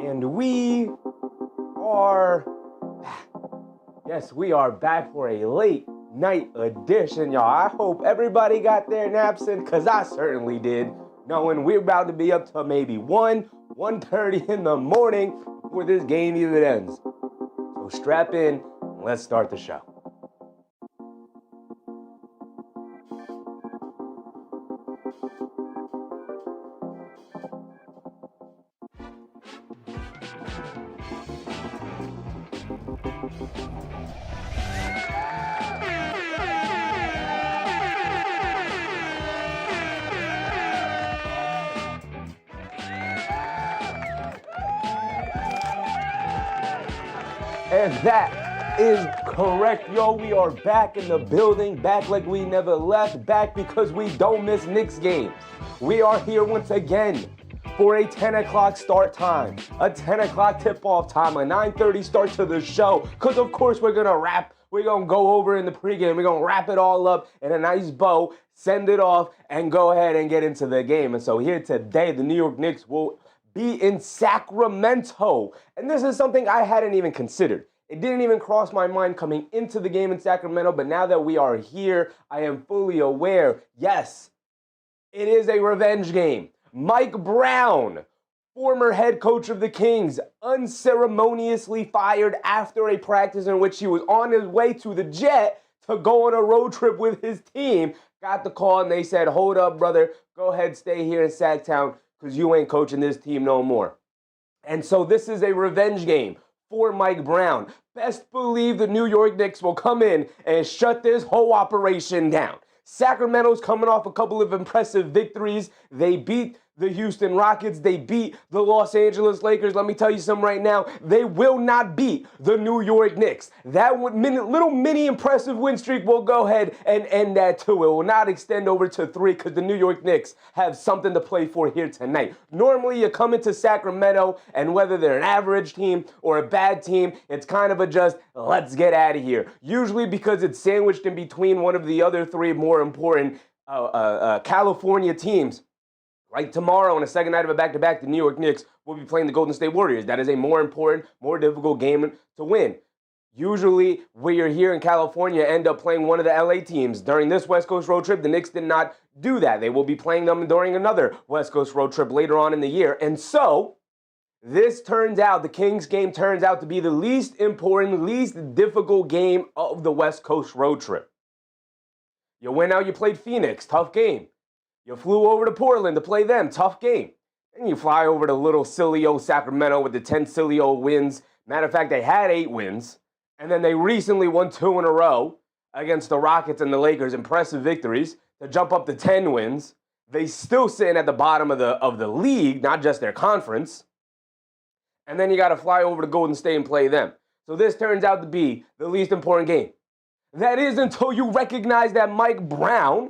And we are back. Yes, we are back for a late night edition, y'all. I hope everybody got their naps in, because I certainly did, knowing we're about to be up to maybe 1:30 in the morning before this game even ends. So strap in and let's start the show. And that is correct, yo. We are back in the building, back like we never left, back because we don't miss Knicks games. We are here once again for a 10 o'clock start time, a 10 o'clock tip-off time, a 9:30 start to the show, because of course we're going to go over in the pregame, we're going to wrap it all up in a nice bow, send it off, and go ahead and get into the game. And so here today, the New York Knicks will be in Sacramento. And this is something I hadn't even considered. It didn't even cross my mind coming into the game in Sacramento, but now that we are here, I am fully aware, yes, it is a revenge game. Mike Brown, former head coach of the Kings, unceremoniously fired after a practice in which he was on his way to the jet to go on a road trip with his team, got the call and they said, hold up, brother, go ahead, stay here in Sacktown, because you ain't coaching this team no more. And so this is a revenge game for Mike Brown. Best believe the New York Knicks will come in and shut this whole operation down. Sacramento's coming off a couple of impressive victories. They beat the Houston Rockets. They beat the Los Angeles Lakers. Let me tell you something right now. They will not beat the New York Knicks. That little mini impressive win streak will go ahead and end that too. It will not extend over to 3 because the New York Knicks have something to play for here tonight. Normally, you come into Sacramento, and whether they're an average team or a bad team, it's kind of a just, let's get out of here. Usually because it's sandwiched in between one of the other 3 more important California teams. Like tomorrow, on the second night of a back-to-back, the New York Knicks will be playing the Golden State Warriors. That is a more important, more difficult game to win. Usually, when you're here in California, end up playing one of the LA teams. During this West Coast road trip, the Knicks did not do that. They will be playing them during another West Coast road trip later on in the year. And so, this turns out, the Kings game turns out to be the least important, least difficult game of the West Coast road trip. You went out, you played Phoenix, tough game. You flew over to Portland to play them, tough game. And you fly over to little silly old Sacramento with the 10 silly old wins. Matter of fact, they had 8 wins. And then they recently won 2 in a row against the Rockets and the Lakers. Impressive victories to jump up to 10 wins. They still sitting at the bottom of the league, not just their conference. And then you got to fly over to Golden State and play them. So this turns out to be the least important game. That is until you recognize that Mike Brown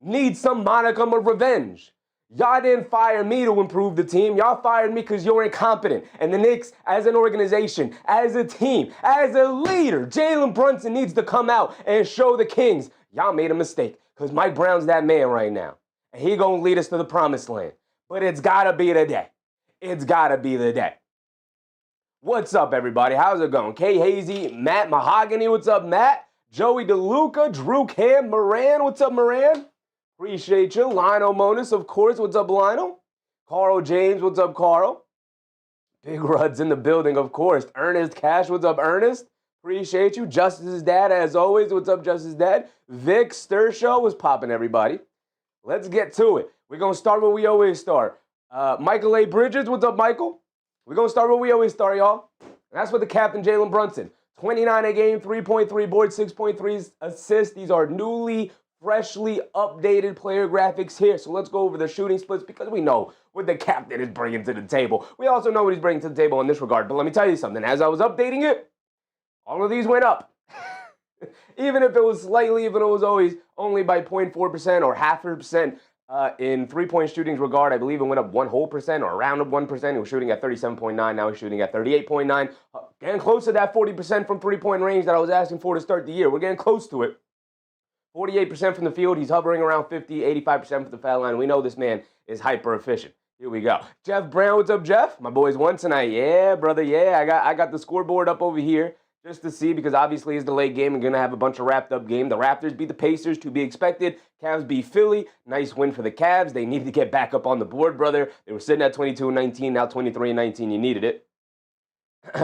needs some modicum of revenge. Y'all didn't fire me to improve the team. Y'all fired me because you're incompetent. And the Knicks, as an organization, as a team, as a leader, Jaylen Brunson needs to come out and show the Kings, y'all made a mistake, because Mike Brown's that man right now. And he gonna lead us to the promised land. But it's gotta be the day. It's gotta be the day. What's up, everybody? How's it going? K Hazy, Matt Mahogany, what's up, Matt? Joey DeLuca, Drew Cam, Moran, what's up, Moran? Appreciate you. Lionel Monis, of course. What's up, Lionel? Carl James, what's up, Carl? Big Rud's in the building, of course. Ernest Cash, what's up, Ernest? Appreciate you. Justice's dad, as always. What's up, Justice's dad? Vic Sturshow, what's popping, everybody? Let's get to it. We're going to start where we always start. Michael A. Bridges, what's up, Michael? We're going to start where we always start, y'all. And that's with the captain, Jaylen Brunson. 29 a game, 3.3 boards, 6.3 assists. These are freshly updated player graphics here. So let's go over the shooting splits because we know what the captain is bringing to the table. We also know what he's bringing to the table in this regard. But let me tell you something. As I was updating it, all of these went up. Even if it was slightly, even if it was always only by 0.4% or 0.5%. In three-point shooting regard, I believe it went up 1% or around 1%. He was shooting at 37.9. Now he's shooting at 38.9. Getting close to that 40% from three-point range that I was asking for to start the year. We're getting close to it. 48% from the field. He's hovering around 50, 85% from the foul line. We know this man is hyper efficient. Here we go. Jeff Brown, what's up, Jeff? My boys won tonight. Yeah, brother, yeah. I got the scoreboard up over here just to see because obviously it's the late game. We're going to have a bunch of wrapped-up game. The Raptors beat the Pacers, to be expected. Cavs beat Philly. Nice win for the Cavs. They needed to get back up on the board, brother. They were sitting at 22-19, now 23-19. You needed it.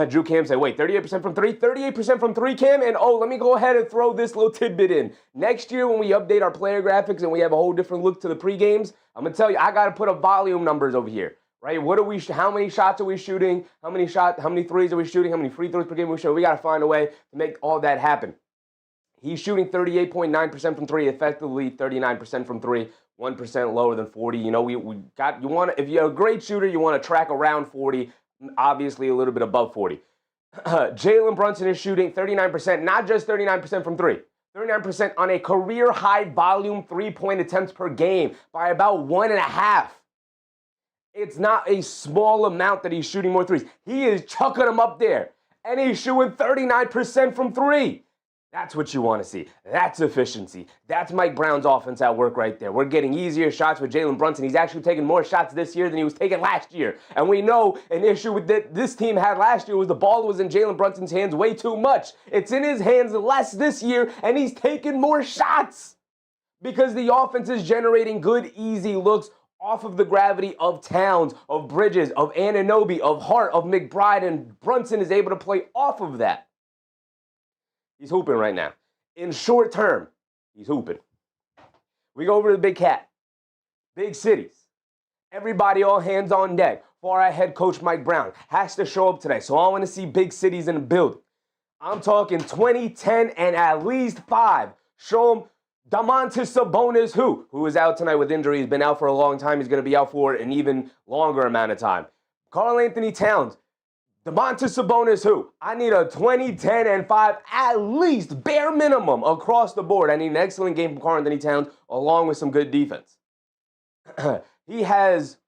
Drew Cam said, wait, 38% from three? 38% from three, Cam? And let me go ahead and throw this little tidbit in. Next year when we update our player graphics and we have a whole different look to the pre-games, I'm going to tell you, I got to put up volume numbers over here, right? How many shots are we shooting? How many threes are we shooting? How many free throws per game are we shooting? We got to find a way to make all that happen. He's shooting 38.9% from three, effectively 39% from three, 1% lower than 40. You know, if you're a great shooter, you want to track around 40. Obviously, a little bit above 40. Jaylen Brunson is shooting 39%, not just 39% from three. 39% on a career-high volume three-point attempts per game by about 1.5. It's not a small amount that he's shooting more threes. He is chucking them up there, and he's shooting 39% from three. That's what you want to see. That's efficiency. That's Mike Brown's offense at work right there. We're getting easier shots with Jaylen Brunson. He's actually taking more shots this year than he was taking last year. And we know an issue with that this team had last year was the ball was in Jaylen Brunson's hands way too much. It's in his hands less this year, and he's taking more shots because the offense is generating good, easy looks off of the gravity of Towns, of Bridges, of Anunoby, of Hart, of McBride, and Brunson is able to play off of that. He's hooping right now. In short term, he's hooping. We go over to the big cat. Big cities. Everybody all hands on deck. For our head coach Mike Brown has to show up today. So I want to see big cities in the building. I'm talking 20, 10, and at least 5. Show him Domantas Sabonis, who is out tonight with injury. He's been out for a long time. He's going to be out for an even longer amount of time. Karl-Anthony Towns. Domantas Sabonis, I need a 20, 10, and 5, at least, bare minimum, across the board. I need an excellent game from Karl-Anthony Towns, along with some good defense. He has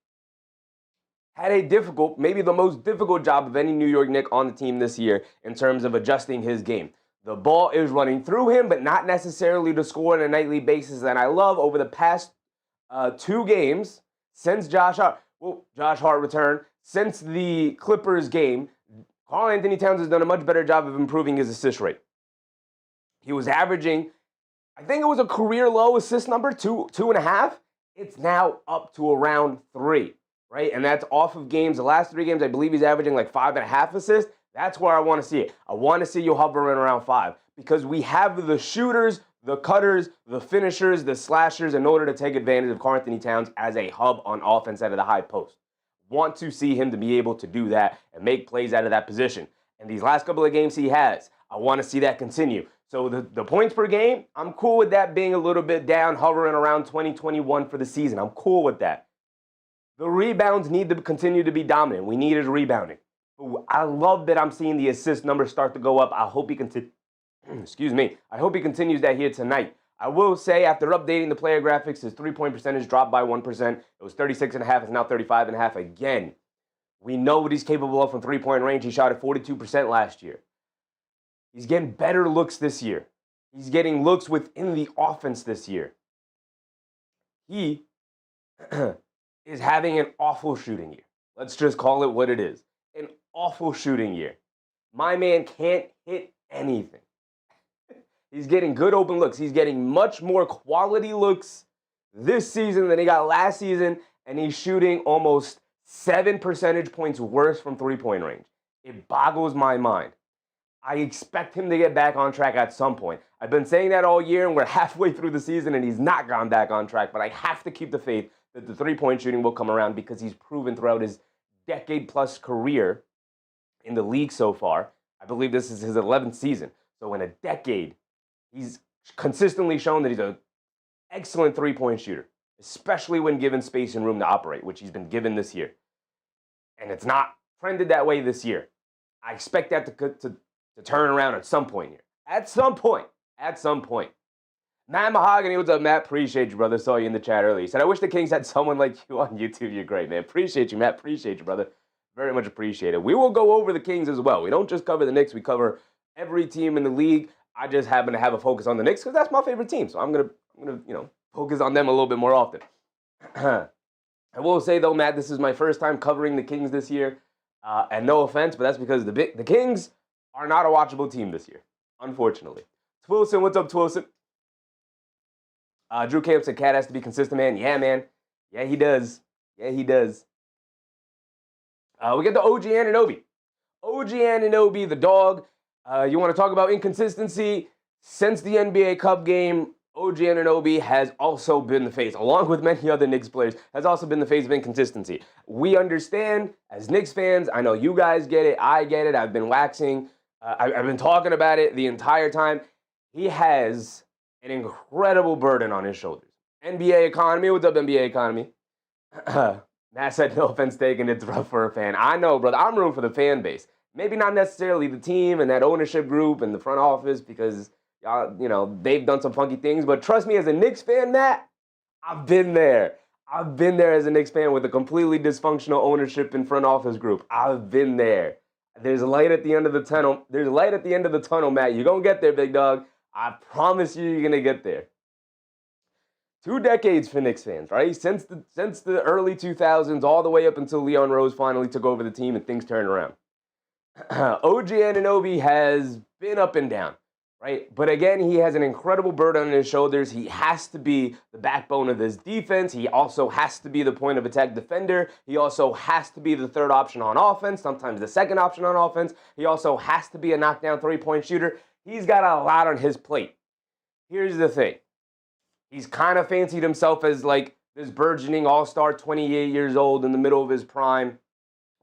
had a difficult, maybe the most difficult job of any New York Knick on the team this year in terms of adjusting his game. The ball is running through him, but not necessarily to score on a nightly basis. And I love over the past 2 games, since Josh Hart returned, since the Clippers game, Karl-Anthony Towns has done a much better job of improving his assist rate. He was averaging, I think it was a career low assist number, 2.5. It's now up to around 3, right? And that's off of games. The last 3 games, I believe he's averaging like 5.5 assists. That's where I want to see it. I want to see you hovering around 5 because we have the shooters, the cutters, the finishers, the slashers in order to take advantage of Karl-Anthony Towns as a hub on offense out of the high post. Want to see him to be able to do that and make plays out of that position. And these last couple of games he has, I want to see that continue. So the points per game, I'm cool with that being a little bit down, hovering around 20, 21 for the season. I'm cool with that. The rebounds need to continue to be dominant. We need his rebounding. I love that I'm seeing the assist numbers start to go up. I hope he I hope he continues that here tonight. I will say, after updating the player graphics, his three-point percentage dropped by 1%. It was 36.5. It's now 35.5 again. We know what he's capable of from three-point range. He shot at 42% last year. He's getting better looks this year. He's getting looks within the offense this year. He is having an awful shooting year. Let's just call it what it is. An awful shooting year. My man can't hit anything. He's getting good open looks. He's getting much more quality looks this season than he got last season, and he's shooting almost 7 percentage points worse from three-point range. It boggles my mind. I expect him to get back on track at some point. I've been saying that all year, and we're halfway through the season, and he's not gone back on track, but I have to keep the faith that the three-point shooting will come around because he's proven throughout his decade-plus career in the league so far. I believe this is his 11th season. So in a decade, he's consistently shown that he's an excellent three-point shooter, especially when given space and room to operate, which he's been given this year. And it's not trended that way this year. I expect that to turn around at some point here. At some point. Matt Mahogany, what's up, Matt? Appreciate you, brother. Saw you in the chat earlier. He said, I wish the Kings had someone like you on YouTube. You're great, man. Appreciate you, Matt. Appreciate you, brother. Very much appreciate it. We will go over the Kings as well. We don't just cover the Knicks. We cover every team in the league. I just happen to have a focus on the Knicks because that's my favorite team. So I'm gonna focus on them a little bit more often. I will say, though, Matt, this is my first time covering the Kings this year. And no offense, but that's because the Kings are not a watchable team this year, unfortunately. Twilson, what's up, Twilson? Drew Camp said Cat has to be consistent, man. Yeah, man. Yeah, he does. Yeah, he does. We get the OG Anunoby. OG Anunoby, the dog. You want to talk about inconsistency? Since the NBA Cup game, OG Anunoby has also been the face, along with many other Knicks players, has also been the face of inconsistency. We understand, as Knicks fans, I know you guys get it, I get it, I've been waxing, I've been talking about it the entire time. He has an incredible burden on his shoulders. NBA economy, what's up, NBA economy? Matt said, no offense taken, it's rough for a fan. I know, brother, I'm rooting for the fan base. Maybe not necessarily the team and that ownership group and the front office because they've done some funky things. But trust me, as a Knicks fan, Matt, I've been there. I've been there as a Knicks fan with a completely dysfunctional ownership and front office group. I've been there. There's light at the end of the tunnel. There's light at the end of the tunnel, Matt. You're going to get there, big dog. I promise you're going to get there. 2 decades for Knicks fans, right? Since the early 2000s, all the way up until Leon Rose finally took over the team and things turned around. OG Anunoby has been up and down, right? But again, he has an incredible burden on his shoulders. He has to be the backbone of this defense. He also has to be the point of attack defender. He also has to be the third option on offense, sometimes the second option on offense. He also has to be a knockdown three-point shooter. He's got a lot on his plate. Here's the thing. He's kind of fancied himself as like this burgeoning all-star, 28 years old, in the middle of his prime.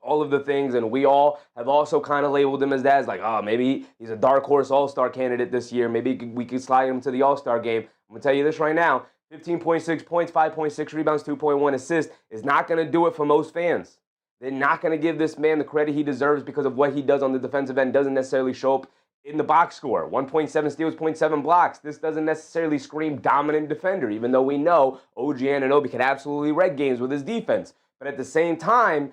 All of the things, and we all have also kind of labeled him as that, as like, oh, maybe he's a dark horse all-star candidate this year. Maybe we could slide him to the all-star game. I'm going to tell you this right now. 15.6 points, 5.6 rebounds, 2.1 assists is not going to do it for most fans. They're not going to give this man the credit he deserves because of what he does on the defensive end. Doesn't necessarily show up in the box score. 1.7 steals, 0.7 blocks. This doesn't necessarily scream dominant defender, even though we know OG Anunoby can absolutely wreck games with his defense. But at the same time,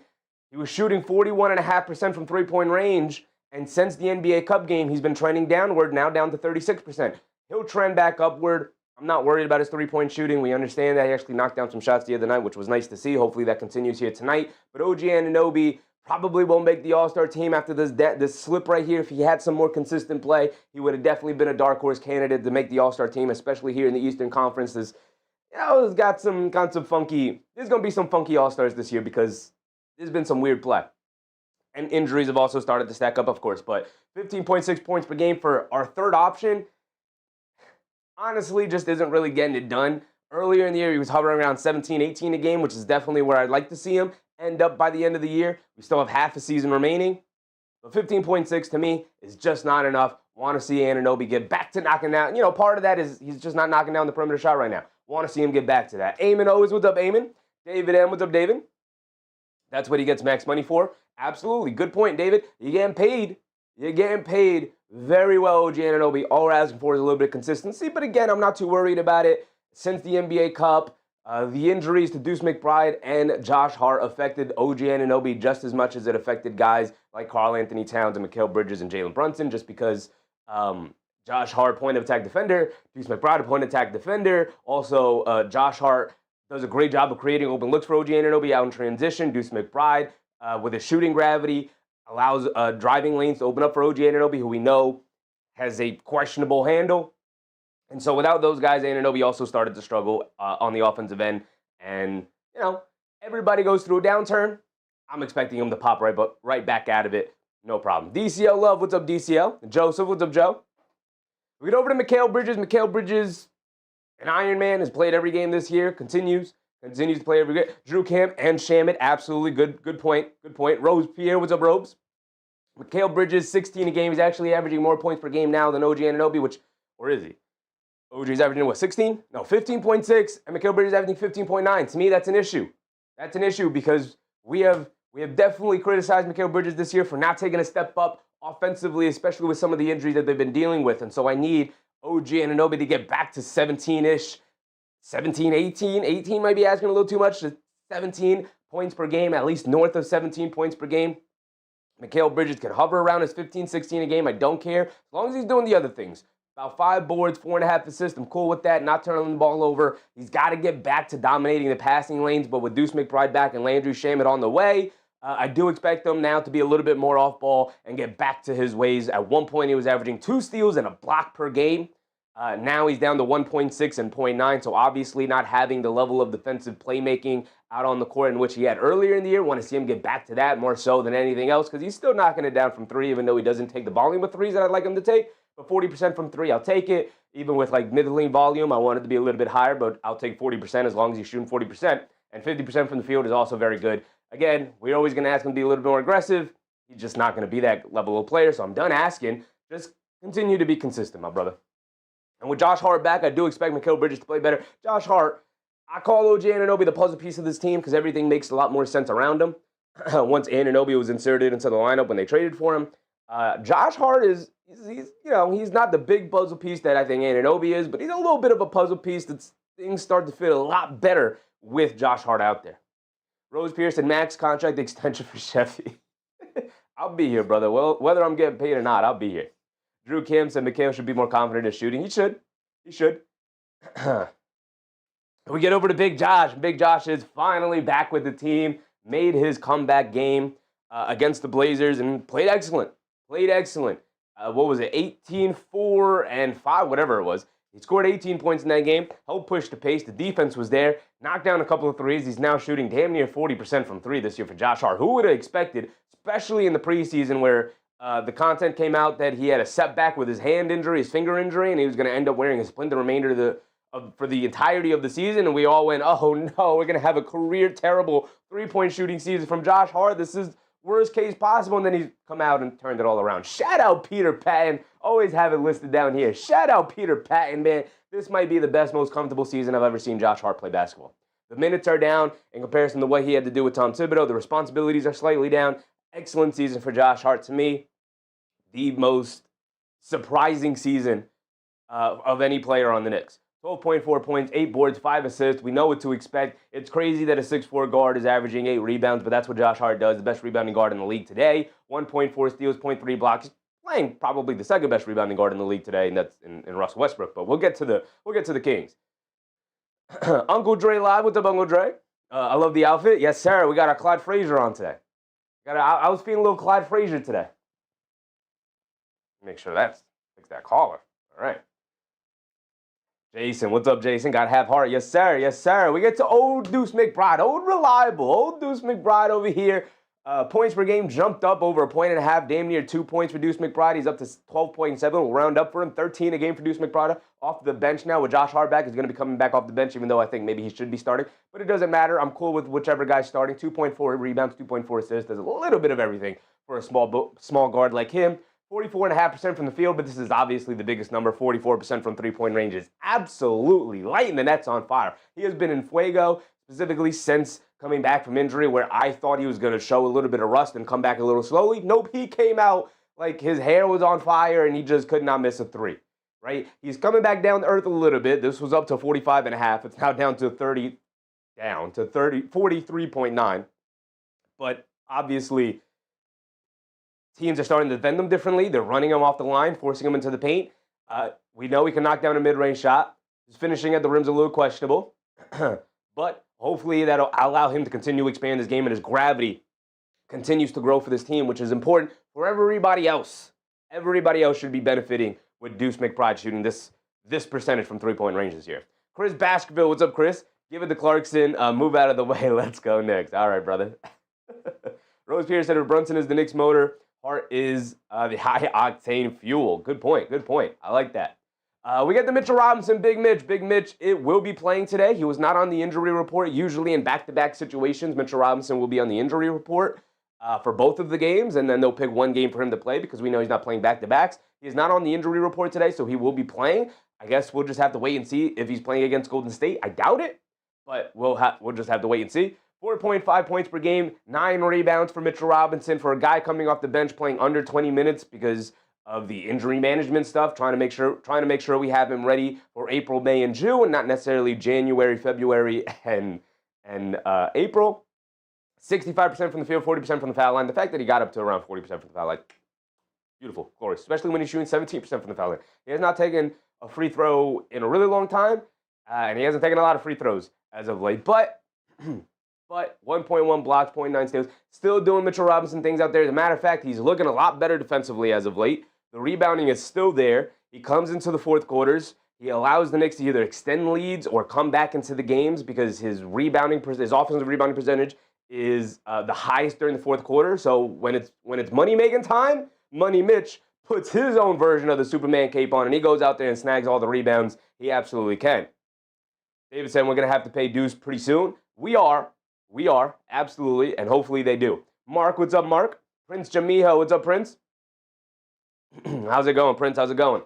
he was shooting 41.5% from three-point range, and since the NBA Cup game, he's been trending downward, now down to 36%. He'll trend back upward. I'm not worried about his three-point shooting. We understand that he actually knocked down some shots the other night, which was nice to see. Hopefully that continues here tonight. But OG Anunoby probably won't make the All-Star team after this slip right here. If he had some more consistent play, he would have definitely been a dark horse candidate to make the All-Star team, especially here in the Eastern Conference. There's some funky. There's going to be some funky All-Stars this year because there's been some weird play. And injuries have also started to stack up, of course. But 15.6 points per game for our third option, honestly, just isn't really getting it done. Earlier in the year, he was hovering around 17, 18 a game, which is definitely where I'd like to see him end up by the end of the year. We still have half a season remaining. But 15.6 to me is just not enough. Want to see Anunoby get back to knocking down. Part of that is he's just not knocking down the perimeter shot right now. Want to see him get back to that. Eamon always, what's up, Eamon? David M, what's up, David? That's what he gets max money for? Absolutely. Good point, David. You're getting paid. You're getting paid very well, OG Anunoby. All we're asking for is a little bit of consistency. But again, I'm not too worried about it. Since the NBA Cup, the injuries to Deuce McBride and Josh Hart affected OG Anunoby just as much as it affected guys like Karl-Anthony Towns and Mikal Bridges and Jaylen Brunson, just because Josh Hart, point of attack defender, Deuce McBride, a point of attack defender. Also, Josh Hart does a great job of creating open looks for OG Anunoby out in transition. Deuce McBride, with his shooting gravity, allows driving lanes to open up for OG Anunoby, who we know has a questionable handle. And so without those guys, Anunoby also started to struggle on the offensive end. And, everybody goes through a downturn. I'm expecting him to pop right back out of it. No problem. DCL Love, what's up, DCL? Joseph, what's up, Joe? We get over to Mikal Bridges. Mikal Bridges, an Iron Man, has played every game this year, continues to play every game. Drew Camp and Shamit, absolutely good point. Rose Pierre, what's up, Robes? Mikal Bridges, 16 a game. He's actually averaging more points per game now than OG Anunoby, or is he? OG's averaging, 16? No, 15.6, and Mikal Bridges averaging 15.9. To me, that's an issue. That's an issue because we have definitely criticized Mikal Bridges this year for not taking a step up offensively, especially with some of the injuries that they've been dealing with. And so I need OG Anunoby to get back to 17-ish, 17, 18. 18 might be asking a little too much. 17 points per game, at least north of 17 points per game. Mikal Bridges can hover around his 15, 16 a game. I don't care. As long as he's doing the other things. About 5 boards, 4.5 assists. I'm cool with that. Not turning the ball over. He's got to get back to dominating the passing lanes, but with Deuce McBride back and Landry Shamet on the way, I do expect him now to be a little bit more off ball and get back to his ways. At one point, he was averaging 2 steals and a block per game. Now he's down to 1.6 and 0.9, so obviously not having the level of defensive playmaking out on the court in which he had earlier in the year. Want to see him get back to that more so than anything else, because he's still knocking it down from 3, even though he doesn't take the volume of 3s that I'd like him to take. But 40% from 3, I'll take it. Even with like middling volume, I want it to be a little bit higher, but I'll take 40% as long as he's shooting 40%. And 50% from the field is also very good. Again, we're always going to ask him to be a little bit more aggressive. He's just not going to be that level of player, so I'm done asking. Just continue to be consistent, my brother. And with Josh Hart back, I do expect Mikal Bridges to play better. Josh Hart, I call OG Anunoby the puzzle piece of this team because everything makes a lot more sense around him. Once Anunoby was inserted into the lineup when they traded for him, Josh Hart he's not the big puzzle piece that I think Anunoby is, but he's a little bit of a puzzle piece that things start to fit a lot better with Josh Hart out there. Rose Pearson, max contract extension for Sheffy. I'll be here, brother. Well, whether I'm getting paid or not, I'll be here. Drew Kim said Mikal should be more confident in shooting. He should. We get over to Big Josh. Big Josh is finally back with the team, made his comeback game against the Blazers, and played excellent. What was it, 18, 4, and 5, whatever it was. He scored 18 points in that game, helped push the pace. The defense was there, knocked down a couple of threes. He's now shooting damn near 40% from 3 this year for Josh Hart. Who would have expected, especially in the preseason where the content came out that he had a setback with his hand injury, his finger injury, and he was going to end up wearing a splint the remainder for the entirety of the season. And we all went, oh no, we're going to have a career terrible 3-point shooting season from Josh Hart. This is worst case possible. And then he's come out and turned it all around. Shout out Peter Patton. Always have it listed down here. Shout out Peter Patton, man. This might be the best, most comfortable season I've ever seen Josh Hart play basketball. The minutes are down in comparison to what he had to do with Tom Thibodeau. The responsibilities are slightly down. Excellent season for Josh Hart to me. The most surprising season of any player on the Knicks. 12.4 points, 8 boards, 5 assists. We know what to expect. It's crazy that a 6'4 guard is averaging 8 rebounds, but that's what Josh Hart does, the best rebounding guard in the league today. 1.4 steals, 0.3 blocks. He's playing probably the second best rebounding guard in the league today, and that's in Russell Westbrook. But we'll get to the Kings. Uncle Dre live. What's up, Uncle Dre? I love the outfit. Yes, sir. We got our Clyde Frazier on today. I was feeling a little Clyde Frazier today. Make sure fix that collar. All right. Jason, what's up, Jason? Got to have Hart. Yes, sir. Yes, sir. We get to old Deuce McBride. Old reliable. Old Deuce McBride over here. Points per game jumped up over 1.5, damn near 2 points for Deuce McBride. He's up to 12.7. We'll round up for him. 13 a game for Deuce McBride. Off the bench now with Josh Hart back. He's going to be coming back off the bench, even though I think maybe he should be starting. But it doesn't matter. I'm cool with whichever guy's starting. 2.4 rebounds, 2.4 assists. There's a little bit of everything for a small guard like him. 44.5% from the field, but this is obviously the biggest number. 44% from three-point range is absolutely lighting the nets on fire. He has been in fuego, specifically since coming back from injury, where I thought he was going to show a little bit of rust and come back a little slowly. Nope, he came out like his hair was on fire and he just could not miss a 3, right? He's coming back down to earth a little bit. This was up to 45.5. It's now down to 43.9. But obviously, teams are starting to defend them differently. They're running him off the line, forcing him into the paint. We know he can knock down a mid-range shot. His finishing at the rim's a little questionable. But hopefully that'll allow him to continue to expand his game, and his gravity continues to grow for this team, which is important for everybody else. Everybody else should be benefiting with Deuce McBride shooting this percentage from three-point range this year. Chris Baskerville, what's up, Chris? Give it to Clarkson. Move out of the way. Let's go Knicks. All right, brother. Rose Pierce said Brunson is the Knicks motor. Hart is the high-octane fuel. Good point. I like that. We got the Mitchell Robinson, Big Mitch. Big Mitch, it will be playing today. He was not on the injury report. Usually in back-to-back situations, Mitchell Robinson will be on the injury report for both of the games, and then they'll pick one game for him to play because we know he's not playing back-to-backs. He's not on the injury report today, so he will be playing. I guess we'll just have to wait and see if he's playing against Golden State. I doubt it, but we'll just have to wait and see. 4.5 points per game, 9 rebounds for Mitchell Robinson. For a guy coming off the bench playing under 20 minutes because of the injury management stuff, trying to make sure we have him ready for April, May, and June, not necessarily January, February, and April. 65% from the field, 40% from the foul line. The fact that he got up to around 40% from the foul line, Beautiful, glorious, especially when he's shooting 17% from the foul line. He has not taken a free throw in a really long time, and he hasn't taken a lot of free throws as of late. But 1.1 blocks, 0.9 steals, still doing Mitchell Robinson things out there. As a matter of fact, he's looking a lot better defensively as of late. The rebounding is still there. He comes into the fourth quarters. He allows the Knicks to either extend leads or come back into the games because his offensive rebounding percentage is the highest during the fourth quarter. So when it's money-making time, Money Mitch puts his own version of the Superman cape on, and he goes out there and snags all the rebounds he absolutely can. David said we're going to have to pay Deuce pretty soon. We are, absolutely, and hopefully they do. Mark, what's up, Mark? Prince Jamiho, what's up, Prince? How's it going, Prince? How's it going?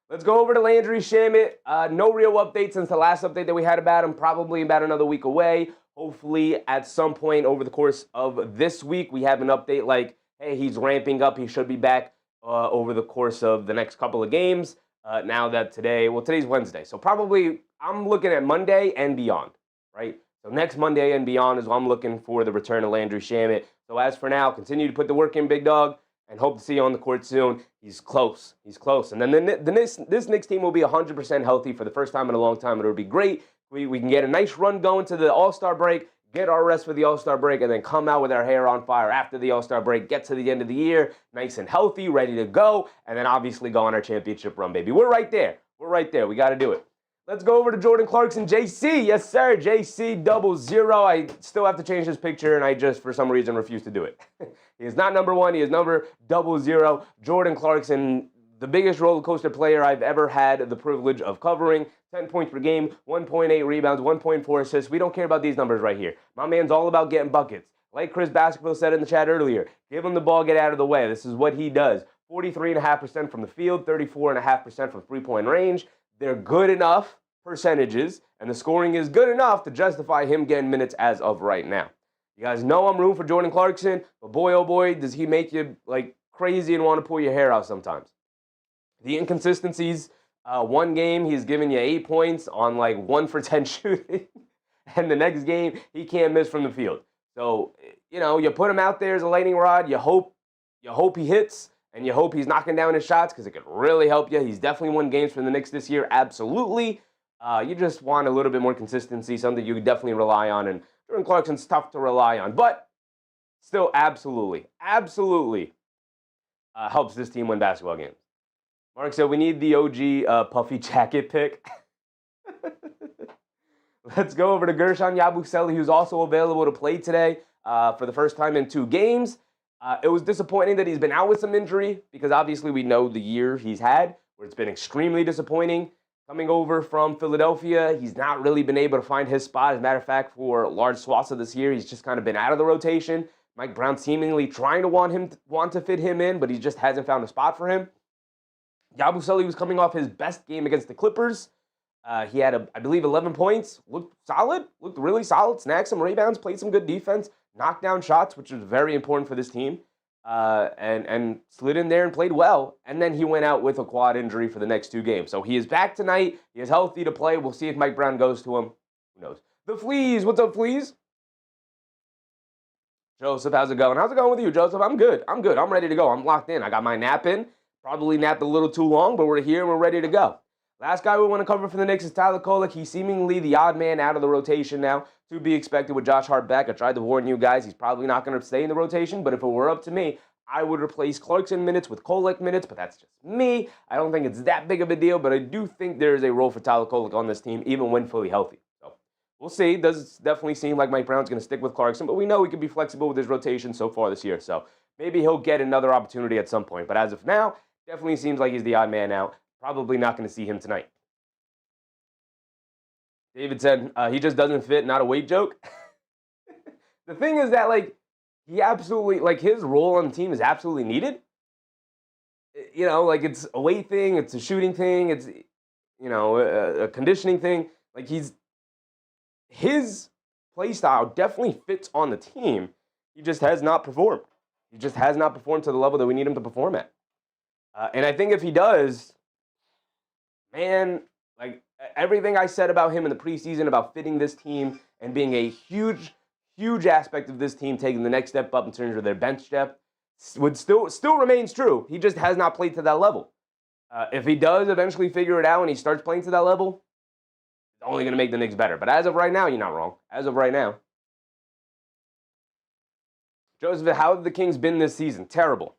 Let's go over to Landry Shamet. No real update since the last update that we had about him, probably about another week away. Hopefully, at some point over the course of this week, we have an update like, hey, he's ramping up. He should be back over the course of the next couple of games. Now that today's Wednesday. So probably I'm looking at Monday and beyond, right? So next Monday and beyond is what I'm looking for the return of Landry Shamet. So as for now, continue to put the work in, big dog, and hope to see you on the court soon. He's close. He's close. And then this Knicks team will be 100% healthy for the first time in a long time. It'll be great. We can get a nice run going to the All-Star break, get our rest for the All-Star break, and then come out with our hair on fire after the All-Star break, get to the end of the year, nice and healthy, ready to go, and then obviously go on our championship run, baby. We're right there. We're right there. We got to do it. Let's go over to Jordan Clarkson, JC. Yes, sir, JC 00. I still have to change his picture, and I just, for some reason, refuse to do it. He is not number 1. He is number 00. Jordan Clarkson, the biggest roller coaster player I've ever had the privilege of covering. 10 points per game, 1.8 rebounds, 1.4 assists. We don't care about these numbers right here. My man's all about getting buckets. Like Chris Basketball said in the chat earlier, give him the ball, get out of the way. This is what he does. 43.5% from the field, 34.5% from three-point range. They're good enough percentages, and the scoring is good enough to justify him getting minutes as of right now. You guys know I'm rooting for Jordan Clarkson, but boy, oh boy, does he make you like crazy and want to pull your hair out sometimes. The inconsistencies, one game he's giving you 8 points on like 1 for 10 shooting, and the next game he can't miss from the field. So, you put him out there as a lightning rod, you hope he hits, and you hope he's knocking down his shots because it could really help you. He's definitely won games for the Knicks this year, absolutely. You just want a little bit more consistency, something you could definitely rely on, and Jordan Clarkson's tough to rely on, but still absolutely helps this team win basketball games. Mark said we need the OG puffy jacket pick. Let's go over to Gershon Yabusele, who's also available to play today for the first time in 2 games. It was disappointing that he's been out with some injury because obviously we know the year he's had, where it's been extremely disappointing. Coming over from Philadelphia, he's not really been able to find his spot. As a matter of fact, for large swaths of this year, he's just kind of been out of the rotation. Mike Brown seemingly trying to want to fit him in, but he just hasn't found a spot for him. Yabusele was coming off his best game against the Clippers. He had, I believe, 11 points. Looked really solid. Snagged some rebounds, played some good defense, knocked down shots, which was very important for this team, and slid in there and played well. And then he went out with a quad injury for the next 2 games. So he is back tonight. He is healthy to play. We'll see if Mike Brown goes to him. Who knows? The Fleas. What's up, Fleas? Joseph, how's it going? How's it going with you, Joseph? I'm good. I'm ready to go. I'm locked in. I got my nap in. Probably napped a little too long, but we're here and we're ready to go. Last guy we want to cover for the Knicks is Tyler Kolek. He's seemingly the odd man out of the rotation now, to be expected with Josh Hart back. I tried to warn you guys, he's probably not going to stay in the rotation, but if it were up to me, I would replace Clarkson minutes with Kolek minutes, but that's just me. I don't think it's that big of a deal, but I do think there is a role for Tyler Kolek on this team, even when fully healthy. So we'll see. It does definitely seem like Mike Brown's going to stick with Clarkson, but we know he can be flexible with his rotation so far this year, so maybe he'll get another opportunity at some point. But as of now, definitely seems like he's the odd man out. Probably not going to see him tonight. David said he just doesn't fit, not a weight joke. The thing is that, he absolutely, his role on the team is absolutely needed. It's a weight thing, it's a shooting thing, it's, a conditioning thing. His play style definitely fits on the team. He just has not performed. He just has not performed to the level that we need him to perform at. And I think if he does, man, everything I said about him in the preseason, about fitting this team and being a huge aspect of this team, taking the next step up in terms of their bench depth, would still remains true. He just has not played to that level. If he does eventually figure it out and he starts playing to that level, it's only going to make the Knicks better. But as of right now, you're not wrong. As of right now. Joseph, how have the Kings been this season? Terrible.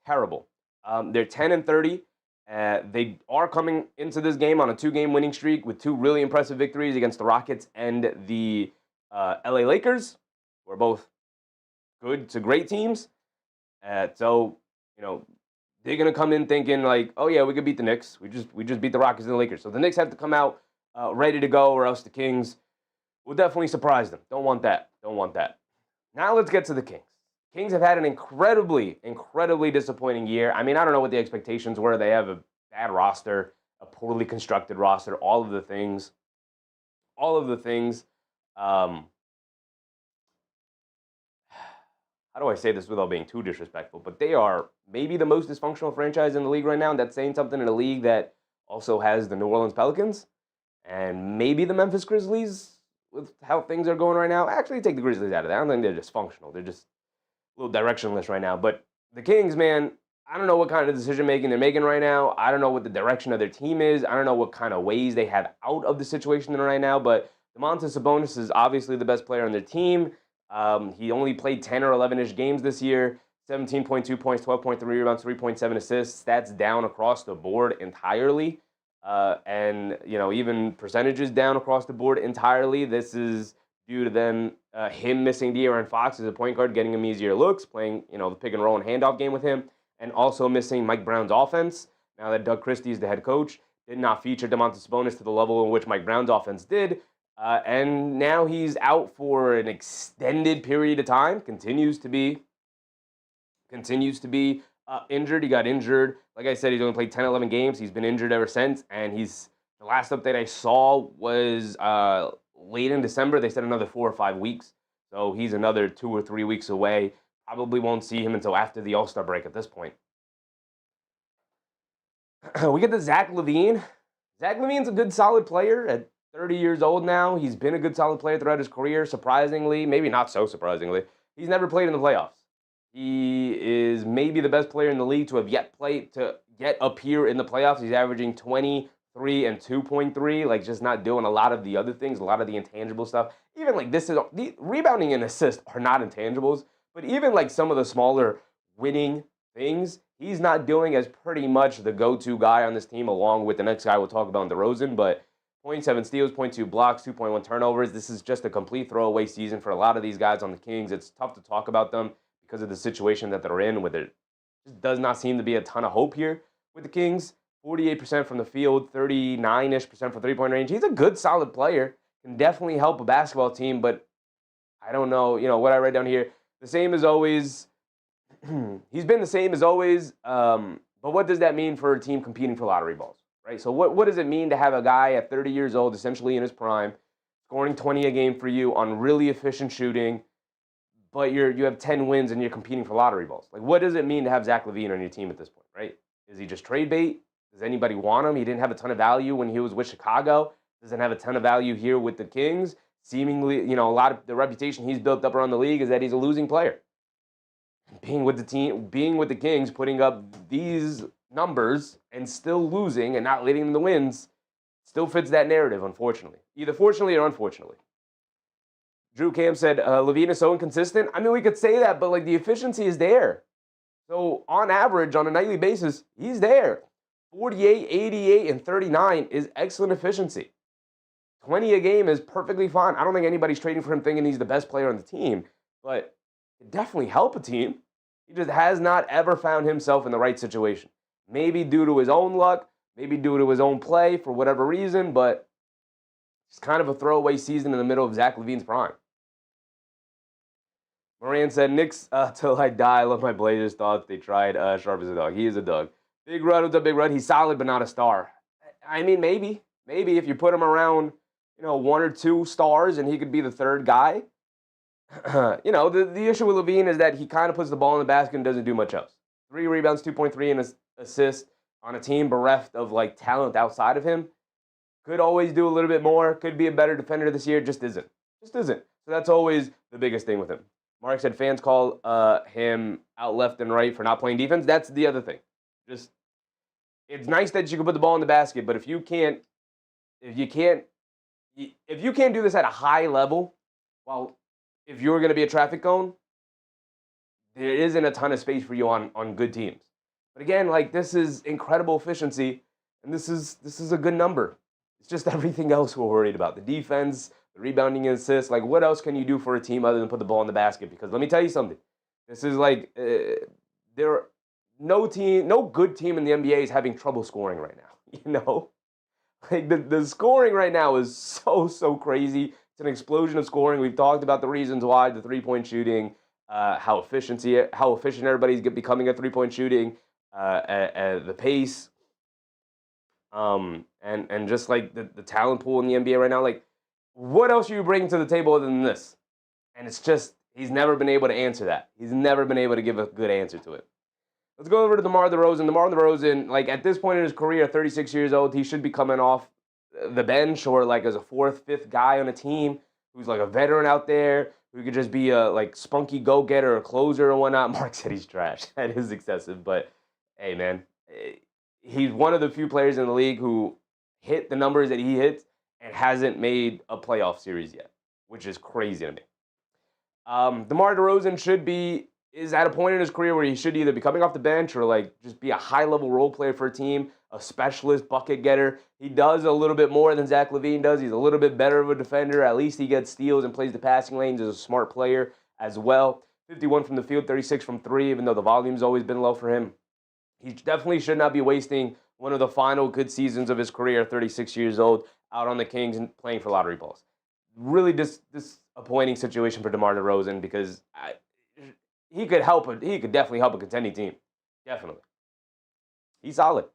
Terrible. They're 10-30. They are coming into this game on a 2-game winning streak with 2 really impressive victories against the Rockets and the LA Lakers, who are both good to great teams. So, they're going to come in thinking like, oh, yeah, we could beat the Knicks. We just beat the Rockets and the Lakers. So the Knicks have to come out ready to go, or else the Kings will definitely surprise them. Don't want that. Don't want that. Now let's get to the Kings. Kings have had an incredibly, incredibly disappointing year. I mean, I don't know what the expectations were. They have a bad roster, a poorly constructed roster, all of the things. All of the things. How do I say this without being too disrespectful? But they are maybe the most dysfunctional franchise in the league right now. And that's saying something in a league that also has the New Orleans Pelicans and maybe the Memphis Grizzlies with how things are going right now. Actually, take the Grizzlies out of that. I don't think they're dysfunctional. They're just a little directionless right now. But the Kings, man, I don't know what kind of decision-making they're making right now. I don't know what the direction of their team is. I don't know what kind of ways they have out of the situation they're in right now. But Domantas Sabonis is obviously the best player on their team. He only played 10 or 11-ish games this year, 17.2 points, 12.3 rebounds, 3.7 assists. That's down across the board entirely. And, even percentages down across the board entirely. This is due to them, him missing De'Aaron Fox as a point guard, getting him easier looks, playing, the pick and roll and handoff game with him, and also missing Mike Brown's offense. Now that Doug Christie is the head coach, did not feature Domantas Sabonis to the level in which Mike Brown's offense did. And now he's out for an extended period of time, continues to be injured. He got injured. Like I said, he's only played 10, 11 games. He's been injured ever since. And the last update I saw was late in December. They said another 4 or 5 weeks. So he's another 2 or 3 weeks away. Probably won't see him until after the All-Star break at this point. We get to Zach LaVine. Zach LaVine's a good, solid player at 30 years old now. He's been a good, solid player throughout his career. Surprisingly, maybe not so surprisingly, he's never played in the playoffs. He is maybe the best player in the league to have yet up here in the playoffs. He's averaging 23 and 2.3, like just not doing a lot of the other things, a lot of the intangible stuff. Even like the rebounding and assists are not intangibles, but even like some of the smaller winning things, he's not doing as pretty much the go-to guy on this team, along with the next guy we'll talk about in DeRozan, but 0.7 steals, 0.2 blocks, 2.1 turnovers. This is just a complete throwaway season for a lot of these guys on the Kings. It's tough to talk about them because of the situation that they're in with it. Just does not seem to be a ton of hope here with the Kings. 48% from the field, 39-ish% for three-point range. He's a good, solid player. Can definitely help a basketball team, but I don't know, what I write down here. The same as always. He's been the same as always, but what does that mean for a team competing for lottery balls? Right, so what does it mean to have a guy at 30 years old, essentially in his prime, scoring 20 a game for you on really efficient shooting, but you have 10 wins and you're competing for lottery balls? Like, what does it mean to have Zach LaVine on your team at this point, right? Is he just trade bait? Does anybody want him? He didn't have a ton of value when he was with Chicago. Doesn't have a ton of value here with the Kings. Seemingly, a lot of the reputation he's built up around the league is that he's a losing player. Being with the Kings, putting up these numbers and still losing and not leading them to wins still fits that narrative, unfortunately. Either fortunately or unfortunately. Drew Cam said, LaVine is so inconsistent. I mean, we could say that, but like the efficiency is there. So on average, on a nightly basis, he's there. 48, 88, and 39 is excellent efficiency. 20 a game is perfectly fine. I don't think anybody's trading for him thinking he's the best player on the team, but it definitely help a team. He just has not ever found himself in the right situation. Maybe due to his own luck, maybe due to his own play for whatever reason, but it's kind of a throwaway season in the middle of Zach LaVine's prime. Moran said, Knicks till I die. I love my Blazers. Thoughts they tried sharp as a dog. He is a dog. Big Rud, what's up, Big Rud? He's solid, but not a star. I mean, maybe if you put him around, 1 or 2 stars and he could be the third guy. The issue with LaVine is that he kind of puts the ball in the basket and doesn't do much else. 3 rebounds, 2.3 and assist on a team bereft of like talent outside of him. Could always do a little bit more. Could be a better defender this year. Just isn't. So that's always the biggest thing with him. Mark said fans call him out left and right for not playing defense. That's the other thing. Just it's nice that you can put the ball in the basket, but if you can't do this at a high level, well, if you're going to be a traffic cone, there isn't a ton of space for you on good teams. But again, like this is incredible efficiency, and this is a good number. It's just everything else we're worried about. The defense, the rebounding and assists. Like, what else can you do for a team other than put the ball in the basket? Because let me tell you something. This is like no good team in the NBA is having trouble scoring right now. You know, like the scoring right now is so crazy. It's an explosion of scoring. We've talked about the reasons why, the 3-point shooting, how efficient everybody's becoming at 3-point shooting, the pace, and just like the talent pool in the NBA right now. Like, what else are you bringing to the table other than this? And it's just he's never been able to answer that. He's never been able to give a good answer to it. Let's go over to DeMar DeRozan. DeMar DeRozan, like at this point in his career, 36 years old, he should be coming off the bench or like as a 4th, 5th guy on a team who's like a veteran out there who could just be a like spunky go-getter or closer or whatnot. Mark said he's trash. That is excessive, but hey, man, he's one of the few players in the league who hit the numbers that he hits and hasn't made a playoff series yet, which is crazy to me. DeMar DeRozan is at a point in his career where he should either be coming off the bench or like just be a high-level role player for a team, a specialist bucket getter. He does a little bit more than Zach LaVine does. He's a little bit better of a defender. At least he gets steals and plays the passing lanes as a smart player as well. 51 from the field, 36 from 3, even though the volume's always been low for him. He definitely should not be wasting one of the final good seasons of his career, 36 years old, out on the Kings and playing for lottery balls. Really disappointing situation for DeMar DeRozan because he could definitely help a contending team. Definitely. He's solid.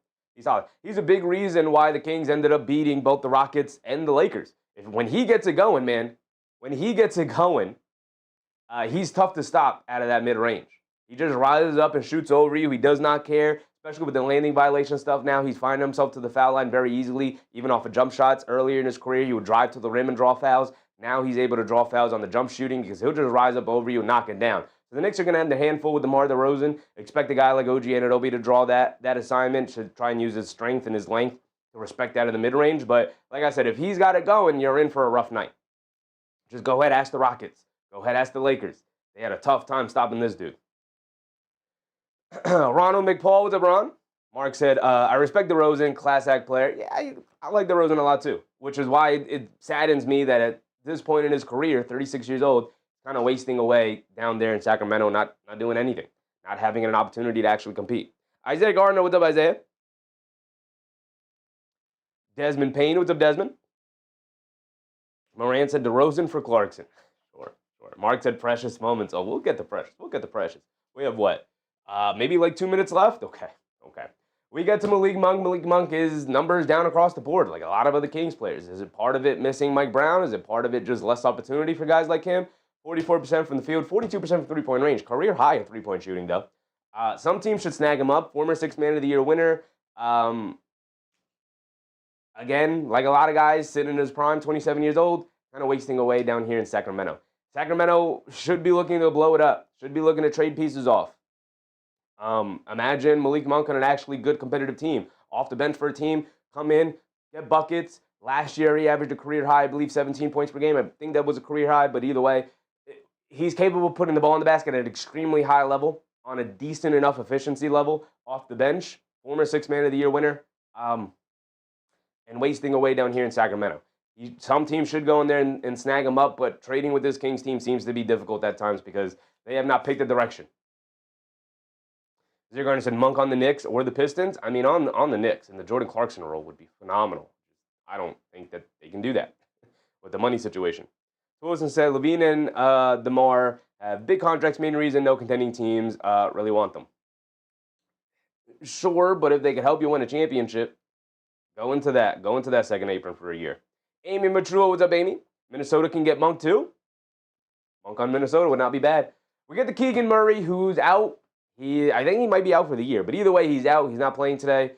He's a big reason why the Kings ended up beating both the Rockets and the Lakers. When he gets it going, man, he's tough to stop out of that mid-range. He just rises up and shoots over you. He does not care, especially with the landing violation stuff now. He's finding himself to the foul line very easily, even off of jump shots. Earlier in his career, he would drive to the rim and draw fouls. Now he's able to draw fouls on the jump shooting because he'll just rise up over you and knock it down. So the Knicks are going to have their handful with DeMar DeRozan. Expect a guy like OG Anunoby to draw that assignment, to try and use his strength and his length to respect that in the mid-range. But like I said, if he's got it going, you're in for a rough night. Just go ahead, ask the Rockets. Go ahead, ask the Lakers. They had a tough time stopping this dude. Ronald McPaul, what's up, Ron? Mark said, I respect DeRozan, class act player. Yeah, I like DeRozan a lot too, which is why it saddens me that at this point in his career, 36 years old, kind of wasting away down there in Sacramento, not doing anything, not having an opportunity to actually compete. Isaiah Gardner, what's up, Isaiah? Desmond Payne, what's up, Desmond? Moran said DeRozan for Clarkson. Sure. Mark said precious moments. Oh, we'll get the precious. We have what? Maybe like 2 minutes left? Okay. We get to Malik Monk. Malik Monk is numbers down across the board, like a lot of other Kings players. Is it part of it missing Mike Brown? Is it part of it just less opportunity for guys like him? 44% from the field, 42% from three-point range. Career high in three-point shooting, though. Some teams should snag him up. Former Sixth Man of the Year winner. Again, like a lot of guys sitting in his prime, 27 years old, kind of wasting away down here in Sacramento. Sacramento should be looking to blow it up. Should be looking to trade pieces off. Imagine Malik Monk on an actually good competitive team. Off the bench for a team, come in, get buckets. Last year, he averaged a career high, I believe, 17 points per game. I think that was a career high, but either way, he's capable of putting the ball in the basket at an extremely high level, on a decent enough efficiency level, off the bench. Former Sixth Man of the Year winner, and wasting away down here in Sacramento. Some teams should go in there and snag him up, but trading with this Kings team seems to be difficult at times because they have not picked a direction. Zero Garner said Monk on the Knicks or the Pistons. I mean, on the Knicks, and the Jordan Clarkson role would be phenomenal. I don't think that they can do that with the money situation. Wilson said LaVine and DeMar have big contracts. Main reason no contending teams really want them. Sure, but if they could help you win a championship, go into that second apron for a year. Amy Matrua, what's up, Amy? Minnesota can get Monk too. Monk on Minnesota would not be bad. We get the Keegan Murray, who's out. I think he might be out for the year, but either way, he's out. He's not playing today.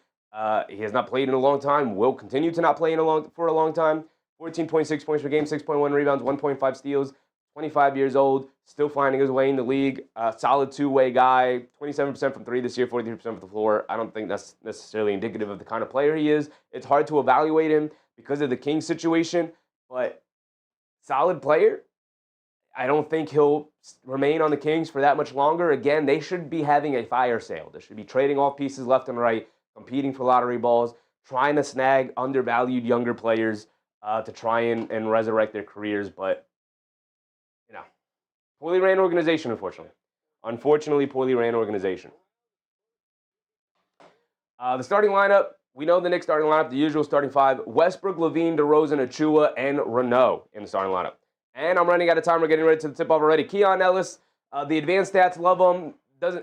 He has not played in a long time. Will continue to not play for a long time. 14.6 points per game, 6.1 rebounds, 1.5 steals, 25 years old, still finding his way in the league. Solid two-way guy, 27% from three this year, 43% from the floor. I don't think that's necessarily indicative of the kind of player he is. It's hard to evaluate him because of the Kings situation, but solid player. I don't think he'll remain on the Kings for that much longer. Again, they should be having a fire sale. They should be trading off pieces left and right, competing for lottery balls, trying to snag undervalued younger players to try and resurrect their careers. But, poorly ran organization, unfortunately. Unfortunately, poorly ran organization. The starting lineup, we know the Knicks starting lineup, the usual starting five. Westbrook, LaVine, DeRozan, Achua, and Renault in the starting lineup. And I'm running out of time. We're getting ready to the tip-off already. Keon Ellis, the advanced stats, love him.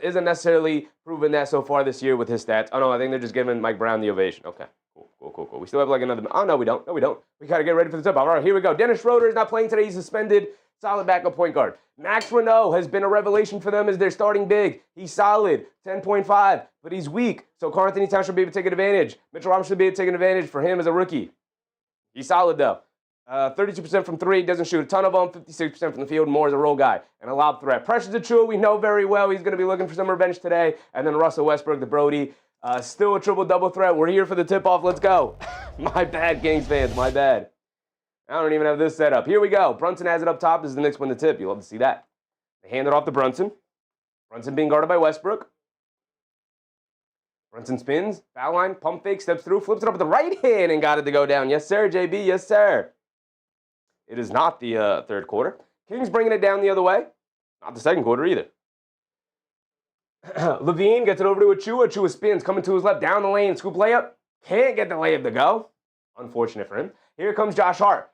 Isn't necessarily proven that so far this year with his stats. Oh, no, I think they're just giving Mike Brown the ovation. Okay, cool. We still have like another... Oh, no, we don't. We got to get ready for the tip-off. All right, here we go. Dennis Schroeder is not playing today. He's suspended. Solid backup point guard. Max Renault has been a revelation for them as they're starting big. He's solid, 10.5, but he's weak. So Karl Anthony Towns should be able to take advantage. Mitchell Robinson should be able to take advantage for him as a rookie. He's solid, though. 32% from three, doesn't shoot a ton of them, 56% from the field, more as a role guy, and a lob threat. Precious Achiuwa, we know very well he's going to be looking for some revenge today, and then Russell Westbrook, the Brody, still a triple-double threat. We're here for the tip-off. Let's go. My bad, Kings fans, my bad. I don't even have this set up. Here we go. Brunson has it up top. This is the Knicks win the tip. You'll love to see that. They hand it off to Brunson. Brunson being guarded by Westbrook. Brunson spins, foul line, pump fake, steps through, flips it up with the right hand and got it to go down. Yes, sir, JB. Yes, sir. It is not the third quarter. Kings bringing it down the other way. Not the second quarter either. LaVine gets it over to Achua. Achua spins, coming to his left, down the lane, scoop layup. Can't get the layup to go. Unfortunate for him. Here comes Josh Hart.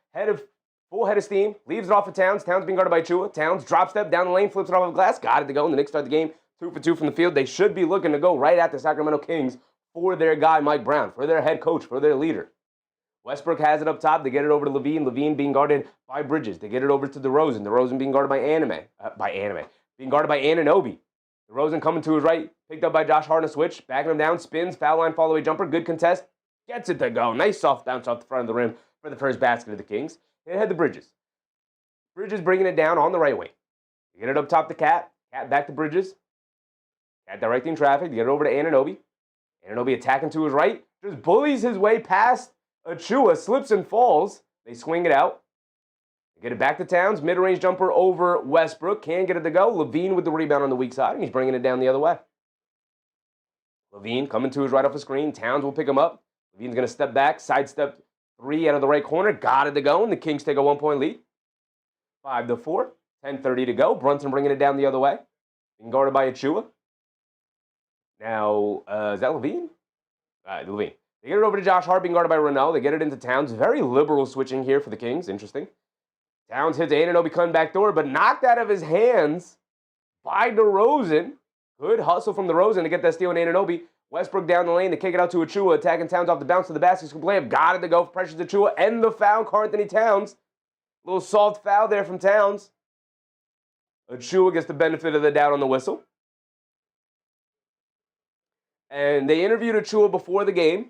Full head of steam. Leaves it off of Towns. Towns being guarded by Achua. Towns drop step down the lane, flips it off of glass. Got it to go. And the Knicks start the game 2 for 2 from the field. They should be looking to go right at the Sacramento Kings for their guy, Mike Brown, for their head coach, for their leader. Westbrook has it up top. They get it over to LaVine. LaVine being guarded by Bridges. They get it over to DeRozan. DeRozan being guarded by being guarded by Anunoby. DeRozan coming to his right. Picked up by Josh Hart on a switch. Backing him down. Spins. Foul line follow away jumper. Good contest. Gets it to go. Nice soft bounce off the front of the rim for the first basket of the Kings. They head to Bridges. Bridges bringing it down on the right wing. They get it up top to Cat. Cat back to Bridges. Cat directing traffic. They get it over to Anunoby. Anunoby attacking to his right. Just bullies his way past Achua. Slips and falls. They swing it out. They get it back to Towns. Mid-range jumper over Westbrook. Can't get it to go. LaVine with the rebound on the weak side. And he's bringing it down the other way. LaVine coming to his right off the screen. Towns will pick him up. LaVine's going to step back. Sidestep three out of the right corner. Got it to go. And the Kings take a 1-point lead. 5-4. 10:30 to go. Brunson bringing it down the other way. Being guarded by Achua. Now, is that LaVine? LaVine. They get it over to Josh Hart, being guarded by Renault. They get it into Towns. Very liberal switching here for the Kings. Interesting. Towns hits Anunoby coming back door, but knocked out of his hands by DeRozan. Good hustle from DeRozan to get that steal in Anunoby. Westbrook down the lane to kick it out to Achua. Attacking Towns off the bounce to the basket. Layup. Got it to go for Precious Achua. And the foul, Karl Anthony Towns. Little soft foul there from Towns. Achua gets the benefit of the doubt on the whistle. And they interviewed Achua before the game.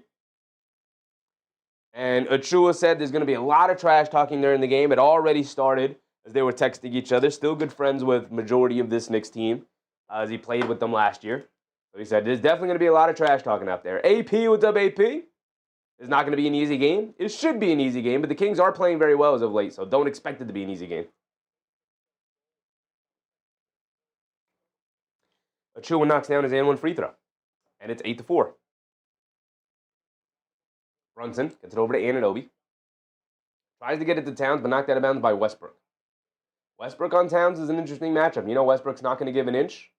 And Achua said there's going to be a lot of trash talking during the game. It already started as they were texting each other. Still good friends with majority of this Knicks team as he played with them last year. So he said there's definitely going to be a lot of trash talking out there. AP, what's up, AP? It's not going to be an easy game. It should be an easy game, but the Kings are playing very well as of late, so don't expect it to be an easy game. Achua knocks down his and one free throw, and it's 8-4. Brunson gets it over to Anunoby. Tries to get it to Towns, but knocked out of bounds by Westbrook. Westbrook on Towns is an interesting matchup. You know Westbrook's not going to give an inch.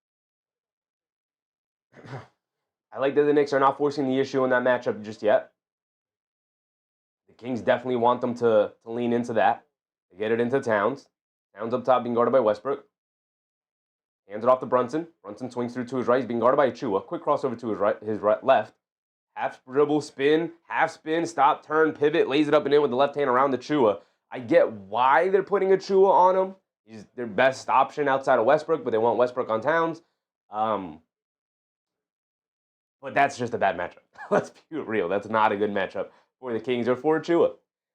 I like that the Knicks are not forcing the issue in that matchup just yet. The Kings definitely want them to lean into that. They get it into Towns. Towns up top being guarded by Westbrook. Hands it off to Brunson. Brunson swings through to his right. He's being guarded by Achua. Quick crossover to his left. Half dribble, spin, half spin, stop, turn, pivot, lays it up and in with the left hand around Achua. I get why they're putting Achua on him. He's their best option outside of Westbrook, but they want Westbrook on Towns. But that's just a bad matchup. Let's be real. That's not a good matchup for the Kings or for Achua.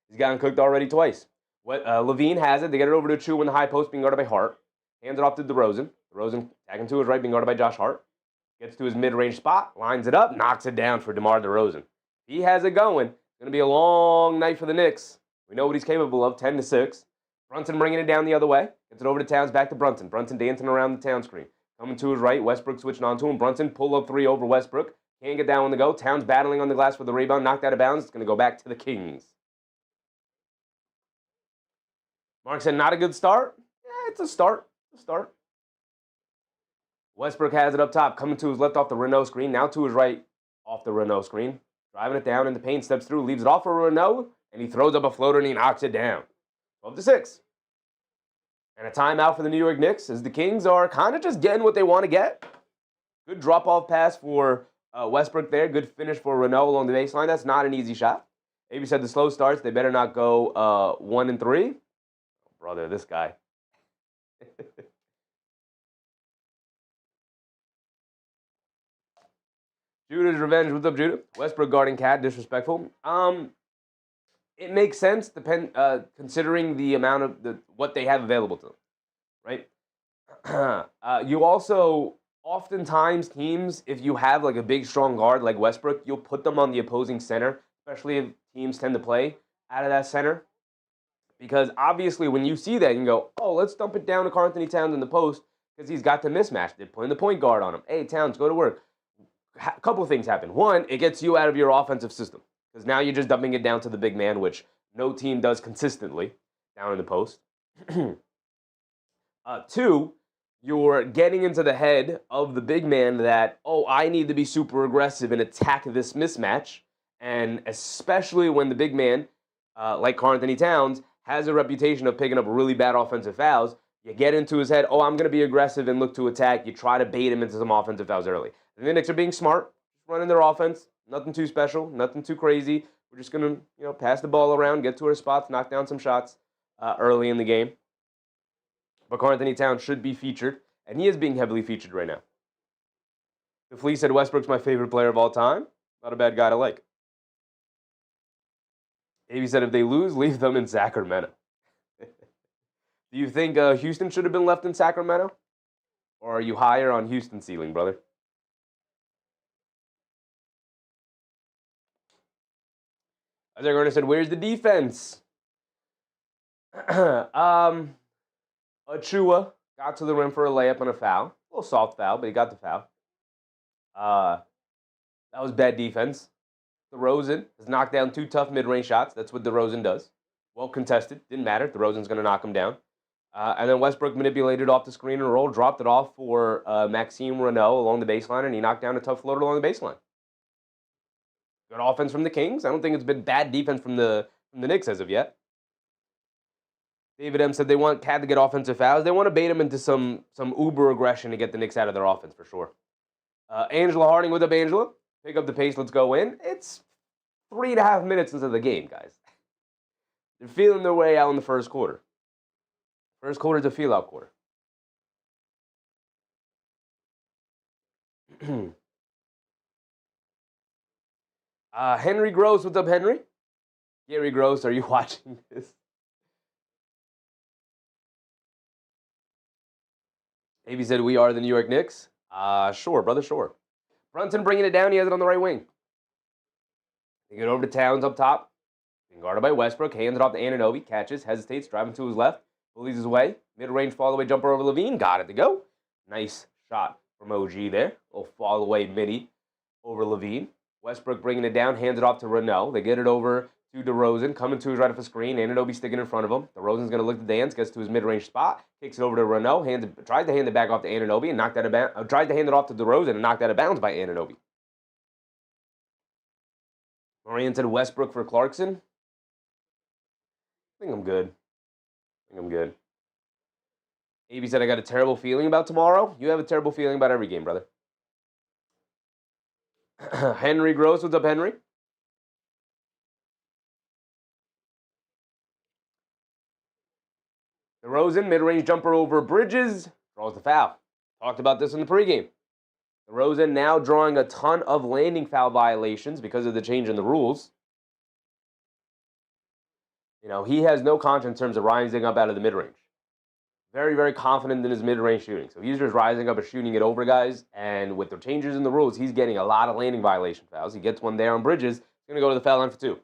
He's gotten cooked already twice. Levine has it. They get it over to Chu in the high post, being guarded by Hart. Hands it off to DeRozan. DeRozan tagging to his right, being guarded by Josh Hart. Gets to his mid-range spot, lines it up, knocks it down for DeMar DeRozan. He has it going. It's going to be a long night for the Knicks. We know what he's capable of, 10-6. Brunson bringing it down the other way. Gets it over to Towns, back to Brunson. Brunson dancing around the Towns screen. Coming to his right, Westbrook switching on to him. Brunson pull-up three over Westbrook. Can't get down on the go. Towns battling on the glass for the rebound, knocked out of bounds. It's going to go back to the Kings. Mark said, not a good start. Yeah, it's a start. Westbrook has it up top, coming to his left off the Renault screen, now to his right off the Renault screen. Driving it down in the paint, steps through, leaves it off for Renault, and he throws up a floater and he knocks it down. 12-6. And a timeout for the New York Knicks as the Kings are kind of just getting what they want to get. Good drop-off pass for Westbrook there. Good finish for Renault along the baseline. That's not an easy shot. Maybe said the slow starts. They better not go 1-3. Brother, this guy. Judah's revenge. What's up, Judah? Westbrook guarding Cat. Disrespectful. It makes sense considering the amount of what they have available to them, right? You also oftentimes teams, if you have like a big strong guard like Westbrook, you'll put them on the opposing center, especially if teams tend to play out of that center. Because obviously when you see that, you can go, oh, let's dump it down to Karl Anthony Towns in the post because he's got the mismatch. They're putting the point guard on him. Hey, Towns, go to work. A couple of things happen. One, it gets you out of your offensive system because now you're just dumping it down to the big man, which no team does consistently down in the post. Two, you're getting into the head of the big man that, oh, I need to be super aggressive and attack this mismatch. And especially when the big man, like Karl Anthony Towns, has a reputation of picking up really bad offensive fouls, you get into his head, oh, I'm going to be aggressive and look to attack. You try to bait him into some offensive fouls early. And the Knicks are being smart, running their offense. Nothing too special, nothing too crazy. We're just going to, pass the ball around, get to our spots, knock down some shots early in the game. But Karl Anthony Towns should be featured, and he is being heavily featured right now. The Flea said Westbrook's my favorite player of all time. Not a bad guy to like. Davey said if they lose, leave them in Sacramento. Do you think Houston should have been left in Sacramento? Or are you higher on Houston's ceiling, brother? Isaiah Garner said, where's the defense? Achua got to the rim for a layup and a foul. A little soft foul, but he got the foul. That was bad defense. DeRozan has knocked down two tough mid-range shots. That's what DeRozan does. Well contested. Didn't matter. DeRozan's going to knock him down. And then Westbrook manipulated off the screen and roll, dropped it off for Maxime Renault along the baseline, and he knocked down a tough floater along the baseline. Good offense from the Kings. I don't think it's been bad defense from the Knicks as of yet. David M. said they want Cat to get offensive fouls. They want to bait him into some uber aggression to get the Knicks out of their offense for sure. Angela Harding, what's up, Angela? Pick up the pace. Let's go in. It's 3.5 minutes into the game, guys. They're feeling their way out in the first quarter. First quarter's a feel-out quarter. Henry Gross, what's up, Henry? Gary Gross, are you watching this? Davey said, we are the New York Knicks. Sure, brother, sure. Brunson bringing it down. He has it on the right wing. They get over to Towns up top. Being guarded by Westbrook. Hands it off to Anunoby. Catches, hesitates, driving to his left. Bullies his way. Mid-range fall-away jumper over Levine. Got it to go. Nice shot from OG there. Little fall-away mini over Levine. Westbrook bringing it down. Hands it off to Renault. They get it over to DeRozan. Coming to his right off the screen. Anunoby sticking in front of him. DeRozan's going to look to dance. Gets to his mid-range spot. Kicks it over to Renault. Tries to hand it back off to Anunoby and knocked out of bounds. Tries to hand it off to DeRozan and knocked out of bounds by Anunoby. Moran said Westbrook for Clarkson. I think I'm good. AB said I got a terrible feeling about tomorrow. You have a terrible feeling about every game, brother. Henry Gross, what's up, Henry? DeRozan, mid-range jumper over Bridges. Draws the foul. Talked about this in the pregame. DeRozan now drawing a ton of landing foul violations because of the change in the rules. You know, he has no conscience in terms of rising up out of the mid-range. Very, very confident in his mid-range shooting. So he's just rising up and shooting it over guys. And with the changes in the rules, he's getting a lot of landing violation fouls. He gets one there on Bridges. He's going to go to the foul line for 2.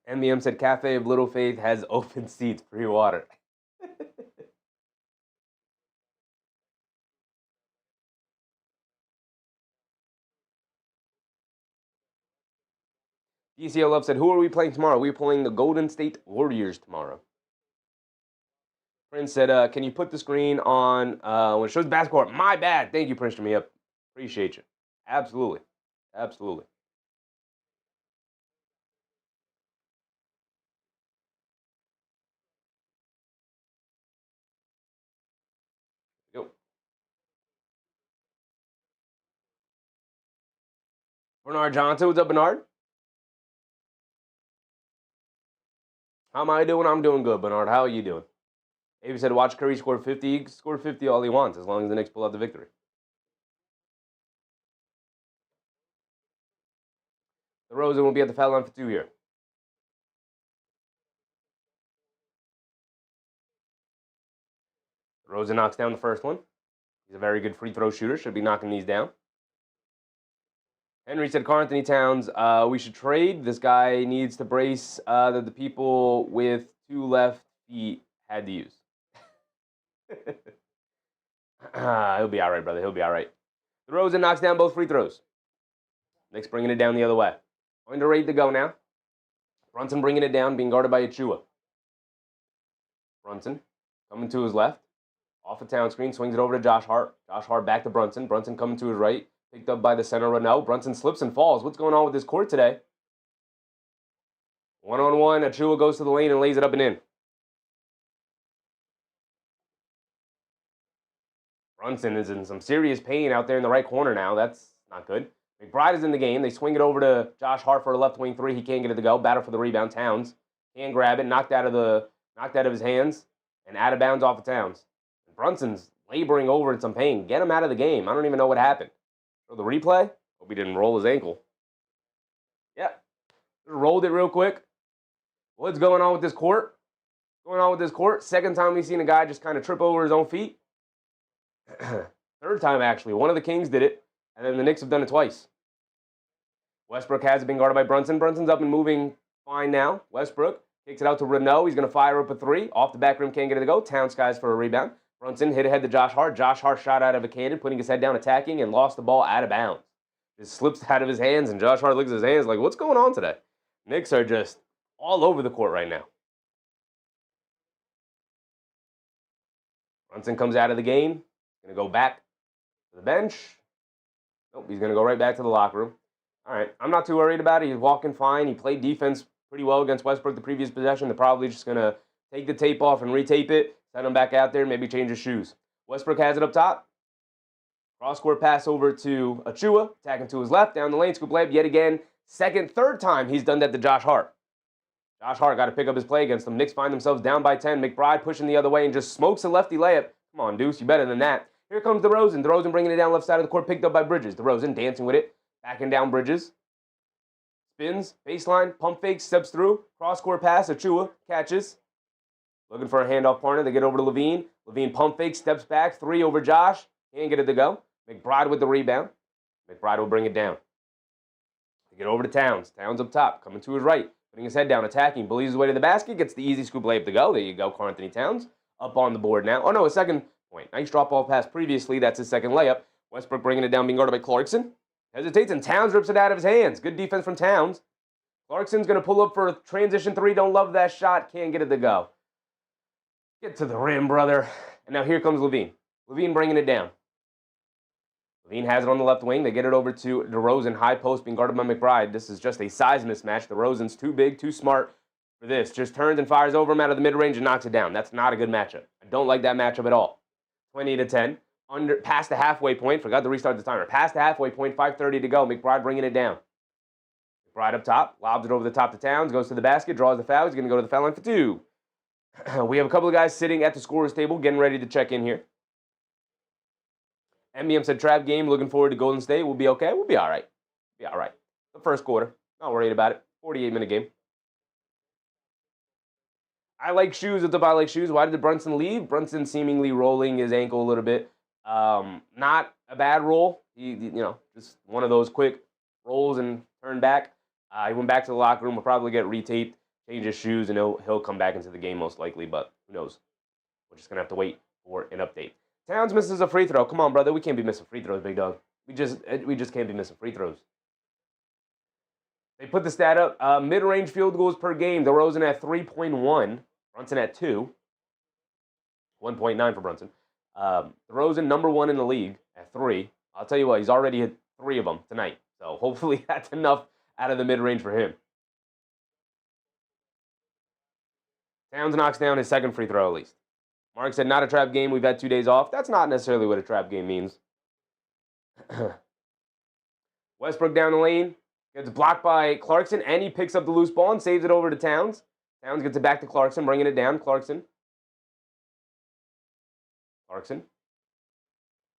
MBM said, Cafe of Little Faith has open seats, free water. DCL Love said, who are we playing tomorrow? We're playing the Golden State Warriors tomorrow. Prince said, can you put the screen on when it shows basketball? My bad. Thank you, Prince, to me up. Appreciate you. Absolutely. Absolutely. Go. Bernard Johnson. What's up, Bernard? How am I doing? I'm doing good, Bernard. How are you doing? Avery said, watch Curry score 50. He can score 50 all he wants, as long as the Knicks pull out the victory. DeRozan will be at the foul line for 2 here. DeRozan knocks down the first one. He's a very good free throw shooter. Should be knocking these down. Henry said, Karl Anthony Towns, we should trade. This guy needs to brace that the people with 2 left feet had to use. He'll be all right, brother. He'll be all right. DeRozan knocks down both free throws. Knicks bringing it down the other way. Going to ready to go now. Brunson bringing it down, being guarded by Achua. Brunson coming to his left. Off a town screen, swings it over to Josh Hart. Josh Hart back to Brunson. Brunson coming to his right. Picked up by the center Renault. Brunson slips and falls. What's going on with this court today? One-on-one. Achua goes to the lane and lays it up and in. Brunson is in some serious pain out there in the right corner now. That's not good. McBride is in the game. They swing it over to Josh Hart for a left wing 3. He can't get it to go. Battle for the rebound. Towns can't grab it. Knocked out of his hands and out of bounds off of Towns. And Brunson's laboring over in some pain. Get him out of the game. I don't even know what happened. So the replay. Hope he didn't roll his ankle. Yeah, just rolled it real quick. What's going on with this court? Second time we've seen a guy just kind of trip over his own feet. Third time, actually. One of the Kings did it, and then the Knicks have done it twice. Westbrook has been guarded by Brunson. Brunson's up and moving fine now. Westbrook kicks it out to Renault. He's going to fire up a 3. Off the back rim, can't get it to go. Towns skies for a rebound. Brunson hit ahead to Josh Hart. Josh Hart shot out of a cannon, putting his head down, attacking, and lost the ball out of bounds. It slips out of his hands, and Josh Hart looks at his hands like, what's going on today? Knicks are just all over the court right now. Brunson comes out of the game. Going to go back to the bench. Nope, he's going to go right back to the locker room. All right, I'm not too worried about it. He's walking fine. He played defense pretty well against Westbrook the previous possession. They're probably just going to take the tape off and retape it, send him back out there, maybe change his shoes. Westbrook has it up top. Cross-court pass over to Achua, attacking to his left, down the lane, scoop layup yet again. Third time he's done that to Josh Hart. Josh Hart got to pick up his play against them. Knicks find themselves down by 10. McBride pushing the other way and just smokes a lefty layup. Come on, Deuce, you better than that. Here comes DeRozan. DeRozan bringing it down left side of the court, picked up by Bridges. DeRozan dancing with it, backing down Bridges. Spins, baseline, pump fake, steps through. Cross-court pass, Achua catches. Looking for a handoff partner. They get over to Levine. Levine pump fake, steps back, 3 over Josh. Can't get it to go. McBride with the rebound. McBride will bring it down. They get over to Towns. Towns up top, coming to his right, putting his head down, attacking, believes his way to the basket, gets the easy scoop layup to go. There you go, Karl Anthony Towns up on the board now. Oh no, a second point. Nice drop ball pass previously. That's his second layup. Westbrook bringing it down, being guarded by Clarkson. Hesitates, and Towns rips it out of his hands. Good defense from Towns. Clarkson's going to pull up for a transition 3. Don't love that shot. Can't get it to go. Get to the rim, brother. And now here comes Levine. Levine bringing it down. Levine has it on the left wing. They get it over to DeRozan. High post being guarded by McBride. This is just a size mismatch. DeRozan's too big, too smart for this. Just turns and fires over him out of the mid-range and knocks it down. That's not a good matchup. I don't like that matchup at all. 20-10. Past the halfway point. Forgot to restart the timer. Past the halfway point. 5:30 to go. McBride bringing it down. McBride up top. Lobs it over the top to Towns. Goes to the basket. Draws the foul. He's going to go to the foul line for 2. We have a couple of guys sitting at the scorer's table getting ready to check in here. MBM said, trap game. Looking forward to Golden State. We'll be okay. We'll be all right. Be all right. The first quarter, not worried about it. 48-minute game. I like shoes. It's about I like shoes. Why did Brunson leave? Brunson seemingly rolling his ankle a little bit. Not a bad roll. He just one of those quick rolls and turn back. He went back to the locker room. Will probably get retaped, change his shoes, and he'll come back into the game most likely. But who knows? We're just gonna have to wait for an update. Towns misses a free throw. Come on, brother. We can't be missing free throws, big dog. We just can't be missing free throws. They put the stat up. Mid-range field goals per game. DeRozan at 3.1. Brunson at 2. 1.9 for Brunson. DeRozan, number 1 in the league at 3. I'll tell you what, he's already hit 3 of them tonight. So hopefully that's enough out of the mid-range for him. Towns knocks down his second free throw at least. Mark said, not a trap game. We've had 2 days off. That's not necessarily what a trap game means. Westbrook down the lane. Gets blocked by Clarkson, and he picks up the loose ball and saves it over to Towns. Towns gets it back to Clarkson, bringing it down. Clarkson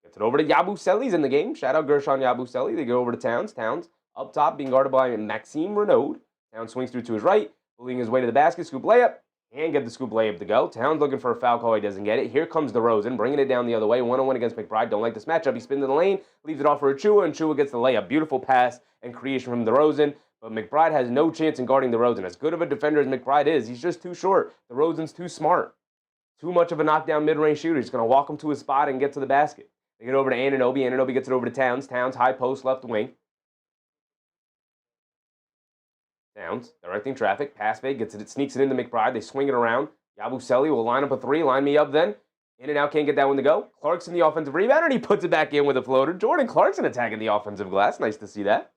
gets it over to Yabusele's in the game. Shout out Gershon Yabusele. They go over to Towns. Towns up top, being guarded by Maxime Renaud. Towns swings through to his right, bullying his way to the basket. Scoop layup. And get the scoop layup to go. Towns looking for a foul call. He doesn't get it. Here comes DeRozan, bringing it down the other way. 1-on-1 against McBride. Don't like this matchup. He spins in the lane, leaves it off for Achua, and Achua gets the layup. Beautiful pass and creation from DeRozan. But McBride has no chance in guarding DeRozan. As good of a defender as McBride is, he's just too short. DeRozan's too smart. Too much of a knockdown mid-range shooter. He's going to walk him to his spot and get to the basket. They get over to Anunoby. Anunoby gets it over to Towns. Towns, high post, left wing. Towns, directing traffic. Pass fake, gets it, sneaks it into McBride. They swing it around. Yabusele will line up a 3. Line me up then. In and out, can't get that one to go. Clarkson, the offensive rebound, and he puts it back in with a floater. Jordan Clarkson attacking the offensive glass. Nice to see that.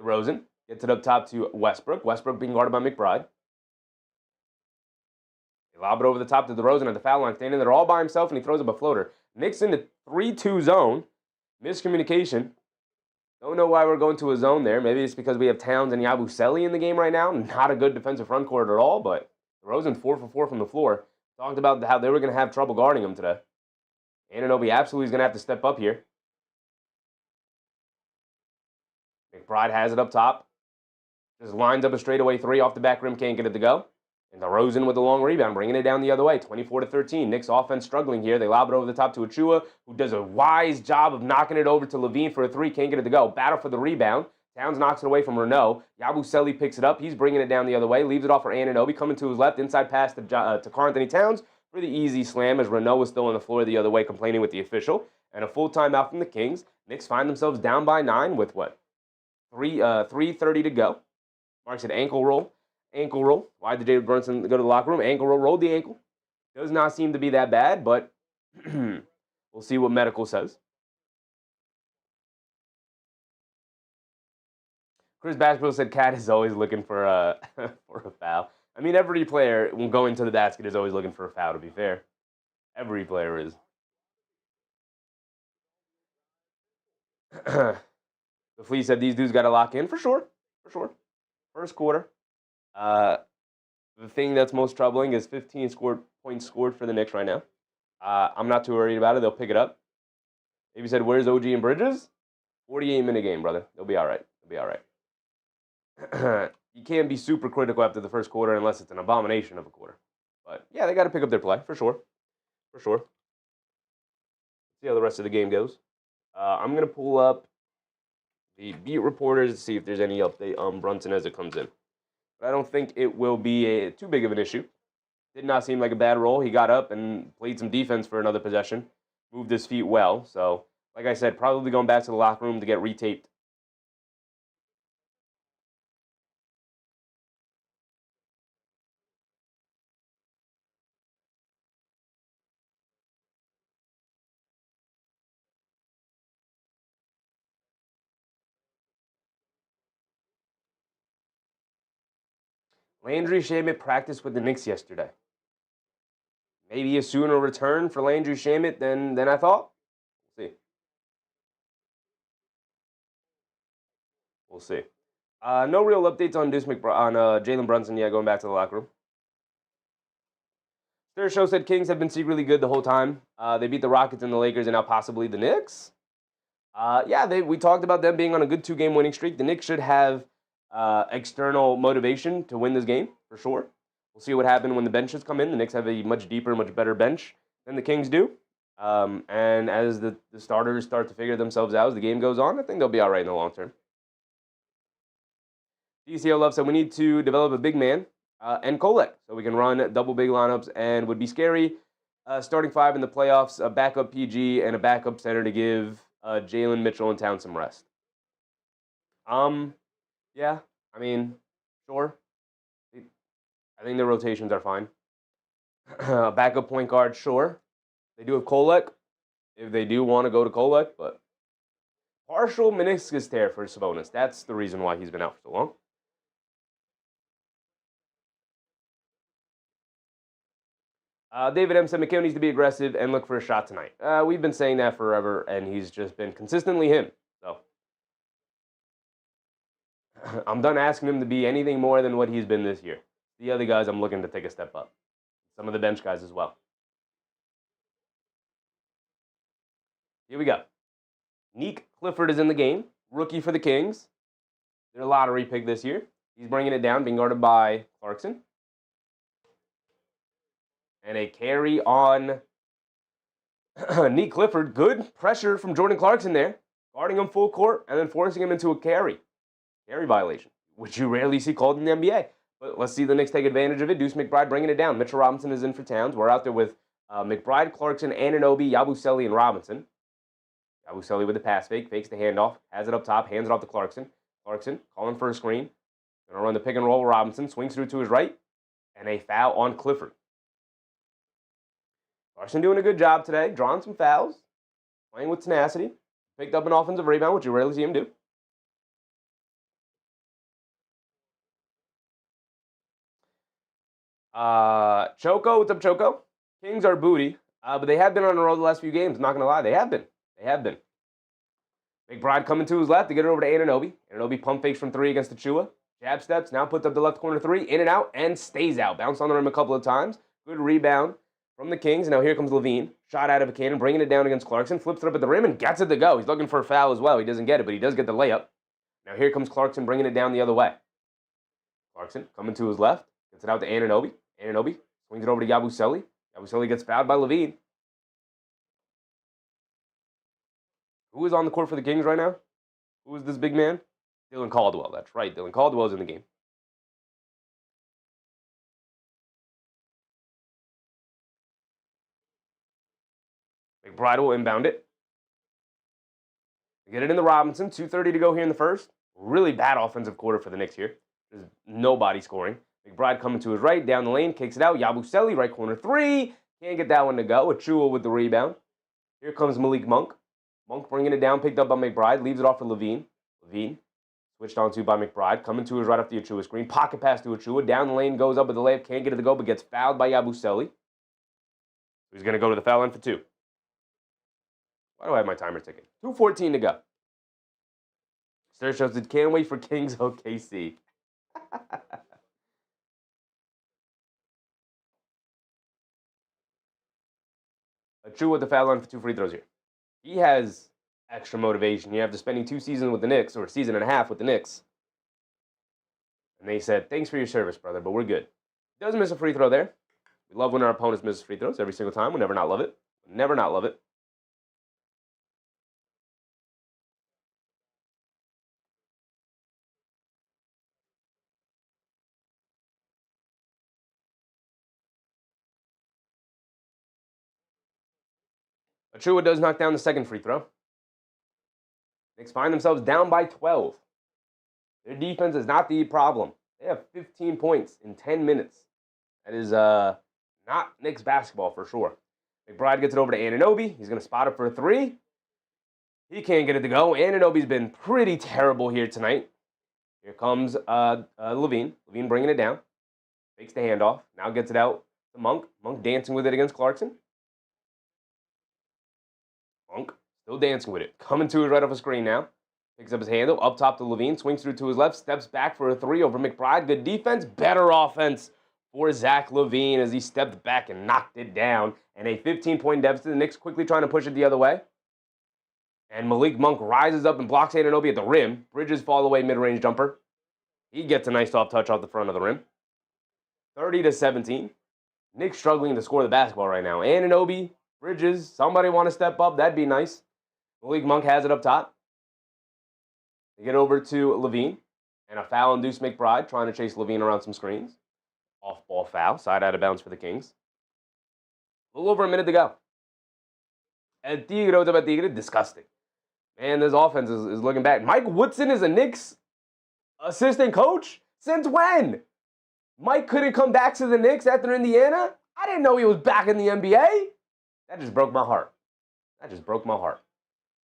DeRozan gets it up top to Westbrook. Westbrook being guarded by McBride. They lob it over the top to DeRozan at the foul line, standing there all by himself, and he throws up a floater. Knicks in the 3-2 zone. Miscommunication. Don't know why we're going to a zone there. Maybe it's because we have Towns and Yabusele in the game right now. Not a good defensive front court at all, but DeRozan 4 for 4 from the floor. Talked about how they were going to have trouble guarding him today. Anunoby absolutely is going to have to step up here. McBride has it up top. Just lines up a straightaway 3 off the back rim. Can't get it to go. And DeRozan with a long rebound, bringing it down the other way. 24-13. Knicks offense struggling here. They lob it over the top to Achua, who does a wise job of knocking it over to Levine for a 3. Can't get it to go. Battle for the rebound. Towns knocks it away from Renaud. Yabusele picks it up. He's bringing it down the other way. Leaves it off for Anunoby. Coming to his left. Inside pass to Karl-Anthony Towns for the easy slam as Renaud was still on the floor the other way complaining with the official. And a full timeout from the Kings. Knicks find themselves down by 9 with what? 3:30 to go. Mark said ankle roll. Ankle roll. Why did Jaylen Brunson go to the locker room? Ankle roll. Rolled the ankle. Does not seem to be that bad, but we'll see what medical says. Chris Bashville said Cat is always looking for a foul. I mean, every player when going to the basket is always looking for a foul, to be fair. Every player is. The Flea said these dudes got to lock in. For sure. First quarter. The thing that's most troubling is 15 points scored for the Knicks right now. I'm not too worried about it. They'll pick it up. Maybe said, where's OG and Bridges? 48-minute game, brother. They'll be all right. You can't be super critical after the first quarter unless it's an abomination of a quarter. But, yeah, they got to pick up their play, for sure. See how the rest of the game goes. I'm going to pull up the beat reporters to see if there's any update on Brunson as it comes in. But I don't think it will be too big of an issue. Did not seem like a bad roll. He got up and played some defense for another possession. Moved his feet well. So, like I said, probably going back to the locker room to get retaped. Landry Shamet practiced with the Knicks yesterday. Maybe a sooner return for Landry Shamet than I thought. We'll see. No real updates on Deuce McBride, on Jaylen Brunson yet, going back to the locker room. Stir Show said Kings have been secretly good the whole time. They beat the Rockets and the Lakers and now possibly the Knicks. Yeah, we talked about them being on a good 2-game winning streak. The Knicks should have external motivation to win this game, for sure. We'll see what happens when the benches come in. The Knicks have a much deeper, much better bench than the Kings do. And as the starters start to figure themselves out as the game goes on, I think they'll be all right in the long term. DCL Love said we need to develop a big man and Kolek so we can run double big lineups and would be scary. Starting 5 in the playoffs, a backup PG and a backup center to give Jalen, Mitchell, and Town some rest. Yeah, I mean, sure. I think the rotations are fine. Backup point guard, sure. They do have Kolek, if they do want to go to Kolek, but partial meniscus tear for Sabonis. That's the reason why he's been out for so long. David M. said McHale needs to be aggressive and look for a shot tonight. We've been saying that forever, and he's just been consistently him. So I'm done asking him to be anything more than what he's been this year. The other guys, I'm looking to take a step up. Some of the bench guys as well. Here we go. Neek Clifford is in the game. Rookie for the Kings. They're a lottery pick this year. He's bringing it down, being guarded by Clarkson. And a carry on Neek Clifford. Good pressure from Jordan Clarkson there. Guarding him full court and then forcing him into a carry. Carry violation, which you rarely see called in the NBA. But let's see the Knicks take advantage of it. Deuce McBride bringing it down. Mitchell Robinson is in for Towns. We're out there with McBride, Clarkson, Anunoby, Yabusele, and Robinson. Yabusele with the pass fake. Fakes the handoff. Has it up top. Hands it off to Clarkson. Clarkson calling for a screen. Going to run the pick and roll with Robinson. Swings through to his right. And a foul on Clifford. Clarkson doing a good job today, drawing some fouls, playing with tenacity, picked up an offensive rebound, which you rarely see him do. Choco, what's up, Choco? Kings are booty, but they have been on the road the last few games. I'm not going to lie, they have been. McBride coming to his left to get it over to Anunoby. Anunoby pump fakes from 3 against Achua. Jab steps, now puts up the left corner 3, in and out, and stays out. Bounced on the rim a couple of times. Good rebound from the Kings. Now here comes Levine. Shot out of a cannon, bringing it down against Clarkson. Flips it up at the rim and gets it to go. He's looking for a foul as well. He doesn't get it, but he does get the layup. Now here comes Clarkson bringing it down the other way. Clarkson coming to his left. Gets it out to Anunoby. Anunoby swings it over to Yabusele. Yabusele gets fouled by Levine. Who is on the court for the Kings right now? Who is this big man? Dylan Caldwell. That's right. Dylan Caldwell's in the game. McBride will inbound it. Get it into Robinson. 2:30 to go here in the first. Really bad offensive quarter for the Knicks here. There's nobody scoring. McBride coming to his right, down the lane, kicks it out. Yabusele, right corner 3. Can't get that one to go. Achua with the rebound. Here comes Malik Monk. Monk bringing it down, picked up by McBride. Leaves it off for Levine. Levine switched on to by McBride. Coming to his right off the Achua screen. Pocket pass to Achua. Down the lane, goes up with the layup. Can't get it to go, but gets fouled by Yabusele. He's going to go to the foul line for 2. Why do I have my timer ticking? 2:14 to go. Sir shows it. Can't wait for Kings OKC. Achua with the foul line for 2 free throws here. He has extra motivation. After spending 2 seasons with the Knicks, or a season and a half with the Knicks. And they said, thanks for your service, brother, but we're good. Doesn't miss a free throw there. We love when our opponents miss free throws every single time. We'll never not love it. Never not love it. Achua does knock down the second free throw. Knicks find themselves down by 12. Their defense is not the problem. They have 15 points in 10 minutes. That is not Knicks basketball for sure. McBride gets it over to Anunoby. He's going to spot it for a 3. He can't get it to go. Anunoby's been pretty terrible here tonight. Here comes Levine. Levine bringing it down. Fakes the handoff. Now gets it out to Monk. Monk dancing with it against Clarkson. Monk still dancing with it. Coming to his right off a screen now. Picks up his handle. Up top to Levine. Swings through to his left. Steps back for a 3 over McBride. Good defense. Better offense for Zach LaVine as he stepped back and knocked it down. And a 15-point deficit. The Knicks quickly trying to push it the other way. And Malik Monk rises up and blocks Anunoby at the rim. Bridges fall away mid-range jumper. He gets a nice soft touch off the front of the rim. 30-17. Knicks struggling to score the basketball right now. Anunoby, Bridges, somebody want to step up? That'd be nice. Malik Monk has it up top. They get over to Levine. And a foul on Deuce McBride, trying to chase Levine around some screens. Off-ball foul, side out of bounds for the Kings. A little over a minute to go. El Tigre to Tigre, disgusting. Man, this offense is looking bad. Mike Woodson is a Knicks assistant coach? Since when? Mike couldn't come back to the Knicks after Indiana? I didn't know he was back in the NBA. That just broke my heart.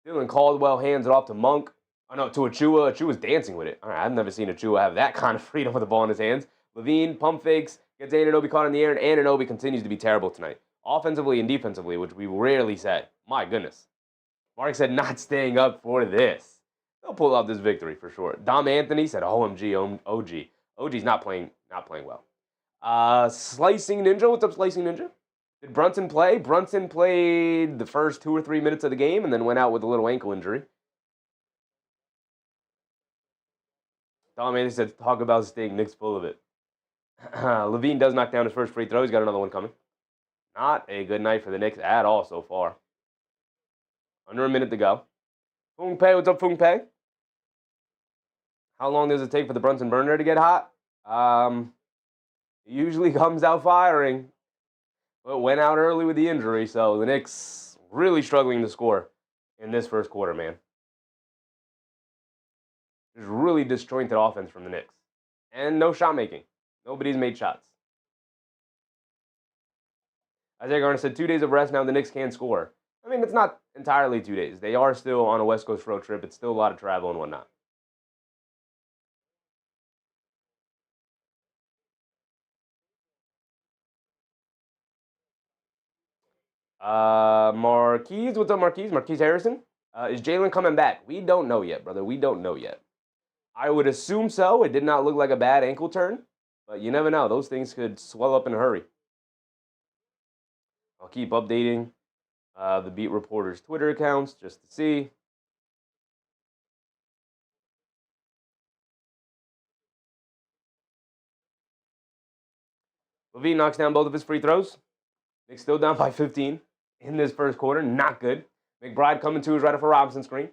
Dylan Caldwell hands it off to Monk. Oh, no, to Achua. Achua's dancing with it. All right, I've never seen Achua have that kind of freedom with the ball in his hands. Levine, pump fakes, gets Anunoby caught in the air, and Anunoby continues to be terrible tonight. Offensively and defensively, which we rarely say. My goodness. Mark said not staying up for this. They'll pull out this victory for sure. Dom Anthony said, OMG, OG. OG's not playing well. Slicing Ninja, what's up, Slicing Ninja? Did Brunson play? Brunson played the first 2 or 3 minutes of the game and then went out with a little ankle injury. Dom Anthony said, talk about staying Knicks full of it. Levine does knock down his first free throw. He's got another one coming. Not a good night for the Knicks at all so far. Under a minute to go. Fung Pei, what's up, Fung Pei? How long does it take for the Brunson burner to get hot? It usually comes out firing. But went out early with the injury, so the Knicks really struggling to score in this first quarter, man. There's really disjointed offense from the Knicks. And no shot making. Nobody's made shots. Isaiah Garner said 2 days of rest, now the Knicks can score. I mean, it's not entirely 2 days. They are still on a West Coast road trip. It's still a lot of travel and whatnot. Marquise, what's up, Marquise? Marquise Harrison. Is Jaylen coming back? We don't know yet, brother. We don't know yet. I would assume so. It did not look like a bad ankle turn, but you never know. Those things could swell up in a hurry. I'll keep updating the beat reporters' Twitter accounts just to see. Levine knocks down both of his free throws. Knicks still down by 15 in this first quarter. Not good. McBride coming to his right off a Robinson screen.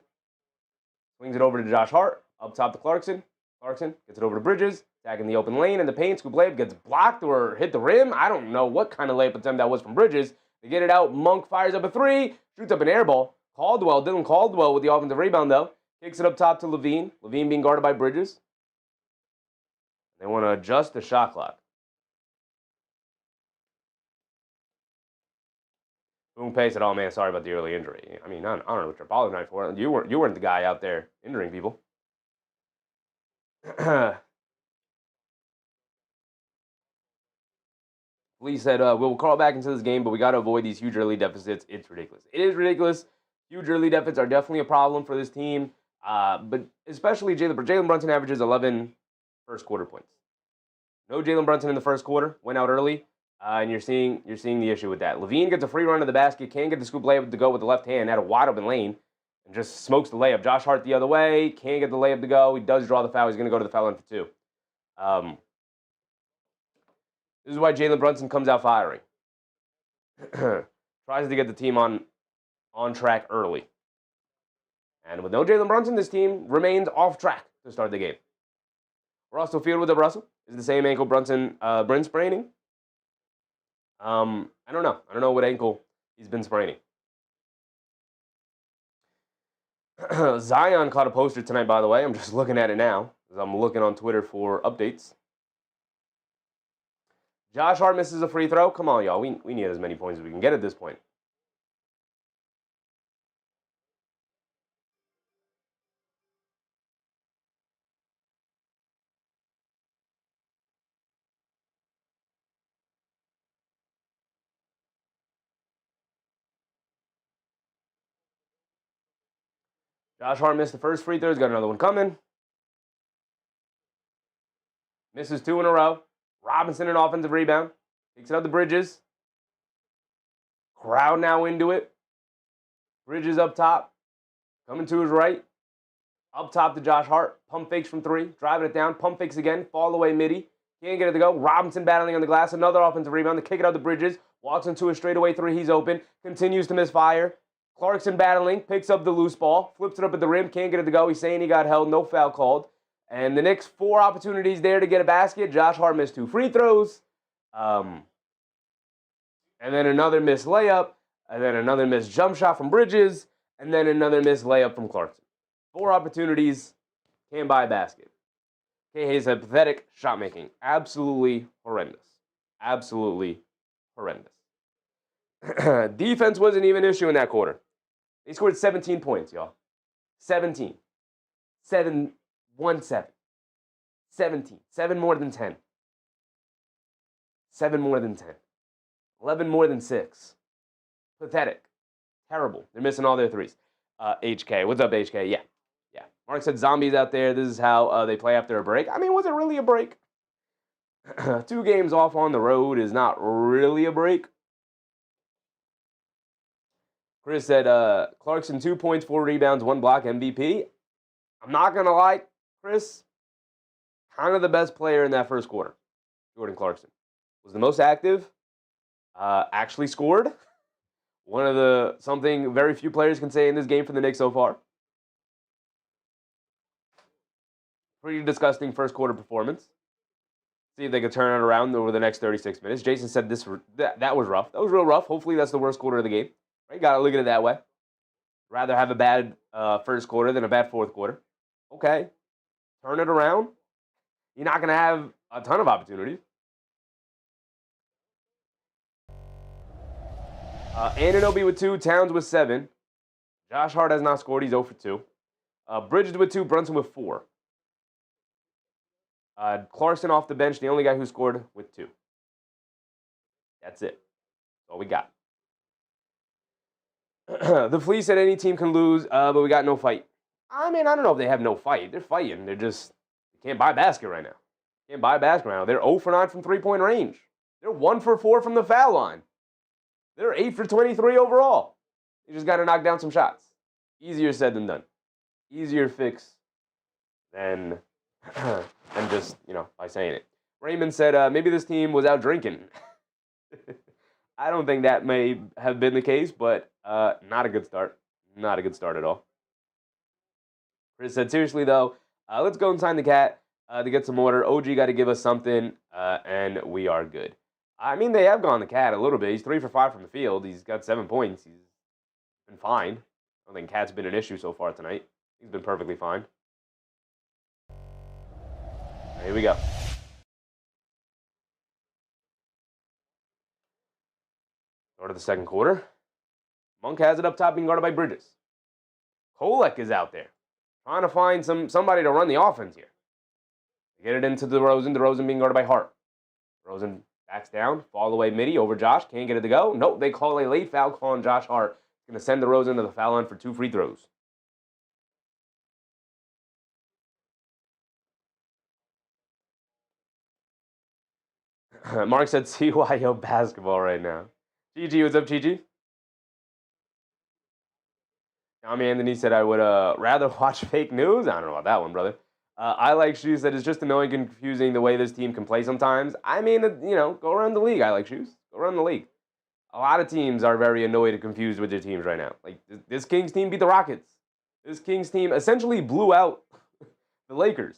Swings it over to Josh Hart. Up top to Clarkson. Clarkson gets it over to Bridges. Attacking the open lane in the paint. Scoop layup gets blocked or hit the rim. I don't know what kind of layup attempt that was from Bridges. They get it out. Monk fires up a three. Shoots up an air ball. Dylan Caldwell with the offensive rebound, though. Kicks it up top to Levine. Levine being guarded by Bridges. They want to adjust the shot clock. Boom Pay said, oh, man, sorry about the early injury. I mean, I don't know what you're apologizing for. You weren't the guy out there injuring people. Lee said, we'll crawl back into this game, but we got to avoid these huge early deficits. It's ridiculous. It is ridiculous. Huge early deficits are definitely a problem for this team, but especially Jaylen Brunson averages 11 first quarter points. No Jaylen Brunson in the first quarter. Went out early, and you're seeing the issue with that. Levine gets a free run to the basket, can't get the scoop layup to go with the left hand, had a wide open lane, and just smokes the layup. Josh Hart the other way, can't get the layup to go. He does draw the foul. He's going to go to the foul line for two. This is why Jaylen Brunson comes out firing. Tries to get the team on track early. And with no Jaylen Brunson, this team remains off track to start the game. Russell Field with a Russell. Is the same ankle Brunson been spraining? I don't know. I don't know what ankle he's been spraining. Zion caught a poster tonight, by the way. I'm just looking at it now, as I'm looking on Twitter for updates. Josh Hart misses a free throw. Come on, y'all. We need as many points as we can get at this point. Josh Hart missed the first free throw. He's got another one coming. Misses two in a row. Robinson an offensive rebound. Takes it out to Bridges. Crowd now into it. Bridges up top. Coming to his right. Up top to Josh Hart. Pump fakes from 3. Driving it down. Pump fakes again. Fall away midi. Can't get it to go. Robinson battling on the glass. Another offensive rebound. To kick it out to Bridges. Walks into a straightaway 3. He's open. Continues to misfire. Clarkson battling. Picks up the loose ball. Flips it up at the rim. Can't get it to go. He's saying he got held. No foul called. And the Knicks, 4 opportunities there to get a basket. Josh Hart missed 2 free throws. And then another missed layup. And then another missed jump shot from Bridges. And then another missed layup from Clarkson. 4 opportunities. Can't buy a basket. KH's had pathetic shot making. Absolutely horrendous. Absolutely horrendous. Defense wasn't even an issue in that quarter. They scored 17 points, y'all. 17. 7. 1-7. 17. 7 more than 10. 7 more than 10. 11 more than 6. Pathetic. Terrible. They're missing all their threes. HK. What's up, HK? Yeah. Yeah. Mark said zombies out there. This is how they play after a break. I mean, was it really a break? 2 games off on the road is not really a break. Chris said, Clarkson, 2 points, 4 rebounds, 1 block, MVP. I'm not going to lie, Chris, kind of the best player in that first quarter. Jordan Clarkson was the most active, actually scored. One of the, something very few players can say in this game for the Knicks so far. Pretty disgusting first quarter performance. See if they could turn it around over the next 36 minutes. Jason said that was rough. That was real rough. Hopefully that's the worst quarter of the game. Right? Got to look at it that way. Rather have a bad first quarter than a bad fourth quarter. Okay. Turn it around. You're not going to have a ton of opportunities. Anunoby with 2. Towns with 7. Josh Hart has not scored. He's 0 for 2. Bridges with 2. Brunson with 4. Clarkson off the bench, the only guy who scored with 2. That's it. That's all we got. The Flea said any team can lose, but we got no fight. I mean, I don't know if they have no fight. They're fighting. They're just, they can't buy a basket right now. Can't buy a basket right now. They're 0 for 9 from three-point range. They're 1 for 4 from the foul line. They're 8 for 23 overall. You just got to knock down some shots. Easier said than done. Easier fix than just, by saying it. Raymond said, maybe this team was out drinking. I don't think that may have been the case, but not a good start. Not a good start at all. Chris said, seriously, though, let's go and sign the cat to get some order. OG got to give us something, and we are good. I mean, they have gone the cat a little bit. He's 3 for 5 from the field. He's got 7 points. He's been fine. I don't think cat's been an issue so far tonight. He's been perfectly fine. Here we go. Start of the second quarter. Monk has it up top being guarded by Bridges. Kolek is out there trying to find somebody to run the offense here. They get it into DeRozan. DeRozan being guarded by Hart. DeRozan backs down. Fall away midi over Josh. Can't get it to go. Nope, they call a late foul call on Josh Hart. Going to send DeRozan to the foul line for 2 free throws. Mark said CYO basketball right now. GG, what's up, GG? Tommy Anthony said I would rather watch fake news. I don't know about that one, brother. I like Shoes said it's just annoying and confusing the way this team can play sometimes. I mean, go around the league. I like Shoes. Go around the league. A lot of teams are very annoyed and confused with their teams right now. Like, this Kings team beat the Rockets. This Kings team essentially blew out the Lakers.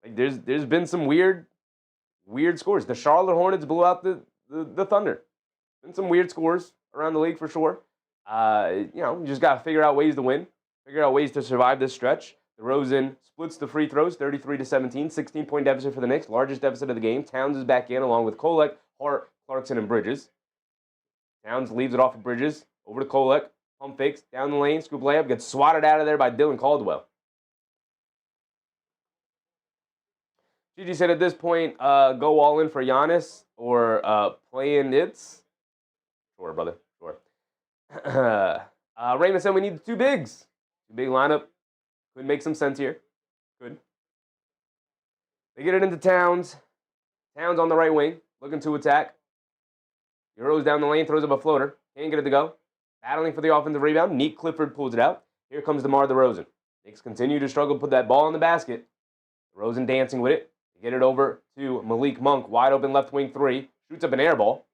Like, there's been some weird scores. The Charlotte Hornets blew out the Thunder. Been some weird scores around the league for sure. You just got to figure out ways to win. Figure out ways to survive this stretch. DeRozan splits the free throws, 33-17, 16-point deficit for the Knicks, largest deficit of the game. Towns is back in along with Kolek, Hart, Clarkson, and Bridges. Towns leaves it off of Bridges, over to Kolek, pump fakes, down the lane, scoop layup, gets swatted out of there by Dylan Caldwell. Gigi said at this point, go all in for Giannis or play in it's. Sure, brother, sure. Raymond said we need 2 bigs. 2 big lineup. Could make some sense here. Could. They get it into Towns. Towns on the right wing, looking to attack. He rows down the lane, throws up a floater. Can't get it to go. Battling for the offensive rebound. Neat Clifford pulls it out. Here comes DeMar DeRozan. Knicks continue to struggle to put that ball in the basket. DeRozan dancing with it. They get it over to Malik Monk, wide open left wing three. Shoots up an air ball.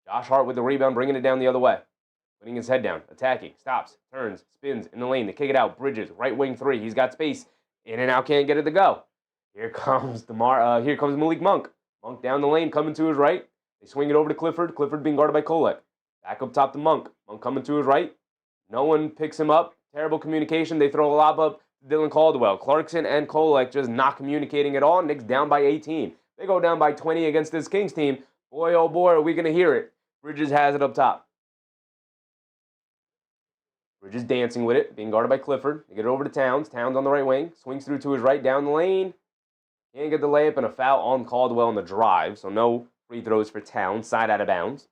Josh Hart with the rebound, bringing it down the other way. Putting his head down, attacking, stops, turns, spins in the lane. They kick it out. Bridges, right wing three. He's got space. In and out, can't get it to go. Here comes Malik Monk. Monk down the lane, coming to his right. They swing it over to Clifford. Clifford being guarded by Kolek. Back up top to Monk. Monk coming to his right. No one picks him up. Terrible communication. They throw a lob up to Dylan Caldwell. Clarkson and Kolek just not communicating at all. Knicks down by 18. They go down by 20 against this Kings team. Boy, oh boy, are we going to hear it. Bridges has it up top. Bridges dancing with it, being guarded by Clifford. They get it over to Towns. Towns on the right wing. Swings through to his right, down the lane. Can't get the layup, and a foul on Caldwell on the drive. So no free throws for Towns. Side out of bounds.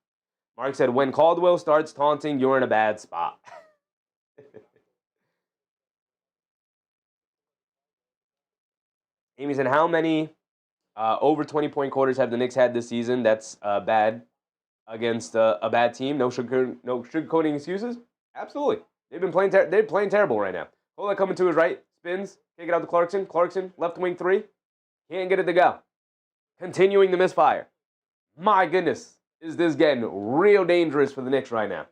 Mark said, when Caldwell starts taunting, you're in a bad spot. Amy said, how many over 20-point quarters have the Knicks had this season? That's bad against a bad team. No sugarcoating excuses. Absolutely. They're playing terrible right now. Kolek coming to his right, spins, kick it out to Clarkson. Clarkson, left wing three. Can't get it to go. Continuing to misfire. My goodness, is this getting real dangerous for the Knicks right now.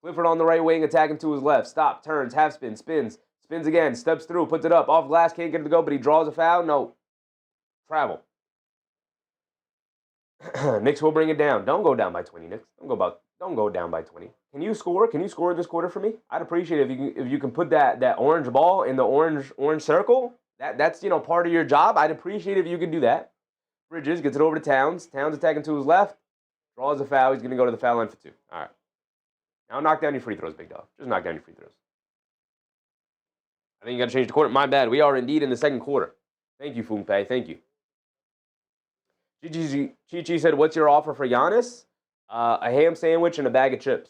Clifford on the right wing, attacking to his left. Stop, turns, half spin, spins again, steps through, puts it up. Off glass, can't get it to go, but he draws a foul. No. Travel. Knicks will bring it down. Don't go down by 20, Knicks. Don't go down by 20. Can you score? Can you score this quarter for me? I'd appreciate it if you can put that orange ball in the orange circle. That's part of your job. I'd appreciate it if you could do that. Bridges gets it over to Towns. Towns attacking to his left. Draws a foul. He's going to go to the foul line for 2. All right. Now knock down your free throws, big dog. Just knock down your free throws. I think you got to change the quarter. My bad. We are indeed in the second quarter. Thank you, Fungpei. Thank you. Chi said, what's your offer for Giannis? A ham sandwich and a bag of chips.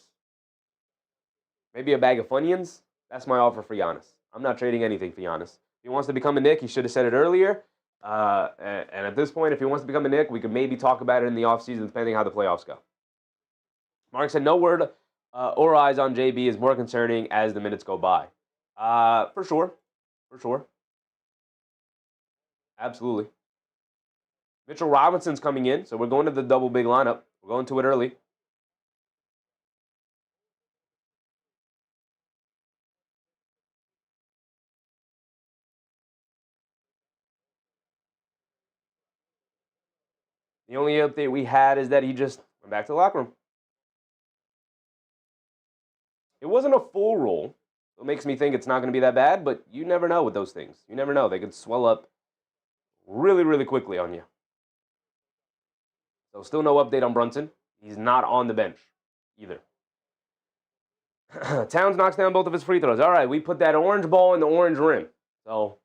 Maybe a bag of Funyuns. That's my offer for Giannis. I'm not trading anything for Giannis. If he wants to become a Knick, he should have said it earlier. And at this point, if he wants to become a Knick, we could maybe talk about it in the offseason, depending how the playoffs go. Mark said, no word or eyes on JB is more concerning as the minutes go by. For sure. Absolutely. Mitchell Robinson's coming in, so we're going to the double big lineup. We're going to it early. The only update we had is that he just went back to the locker room. It wasn't a full roll. It makes me think it's not going to be that bad, but you never know with those things. You never know. They could swell up really, really quickly on you. So still no update on Brunson. He's not on the bench either. Towns knocks down both of his free throws. All right, we put that orange ball in the orange rim. So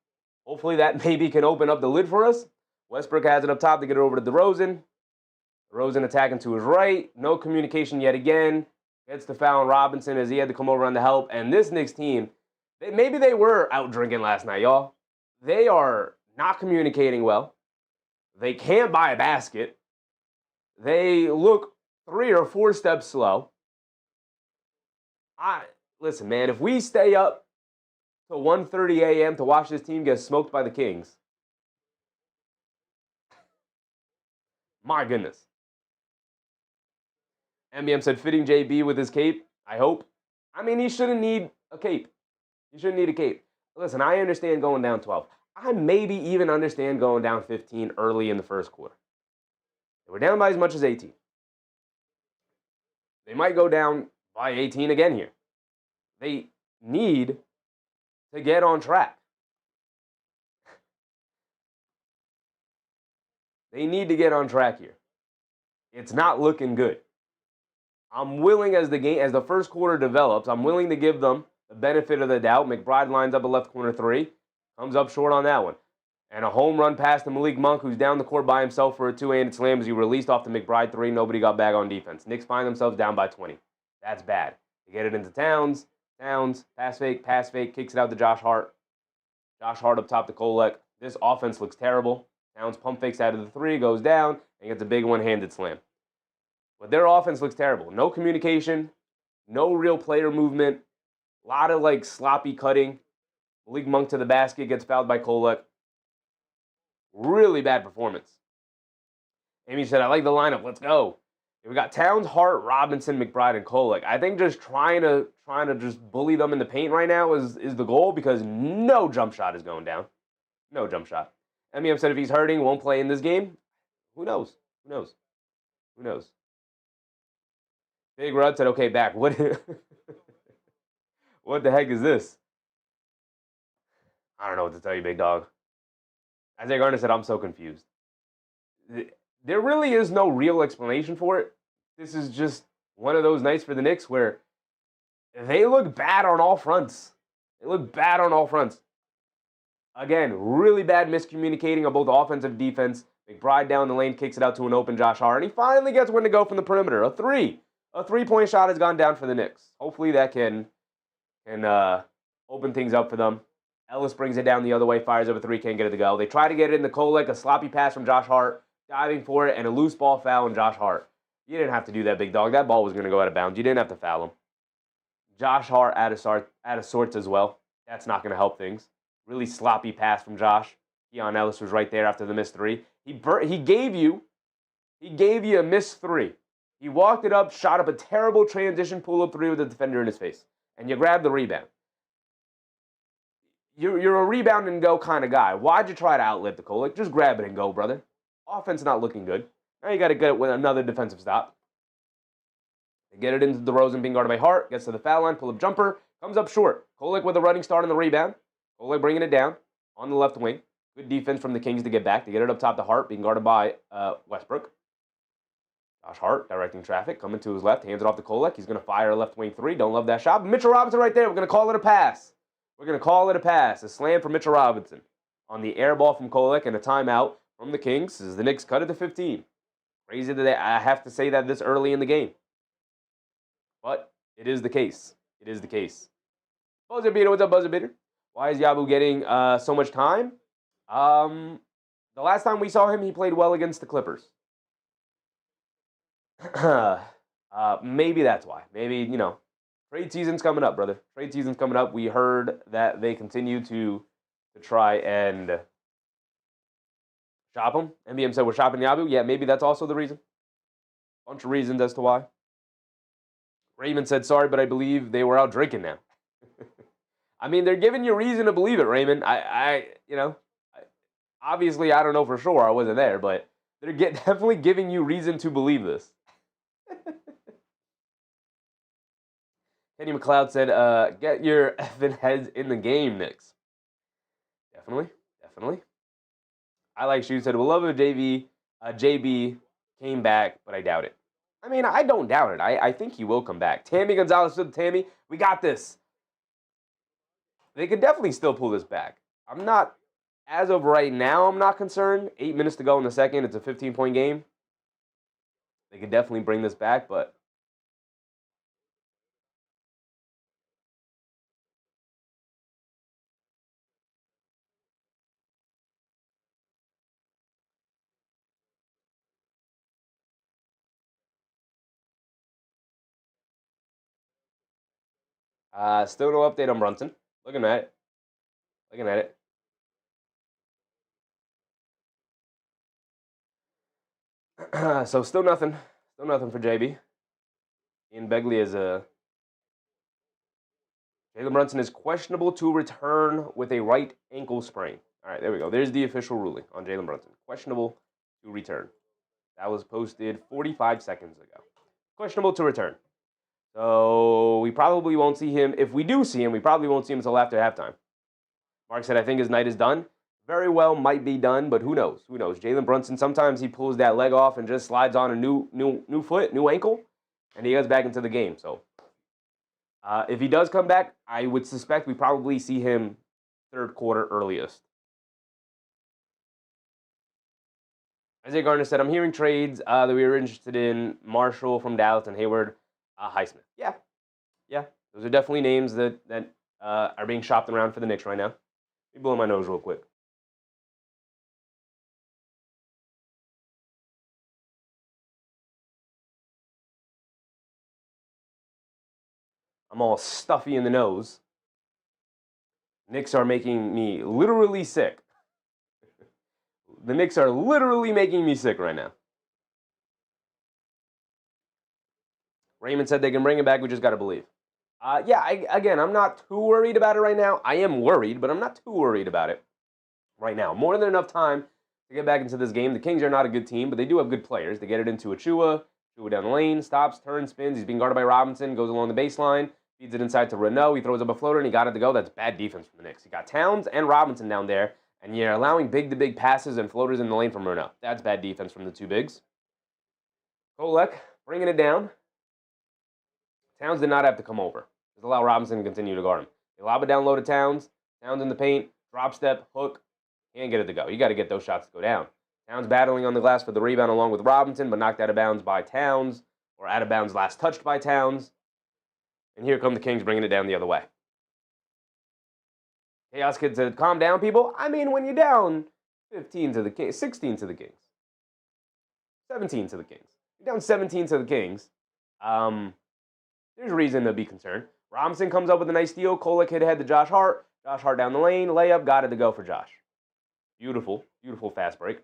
hopefully that maybe can open up the lid for us. Westbrook has it up top to get it over to DeRozan. DeRozan attacking to his right. No communication yet again. Gets the foul on Robinson as he had to come over on the help. And this Knicks team, maybe they were out drinking last night, y'all. They are not communicating well. They can't buy a basket. They look 3 or 4 steps slow. Listen, man, if we stay up till 1:30 a.m. to watch this team get smoked by the Kings, my goodness. MBM said, fitting JB with his cape, I hope. I mean, he shouldn't need a cape. Listen, I understand going down 12. I maybe even understand going down 15 early in the first quarter. They were down by as much as 18. They might go down by 18 again here. They need to get on track. They need to get on track here. It's not looking good. I'm willing, as the first quarter develops, I'm willing to give them the benefit of the doubt. McBride lines up a left corner 3. Comes up short on that one. And a home run pass to Malik Monk, who's down the court by himself for a 2-handed slam as he released off the McBride 3. Nobody got back on defense. Knicks find themselves down by 20. That's bad. They get it into Towns. Towns, pass fake, kicks it out to Josh Hart. Josh Hart up top to Kolek. This offense looks terrible. Towns pump fakes out of the 3, goes down, and gets a big one-handed slam. But their offense looks terrible. No communication, no real player movement. A lot of like sloppy cutting. Malik Monk to the basket, gets fouled by Kolek. Really bad performance. Amy said, I like the lineup. Let's go. We got Towns, Hart, Robinson, McBride, and Kolek. I think just trying to just bully them in the paint right now is the goal because no jump shot is going down. No jump shot. MEM said if he's hurting, won't play in this game. Who knows? Who knows? Who knows? Big Rud said, okay, back. What what the heck is this? I don't know what to tell you, big dog. Isaiah Garner said, I'm so confused. There really is no real explanation for it. This is just one of those nights for the Knicks where they look bad on all fronts. They look bad on all fronts. Again, really bad miscommunicating on both offense and defense. McBride down the lane kicks it out to an open Josh Hart, and he finally gets one to go from the perimeter. A three-point shot has gone down for the Knicks. Hopefully that can open things up for them. Ellis brings it down the other way, fires up a three, can't get it to go. They try to get it in the Kolek, a sloppy pass from Josh Hart, diving for it, and a loose ball foul on Josh Hart. You didn't have to do that, big dog. That ball was going to go out of bounds. You didn't have to foul him. Josh Hart out of sorts as well. That's not going to help things. Really sloppy pass from Josh. Keon Ellis was right there after the missed three. He gave you a missed three. He walked it up, shot up a terrible transition pull-up three with the defender in his face, and you grabbed the rebound. You're a rebound and go kind of guy. Why'd you try to outlet the Kolek? Just grab it and go, brother. Offense not looking good. Now you got to get it with another defensive stop. They get it into DeRozan being guarded by Hart. Gets to the foul line, pull-up jumper. Comes up short. Kolek with a running start on the rebound. Kolek bringing it down on the left wing. Good defense from the Kings to get back. They get it up top to Hart, being guarded by Westbrook. Josh Hart directing traffic, coming to his left, hands it off to Kolek. He's going to fire a left wing three. Don't love that shot. But Mitchell Robinson right there. We're going to call it a pass. We're going to call it a pass. A slam for Mitchell Robinson on the air ball from Kolek and a timeout from the Kings as the Knicks cut it to 15. Crazy that I have to say that this early in the game. But it is the case. It is the case. Buzzer Beater, what's up, Buzzer Beater? Why is Yabu getting so much time? The last time we saw him, he played well against the Clippers. Maybe that's why. Maybe, trade season's coming up, brother. Trade season's coming up. We heard that they continue to try and shop him. NBM said we're shopping Yabu. Yeah, maybe that's also the reason. Bunch of reasons as to why. Raymond said, sorry, but I believe they were out drinking now. I mean, they're giving you reason to believe it, Raymond. Obviously, I don't know for sure. I wasn't there, but they're definitely giving you reason to believe this. Kenny McLeod said, get your effing heads in the game, Knicks. Definitely. I like Shoes said, we'll love if JB came back, but I doubt it. I mean, I don't doubt it. I think he will come back. Tammy Gonzalez said, Tammy, we got this. They could definitely still pull this back. I'm not, as of right now, I'm not concerned. 8 minutes to go in the second. It's a 15-point game. They could definitely bring this back, but still no update on Brunson. Looking at it. So still nothing for JB. Ian Begley is Jaylen Brunson is questionable to return with a right ankle sprain. All right, there we go. There's the official ruling on Jaylen Brunson. Questionable to return. That was posted 45 seconds ago. Questionable to return. So we probably won't see him. If we do see him, we probably won't see him until after halftime. Mark said, I think his night is done. Very well might be done, but who knows? Who knows? Jaylen Brunson, sometimes he pulls that leg off and just slides on a new foot, new ankle, and he gets back into the game. So if he does come back, I would suspect we probably see him third quarter earliest. Isaiah Garner said, I'm hearing trades that we were interested in. Marshall from Dallas and Hayward, Highsmith. Yeah. Those are definitely names that are being shopped around for the Knicks right now. Let me blow my nose real quick. I'm all stuffy in the nose. Knicks are making me literally sick. The Knicks are literally making me sick right now. Raymond said they can bring it back. We just got to believe. Again, I'm not too worried about it right now. I am worried, but I'm not too worried about it right now. More than enough time to get back into this game. The Kings are not a good team, but they do have good players. They get it into Achua. Achua down the lane, stops, turns, spins. He's being guarded by Robinson, goes along the baseline, feeds it inside to Renault. He throws up a floater, and he got it to go. That's bad defense from the Knicks. You got Towns and Robinson down there, and you're allowing big-to-big passes and floaters in the lane from Renault. That's bad defense from the two bigs. Kolek bringing it down. Towns did not have to come over. Just allow Robinson to continue to guard him. They lob it down low to Towns. Towns in the paint. Drop step, hook. Can't get it to go. You got to get those shots to go down. Towns battling on the glass for the rebound along with Robinson, but knocked out of bounds by Towns. Or out of bounds last touched by Towns. And here come the Kings bringing it down the other way. Chaos Kid said, calm down, people. I mean, when you're down 15 to the Kings, 16 to the Kings, 17 to the Kings. You're down 17 to the Kings. There's reason to be concerned. Robinson comes up with a nice steal. Kolek hit ahead to Josh Hart. Josh Hart down the lane. Layup. Got it to go for Josh. Beautiful. Beautiful fast break.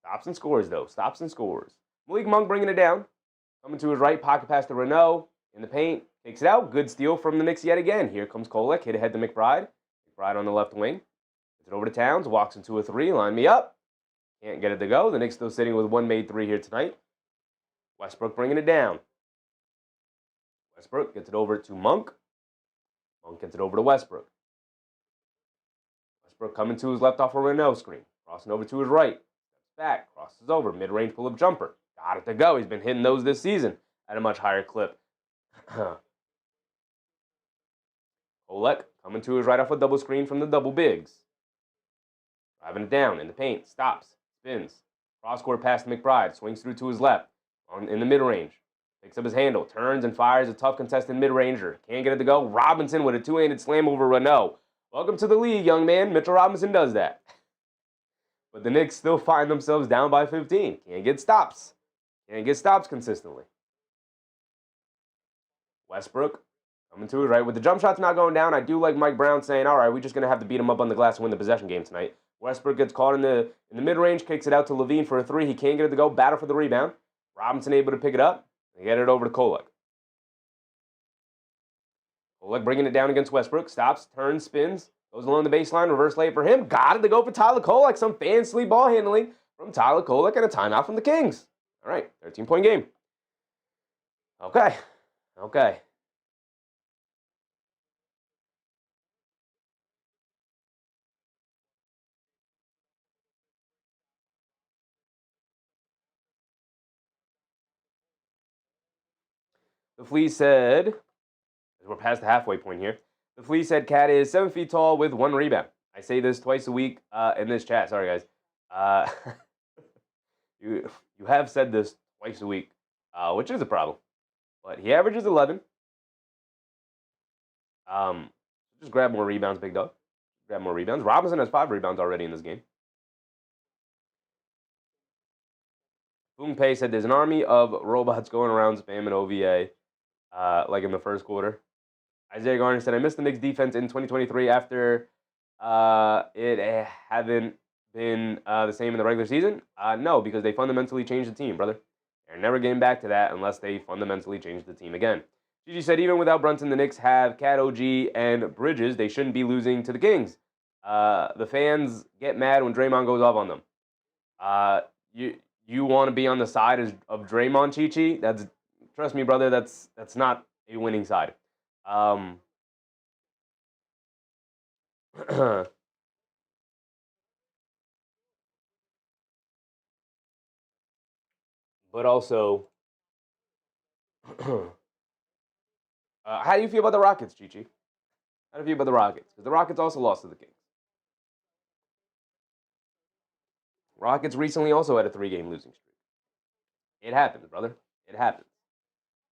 Stops and scores, though. Stops and scores. Malik Monk bringing it down. Coming to his right. Pocket pass to Renault. In the paint. Takes it out. Good steal from the Knicks yet again. Here comes Kolek. Hit ahead to McBride. McBride on the left wing. Gets it over to Towns. Walks into a three. Line me up. Can't get it to go. The Knicks still sitting with one made three here tonight. Westbrook bringing it down. Westbrook gets it over to Monk. Monk gets it over to Westbrook. Westbrook coming to his left off a Renault screen. Crossing over to his right. Steps back. Crosses over. Mid-range pull-up jumper. Got it to go. He's been hitting those this season at a much higher clip. Kolek coming to his right off a double screen from the double bigs. Driving it down in the paint. Stops. Spins. Cross-court pass to McBride. Swings through to his left. In the mid-range. Picks up his handle, turns and fires a tough contested mid-ranger. Can't get it to go. Robinson with a two-handed slam over Renault. Welcome to the league, young man. Mitchell Robinson does that. But the Knicks still find themselves down by 15. Can't get stops. Can't get stops consistently. Westbrook coming to his right. With the jump shots not going down, I do like Mike Brown saying, all right, we're just going to have to beat him up on the glass and win the possession game tonight. Westbrook gets caught in the mid-range, kicks it out to Levine for a three. He can't get it to go. Battle for the rebound. Robinson able to pick it up. They get it over to Kolek. Kolek bringing it down against Westbrook. Stops, turns, spins. Goes along the baseline. Reverse layup for him. Got it to go for Tyler Kolek. Some fancy ball handling from Tyler Kolek and a timeout from the Kings. All right, 13-point game. Okay. The Flea said, we're past the halfway point here. The Flea said Cat is 7 feet tall with 1 rebound. I say this twice a week in this chat. Sorry, guys. You have said this twice a week, which is a problem. But he averages 11. Just grab more rebounds, big dog. Grab more rebounds. Robinson has 5 rebounds already in this game. Boom Pei said there's an army of robots going around spamming OVA. Like in the first quarter. Isaiah Garner said, I missed the Knicks defense in 2023 after it haven't been the same in the regular season. No, because they fundamentally changed the team, brother. They're never getting back to that unless they fundamentally change the team again. Gigi said, even without Brunson, the Knicks have Cat OG and Bridges. They shouldn't be losing to the Kings. The fans get mad when Draymond goes off on them. You want to be on the side of Draymond, Chi-Chi? Trust me, brother, that's not a winning side. But also, how do you feel about the Rockets, Chi-Chi? How do you feel about the Rockets? Because the Rockets also lost to the Kings. Rockets recently also had a 3-game losing streak. It happens, brother. It happens.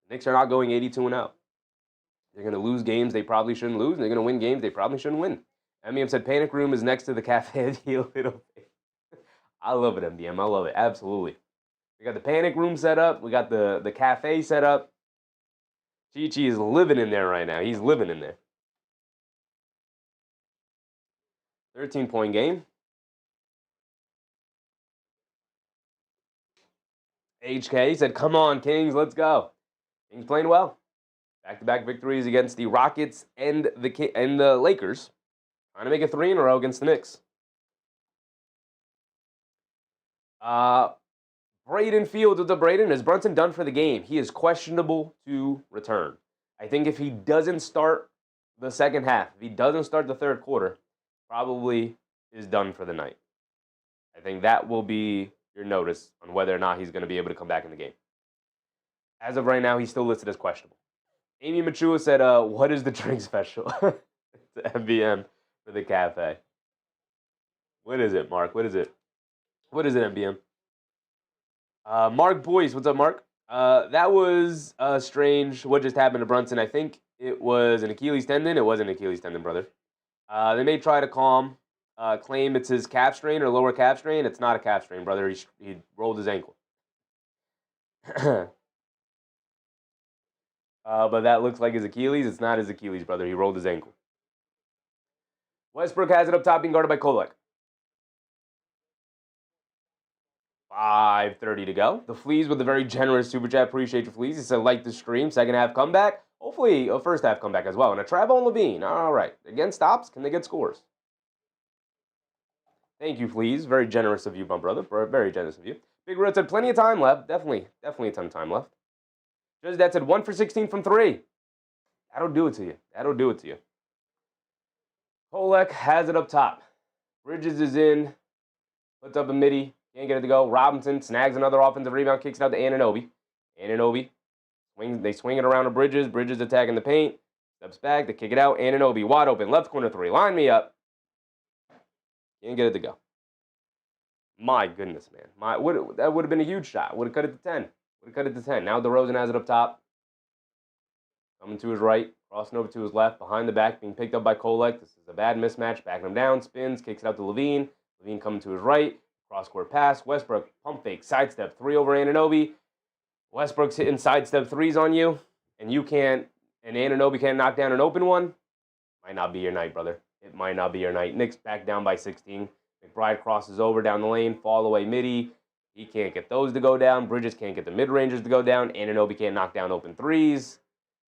The Knicks are not going 82-0. They're going to lose games they probably shouldn't lose, and they're going to win games they probably shouldn't win. MDM said Panic Room is next to the cafe deal. I love it, MDM. I love it. Absolutely. We got the Panic Room set up. We got the cafe set up. Chi is living in there right now. He's living in there. 13-point game. HK said, come on, Kings, let's go. Kings playing well. Back-to-back victories against the Rockets and the Lakers. Trying to make it 3 in a row against the Knicks. Braden Fields with the Braden. Is Brunson done for the game? He is questionable to return. I think if he doesn't start the second half, if he doesn't start the third quarter, probably is done for the night. I think that will be your notice on whether or not he's going to be able to come back in the game. As of right now, he's still listed as questionable. Amy Machua said, what is the drink special? It's MBM for the cafe. What is it, Mark? What is it? What is it, MBM? Mark Boyce, what's up, Mark? That was strange. What just happened to Brunson? I think it was an Achilles tendon. It wasn't an Achilles tendon, brother. They may try to claim it's his calf strain or lower calf strain. It's not a calf strain, brother. He rolled his ankle. But that looks like his Achilles. It's not his Achilles, brother. He rolled his ankle. Westbrook has it up top, being guarded by Kolek. 5:30 to go. The Fleas with a very generous super chat. Appreciate your Fleas. He said, like the stream. Second half comeback. Hopefully a first half comeback as well. And a Trevon Levine. All right. Again, stops. Can they get scores? Thank you, Fleas. Very generous of you, my brother. Very generous of you. Big Red said, plenty of time left. Definitely a ton of time left. Judge Dad said, 1 for 16 from 3. That'll do it to you. That'll do it to you. Kolek has it up top. Bridges is in. Puts up a midi. Can't get it to go. Robinson snags another offensive rebound. Kicks it out to Anunoby. Anunoby. They swing it around to Bridges. Bridges attacking the paint. Steps back. They kick it out. Anunoby wide open. Left corner 3. Line me up. Can't get it to go. My goodness, man. That would have been a huge shot. Would have cut it to 10. Would have cut it to 10. Now DeRozan has it up top. Coming to his right. Crossing over to his left. Behind the back. Being picked up by Kolek. This is a bad mismatch. Backing him down. Spins. Kicks it out to Levine. Levine coming to his right. Cross-court pass. Westbrook. Pump fake. Sidestep. 3 over Anunoby. Westbrook's hitting sidestep 3s on you. And you can't. And Anunoby can't knock down an open one. Might not be your night, brother. It might not be your night. Knicks back down by 16. McBride crosses over down the lane. Fall away midi. He can't get those to go down. Bridges can't get the mid-rangers to go down. Anunoby can't knock down open 3s.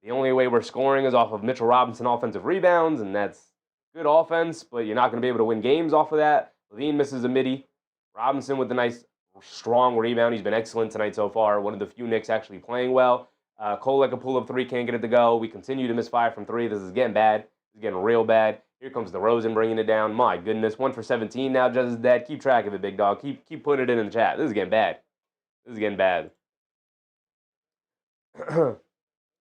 The only way we're scoring is off of Mitchell Robinson offensive rebounds, and that's good offense, but you're not going to be able to win games off of that. Levine misses a midi. Robinson with a nice, strong rebound. He's been excellent tonight so far. One of the few Knicks actually playing well. Kolek a pull-up 3, can't get it to go. We continue to miss 5 from 3. This is getting bad. This is getting real bad. Here comes DeRozan bringing it down. My goodness, 1 for 17 now. Just as dead. Keep track of it, big dog. Keep putting it in the chat. This is getting bad. This is getting bad.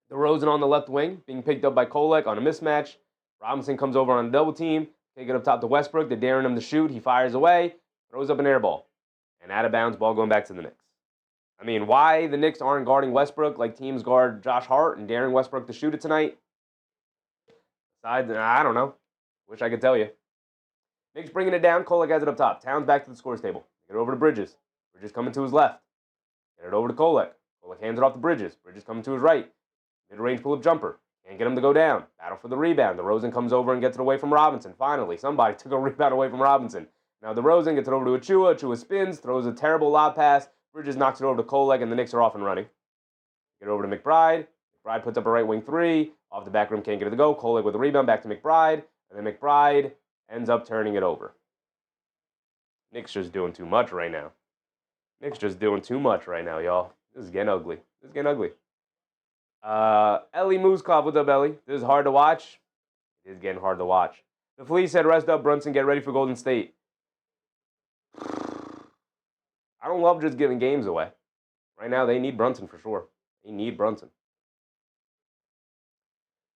DeRozan on the left wing, being picked up by Kolek on a mismatch. Robinson comes over on a double team. Take it up top to Westbrook. They're daring him to shoot. He fires away. Throws up an air ball. And out of bounds, ball going back to the Knicks. I mean, why the Knicks aren't guarding Westbrook like teams guard Josh Hart and daring Westbrook to shoot it tonight? Besides, I don't know. Wish I could tell you. Knicks bringing it down. Kolek has it up top. Towns back to the scores table. Get it over to Bridges. Bridges coming to his left. Get it over to Kolek. Kolek hands it off to Bridges. Bridges coming to his right. Mid-range pull-up jumper. Can't get him to go down. Battle for the rebound. DeRozan comes over and gets it away from Robinson. Finally, somebody took a rebound away from Robinson. Now DeRozan gets it over to Achua. Achua spins, throws a terrible lob pass. Bridges knocks it over to Kolek, and the Knicks are off and running. Get it over to McBride. McBride puts up a right wing 3. Off the back rim, can't get it to go. Kolek with a rebound, back to McBride. And then McBride ends up turning it over. Knicks just doing too much right now. Knicks just doing too much right now, y'all. This is getting ugly. This is getting ugly. Ellie Mooskov, what's up, Ellie? This is hard to watch. It is getting hard to watch. The Fleas said, rest up, Brunson, get ready for Golden State. I don't love just giving games away. Right now, they need Brunson for sure. They need Brunson.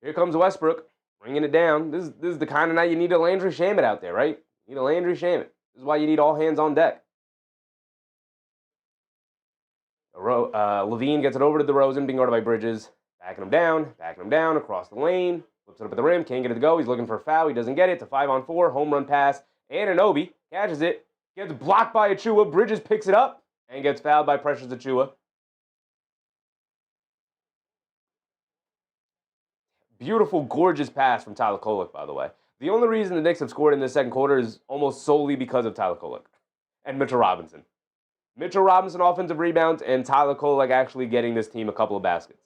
Here comes Westbrook, bringing it down. This is the kind of night you need a Landry Shamet out there, right? You need a Landry Shamet. This is why you need all hands on deck. Levine gets it over to DeRozan, being guarded by Bridges. Backing him down, across the lane. Flips it up at the rim, can't get it to go. He's looking for a foul. He doesn't get it. It's a 5-on-4, home run pass. Anunoby catches it, gets blocked by Achua. Bridges picks it up and gets fouled by Precious Achua. Beautiful, gorgeous pass from Tyler Kolek, by the way. The only reason the Knicks have scored in the second quarter is almost solely because of Tyler Kolek and Mitchell Robinson. Mitchell Robinson offensive rebounds and Tyler Kolek actually getting this team a couple of baskets.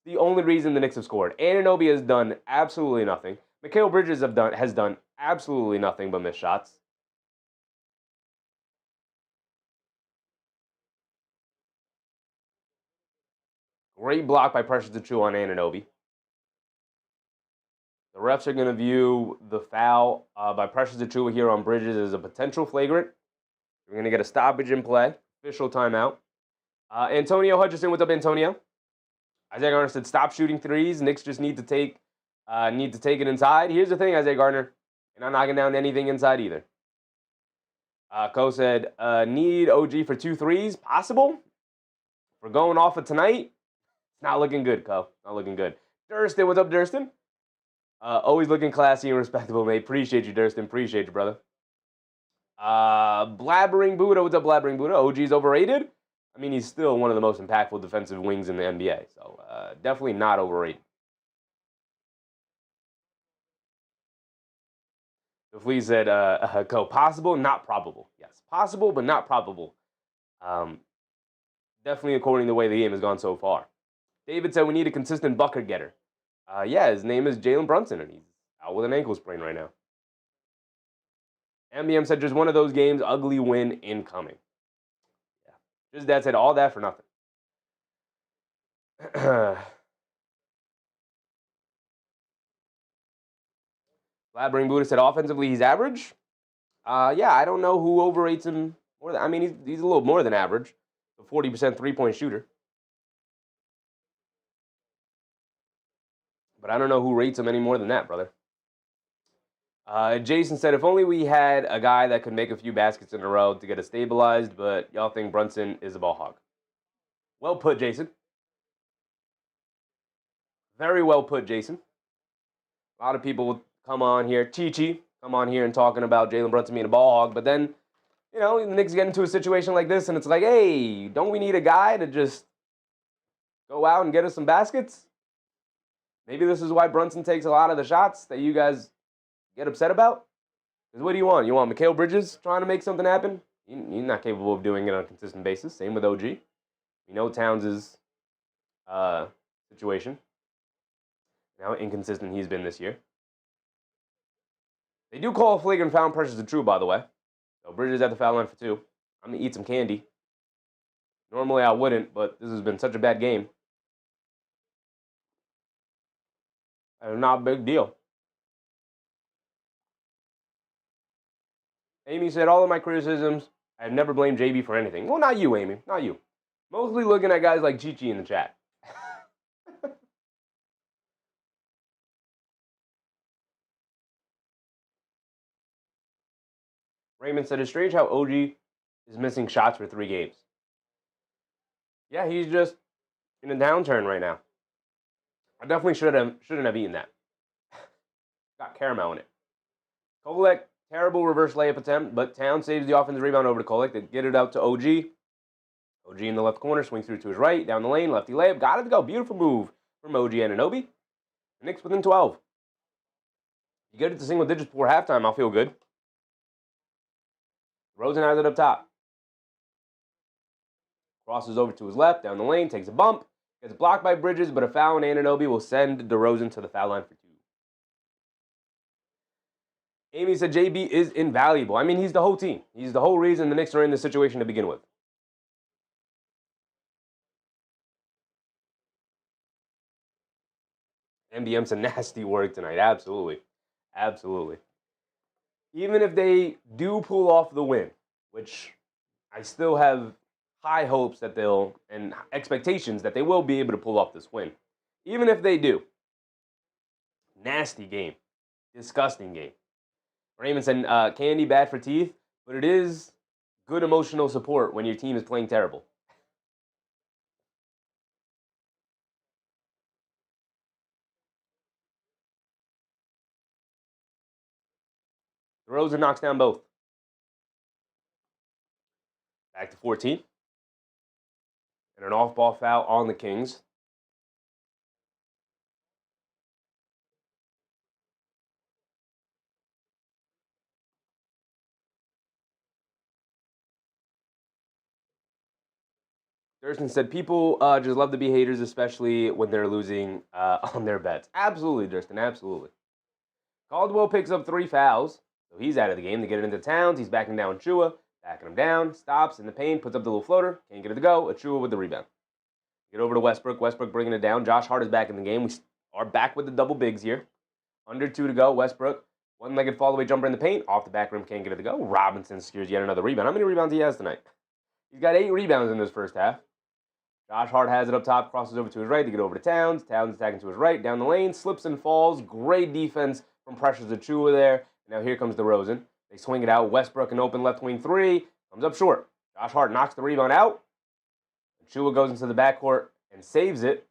The only reason the Knicks have scored. Anunoby has done absolutely nothing. Mikal Bridges has done absolutely nothing but miss shots. Great block by Precious Achiuwa on Anunoby. The refs are going to view the foul by Precious Achiuwa here on Bridges as a potential flagrant. We're going to get a stoppage in play. Official timeout. Antonio Hutchinson, what's up, Antonio? Isaiah Gardner said, "Stop shooting threes. Knicks just need to take it inside." Here's the thing, Isaiah Gardner, you're not knocking down anything inside either. Ko said, "Need OG for 2 threes. Possible? We're going off of tonight. It's not looking good, Ko. Not looking good." Durston, what's up, Durston? Always looking classy and respectable, mate. Appreciate you, Durston. Appreciate you, brother. Blabbering Buddha, what's up, Blabbering Buddha? OG's overrated? I mean, he's still one of the most impactful defensive wings in the NBA, so definitely not overrated. The Flea said, "Go possible, not probable." Yes, possible, but not probable. Definitely according to the way the game has gone so far. David said we need a consistent bucket getter. Yeah, his name is Jaylen Brunson, and he's out with an ankle sprain right now. MBM said just one of those games, ugly win incoming. Yeah, just that said all that for nothing. Blabbering Buddha said offensively he's average. Yeah, I don't know who overrates him more than. I mean, he's a little more than average. A 40% 3-point shooter. But I don't know who rates him any more than that, brother. Jason said, if only we had a guy that could make a few baskets in a row to get us stabilized, but y'all think Brunson is a ball hog. Well put, Jason. Very well put, Jason. A lot of people will come on here, Chi-Chi, come on here and talking about Jaylen Brunson being a ball hog, but then, the Knicks get into a situation like this, and it's like, hey, don't we need a guy to just go out and get us some baskets? Maybe this is why Brunson takes a lot of the shots that you guys get upset about. Because what do you want? You want Mikal Bridges trying to make something happen? You're not capable of doing it on a consistent basis. Same with OG. You know Towns' situation. How inconsistent he's been this year. They do call a flagrant foul. Precious is true, by the way. So Bridges at the foul line for 2. I'm going to eat some candy. Normally I wouldn't, but this has been such a bad game. Not a big deal. Amy said, all of my criticisms, I have never blamed JB for anything. Well, not you, Amy. Not you. Mostly looking at guys like Chi-Chi in the chat. Raymond said, it's strange how OG is missing shots for 3 games. Yeah, he's just in a downturn right now. I definitely shouldn't have eaten that. Got caramel in it. Kolek, terrible reverse layup attempt, but Towns saves the offensive rebound over to Kolek. They get it out to OG. OG in the left corner, swings through to his right, down the lane, lefty layup. Got it to go. Beautiful move from OG and Anunoby. Knicks within 12. You get it to single digits before halftime, I'll feel good. Rosen has it up top. Crosses over to his left, down the lane, takes a bump. Gets blocked by Bridges, but a foul on Anunoby will send DeRozan to the foul line for 2. Amy said JB is invaluable. I mean, he's the whole team. He's the whole reason the Knicks are in this situation to begin with. MBM said nasty work tonight. Absolutely. Absolutely. Even if they do pull off the win, which I still have high hopes that and expectations that they will be able to pull off this win. Even if they do. Nasty game. Disgusting game. Raymond said, candy bad for teeth, but it is good emotional support when your team is playing terrible. DeRozan knocks down both. Back to 14. And an off-ball foul on the Kings. Thurston said, people just love to be haters, especially when they're losing on their bets. Absolutely, Thurston, absolutely. Caldwell picks up 3 fouls, so he's out of the game. They get it into Towns. He's backing down Chua, backing him down, stops in the paint, puts up the little floater, can't get it to go. Chua with the rebound. Get over to Westbrook. Westbrook bringing it down. Josh Hart is back in the game. We are back with the double bigs here. Under 2 to go. Westbrook, one-legged fall-away jumper in the paint. Off the back rim, can't get it to go. Robinson secures yet another rebound. How many rebounds he has tonight? He's got 8 rebounds in this first half. Josh Hart has it up top, crosses over to his right to get over to Towns. Towns attacking to his right, down the lane, slips and falls. Great defense from Precious Achiuwa there. Now here comes DeRozan. They swing it out. Westbrook, an open left wing 3. Comes up short. Josh Hart knocks the rebound out. Achiuwa goes into the backcourt and saves it.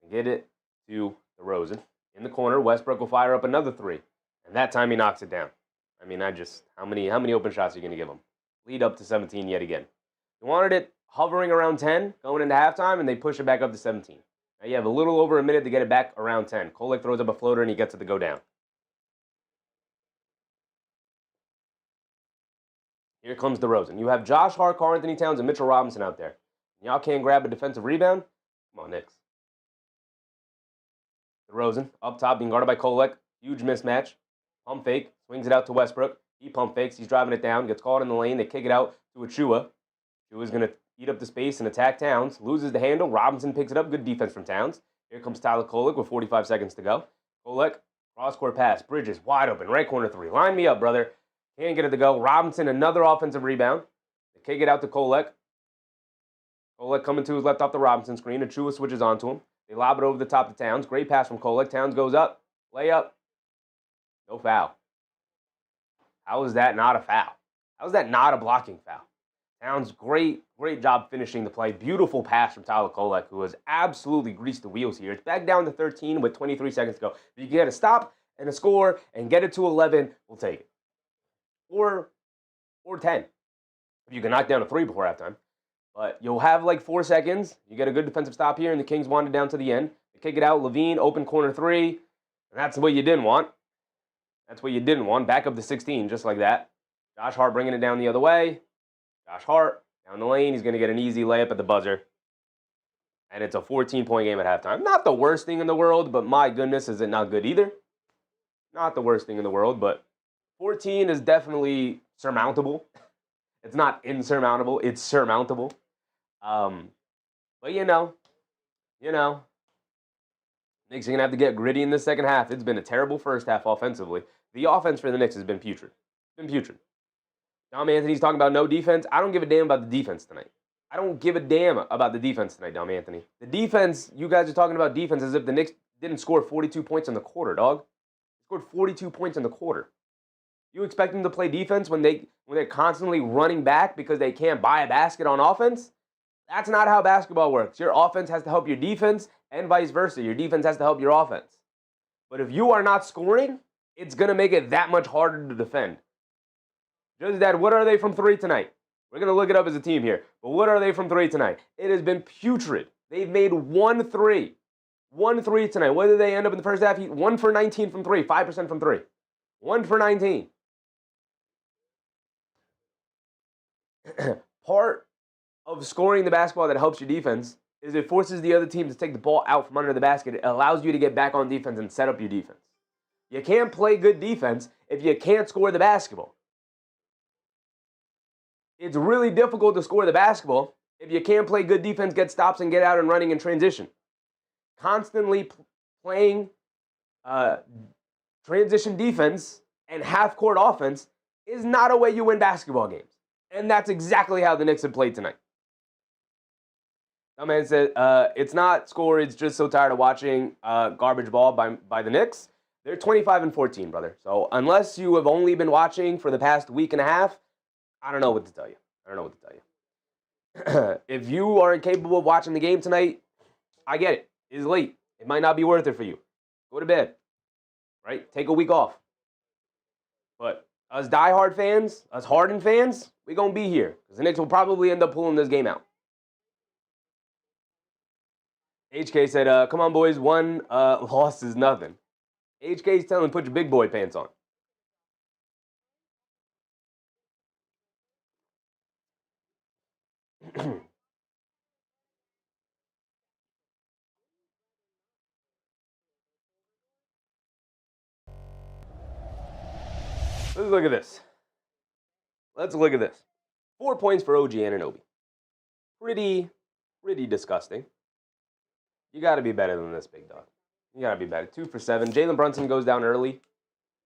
And get it to DeRozan. In the corner, Westbrook will fire up another 3. And that time he knocks it down. I mean, how many open shots are you going to give him? Lead up to 17 yet again. You wanted it hovering around 10 going into halftime, and they push it back up to 17. Now you have a little over a minute to get it back around 10. Kolek throws up a floater, and he gets it to go down. Here comes DeRozan. You have Josh Hart, Karl Anthony Towns, and Mitchell Robinson out there. Y'all can't grab a defensive rebound? Come on, Knicks. DeRozan up top, being guarded by Kolek. Huge mismatch. Pump fake. Swings it out to Westbrook. He pump fakes. He's driving it down. Gets caught in the lane. They kick it out to Achiuwa. Achiuwa's going to eat up the space and attack Towns. Loses the handle. Robinson picks it up. Good defense from Towns. Here comes Tyler Kolek with 45 seconds to go. Kolek, cross-court pass. Bridges, wide open. Right corner 3. Line me up, brother. Can't get it to go. Robinson, another offensive rebound. They kick it out to Kolek. Kolek coming to his left off the Robinson screen. Achiuwa switches onto him. They lob it over the top to Towns. Great pass from Kolek. Towns goes up. Layup. No foul. How is that not a foul? How is that not a blocking foul? Towns, great job finishing the play. Beautiful pass from Tyler Kolek, who has absolutely greased the wheels here. It's back down to 13 with 23 seconds to go. If you can get a stop and a score and get it to 11, we'll take it. Or 10. If you can knock down a 3 before halftime. But you'll have like 4 seconds. You get a good defensive stop here, and the Kings wanted down to the end. They kick it out. Levine, open corner 3. And that's what you didn't want. That's what you didn't want. Back up to 16, just like that. Josh Hart bringing it down the other way. Josh Hart, down the lane. He's going to get an easy layup at the buzzer. And it's a 14-point game at halftime. Not the worst thing in the world, but my goodness, is it not good either? Not the worst thing in the world, but 14 is definitely surmountable. It's not insurmountable. It's surmountable. But you know, Knicks are going to have to get gritty in the second half. It's been a terrible first half offensively. The offense for the Knicks has been putrid. Dom Anthony's talking about no defense. I don't give a damn about the defense tonight. I don't give a damn about the defense tonight, Dom Anthony. The defense, you guys are talking about defense as if the Knicks didn't score 42 points in the quarter, dog. They scored 42 points in the quarter. You expect them to play defense when they're constantly running back because they can't buy a basket on offense? That's not how basketball works. Your offense has to help your defense and vice versa. Your defense has to help your offense. But if you are not scoring, it's going to make it that much harder to defend. Just that, what are they from 3 tonight? We're going to look it up as a team here. But what are they from 3 tonight? It has been putrid. They've made 1 3. 1 3 tonight. What did they end up in the first half? 1 for 19 from 3. 5% from 3. 1 for 19. Part of scoring the basketball that helps your defense is it forces the other team to take the ball out from under the basket. It allows you to get back on defense and set up your defense. You can't play good defense if you can't score the basketball. It's really difficult to score the basketball if you can't play good defense, get stops, and get out and running in transition. Constantly playing transition defense and half-court offense is not a way you win basketball games. And that's exactly how the Knicks have played tonight. That man said, it's not score, it's just so tired of watching garbage ball by the Knicks. They're 25-14, brother. So unless you have only been watching for the past week and a half, I don't know what to tell you. If you are incapable of watching the game tonight, I get it. It's late. It might not be worth it for you. Go to bed. Right? Take a week off. But us diehard fans, us Harden fans, we're going to be here. Because the Knicks will probably end up pulling this game out. HK said, come on, boys. 1 loss is nothing. HK's telling put your big boy pants on. Let's look at this. Let's look at this. 4 points for OG Anunoby. Pretty disgusting. You got to be better than this, big dog. You got to be better. 2 for 7. Jaylen Brunson goes down early.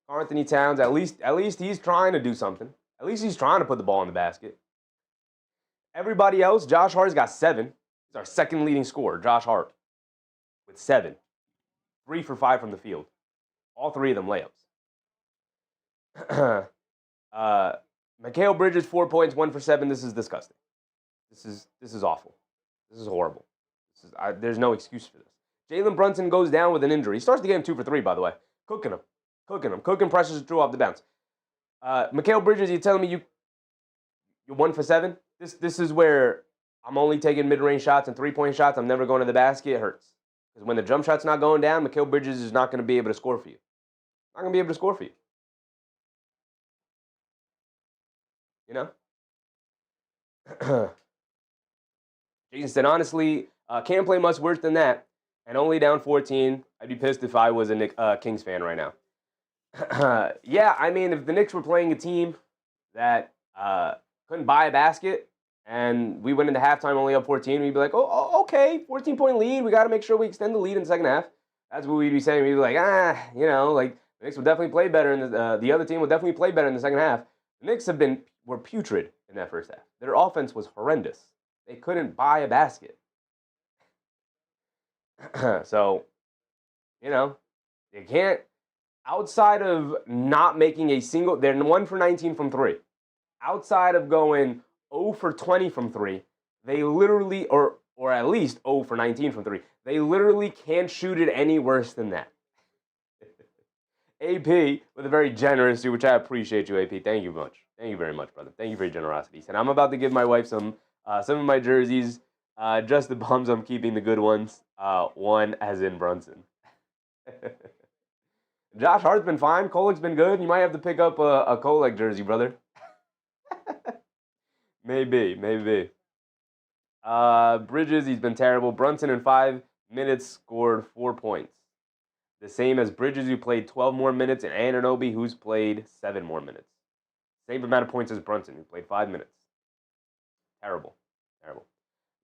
Anthony Towns, at least he's trying to do something. At least he's trying to put the ball in the basket. Everybody else, Josh Hart's got 7. He's our second leading scorer, Josh Hart, with 7. 3 for 5 from the field. All 3 of them layups. Mikal Bridges, 4 points, 1 for 7. This is disgusting. This is awful. This is horrible. There's no excuse for this. Jaylen Brunson goes down with an injury. He starts the game 2 for 3, by the way. Cooking him. Cooking pressures Drew off the bounce. Mikal Bridges, you're telling me you're 1 for 7? This is where I'm only taking mid-range shots and 3-point shots. I'm never going to the basket. It hurts. Because when the jump shot's not going down, Mikal Bridges is not going to be able to score for you. Not going to be able to score for you. You know? Jason said, honestly, can't play much worse than that. And only down 14. I'd be pissed if I was a Kings fan right now. Yeah, I mean, if the Knicks were playing a team that couldn't buy a basket and we went into halftime only up 14, we'd be like, oh okay, 14-point lead. We got to make sure we extend the lead in the second half. That's what we'd be saying. We'd be like, like the Knicks would definitely play better, and the other team would definitely play better in the second half. The Knicks were putrid in that first half. Their offense was horrendous. They couldn't buy a basket. So, they can't, outside of not making a single, they're 1 for 19 from 3. Outside of going 0 for 20 from 3, they literally, or at least 0 for 19 from 3, they literally can't shoot it any worse than that. AP with a very generous, which I appreciate you, AP. Thank you much. Thank you very much, brother. Thank you for your generosity. And I'm about to give my wife some of my jerseys. Just the bums, I'm keeping the good ones. One as in Brunson. Josh Hart's been fine. Kolik's been good. You might have to pick up a Kolik jersey, brother. Maybe. Bridges, he's been terrible. Brunson in 5 minutes scored 4 points. The same as Bridges, who played 12 more minutes, and Anunoby, who's played 7 more minutes. Same amount of points as Brunson, who played 5 minutes. Terrible.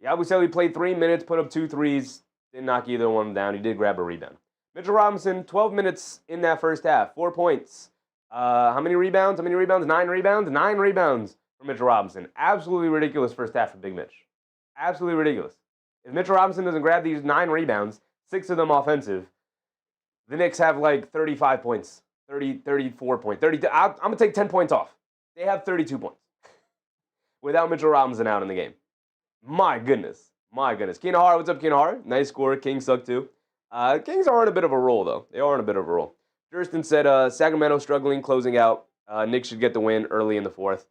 Yabusele played 3 minutes, put up 2 threes, didn't knock either one down. He did grab a rebound. Mitchell Robinson, 12 minutes in that first half, 4 points. How many rebounds? 9 rebounds? 9 rebounds for Mitchell Robinson. Absolutely ridiculous first half for Big Mitch. Absolutely ridiculous. If Mitchell Robinson doesn't grab these 9 rebounds, 6 of them offensive, the Knicks have like 35 points, 34 points. I'm going to take 10 points off. They have 32 points without Mitchell Robinson out in the game. My goodness. Keenan Hart, what's up, Keenan Hart? Nice score. Kings suck too. Kings are on a bit of a roll, though. They are on a bit of a roll. Jurston said Sacramento struggling, closing out. Knicks should get the win early in the 4th.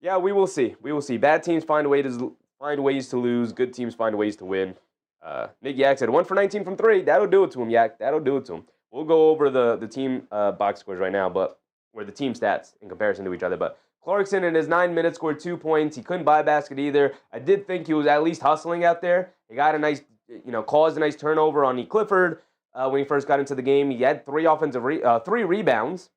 Yeah, we will see. Bad teams find ways to lose. Good teams find ways to win. Nick Yak said 1 for 19 from 3. That'll do it to him, Yak. That'll do it to him. We'll go over the team box scores right now, or the team stats in comparison to each other. But Clarkson in his 9 minutes scored 2 points. He couldn't buy a basket either. I did think he was at least hustling out there. He got a nice, caused a nice turnover on E. Clifford when he first got into the game. He had 3 rebounds,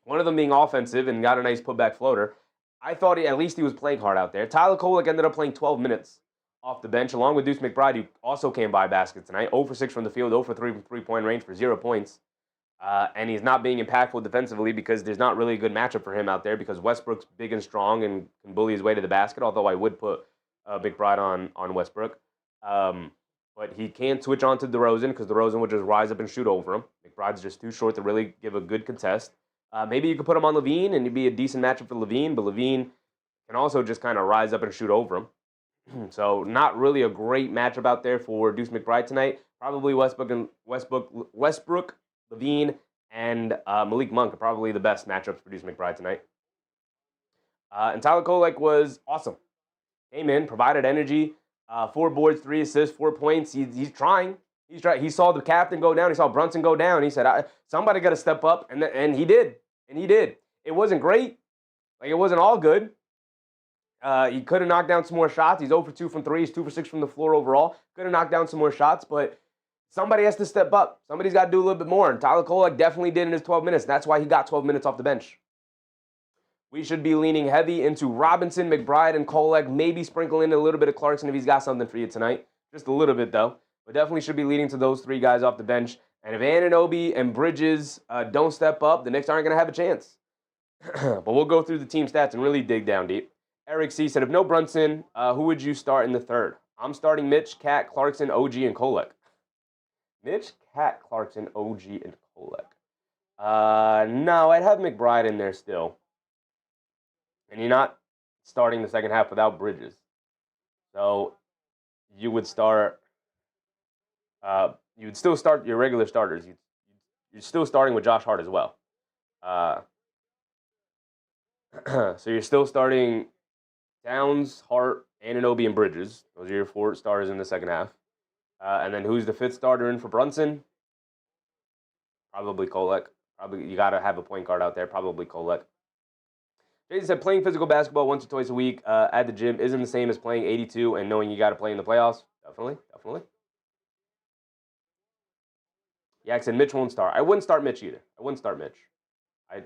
one of them being offensive, and got a nice putback floater. I thought at least he was playing hard out there. Tyler Kolek ended up playing 12 minutes off the bench, along with Deuce McBride, who also came by a basket tonight. 0 for 6 from the field, 0 for 3 from three-point range for 0 points. And he's not being impactful defensively because there's not really a good matchup for him out there because Westbrook's big and strong and can bully his way to the basket, although I would put McBride on Westbrook. But he can't switch on to DeRozan because DeRozan would just rise up and shoot over him. McBride's just too short to really give a good contest. Maybe you could put him on LaVine and it'd be a decent matchup for LaVine, but LaVine can also just kind of rise up and shoot over him. So not really a great matchup out there for Deuce McBride tonight. Probably Westbrook, LaVine, and Malik Monk are probably the best matchups for Deuce McBride tonight. And Tyler Kolek was awesome. Came in, provided energy, 4 boards, 3 assists, 4 points. He's trying. He saw the captain go down. He saw Brunson go down. He said, somebody got to step up, and he did. It wasn't great. It wasn't all good. He could have knocked down some more shots. He's 0 for 2 from 3. He's 2 for 6 from the floor overall. Could have knocked down some more shots, but somebody has to step up. Somebody's got to do a little bit more, and Tyler Kolek definitely did in his 12 minutes. That's why he got 12 minutes off the bench. we should be leaning heavy into Robinson, McBride, and Kolek. Maybe sprinkle in a little bit of Clarkson if he's got something for you tonight. Just a little bit, though. But definitely should be leading to those 3 guys off the bench. And if Anunoby and Bridges don't step up, the Knicks aren't going to have a chance. But we'll go through the team stats and really dig down deep. Eric C. said, if no Brunson, who would you start in the third? I'm starting Mitch, Cat, Clarkson, OG, and Kolek. Mitch, Cat, Clarkson, OG, and Kolek. No, I'd have McBride in there still. And you're not starting the second half without Bridges. So you would start, you would still start your regular starters. You're still starting with Josh Hart as well. So you're still starting Towns, Hart, Anunoby, and Bridges. Those are your 4 starters in the second half. And then who's the 5th starter in for Brunson? Probably Kolek. Probably you got to have a point guard out there. Probably Kolek. Jason said playing physical basketball once or twice a week at the gym isn't the same as playing 82 and knowing you got to play in the playoffs. Definitely. Yak said Mitch won't start. I wouldn't start Mitch either. I wouldn't start Mitch.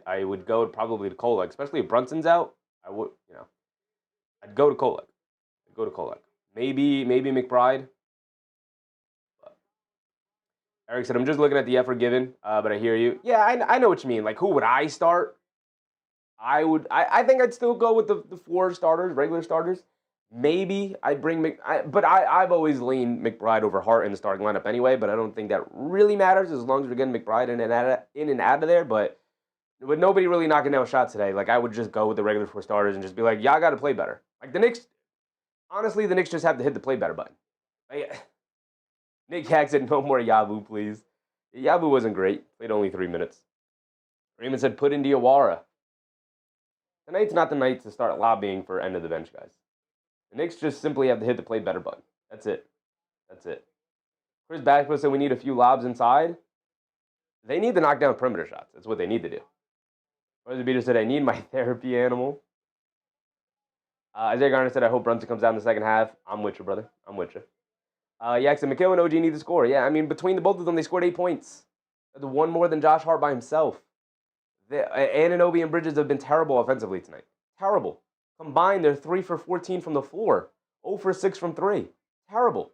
I would go probably to Kolek, especially if Brunson's out. I would, I'd go to Kolek. Maybe McBride. But Eric said I'm just looking at the effort given, but I hear you. Yeah, I know what you mean. Like, who would I start? I think I'd still go with the 4 starters, regular starters. Maybe I'd bring I've always leaned McBride over Hart in the starting lineup anyway, but I don't think that really matters as long as we're getting McBride in and out of there. But with nobody really knocking down shots today, like I would just go with the regular 4 starters and just be like, y'all got to play better. Like the Knicks, honestly, the Knicks just have to hit the play better button. Like, Nick Hack said, no more Yabu, please. Yabu wasn't great. Played only 3 minutes. Raymond said, put in Diawara. Tonight's not the night to start lobbying for end of the bench, guys. The Knicks just simply have to hit the play better button. That's it. Chris Backwood said we need a few lobs inside. They need to knock down perimeter shots. That's what they need to do. Rosie Beater said, I need my therapy animal. Isaiah Garner said, I hope Brunson comes out in the second half. I'm with you, brother. I'm with you. Yak said, Mikal and OG need to score. Yeah, I mean, between the both of them, they scored 8 points. That's 1 more than Josh Hart by himself. Anunoby and Bridges have been terrible offensively tonight. Terrible. Combined, they're 3 for 14 from the floor. 0 for 6 from 3. Terrible.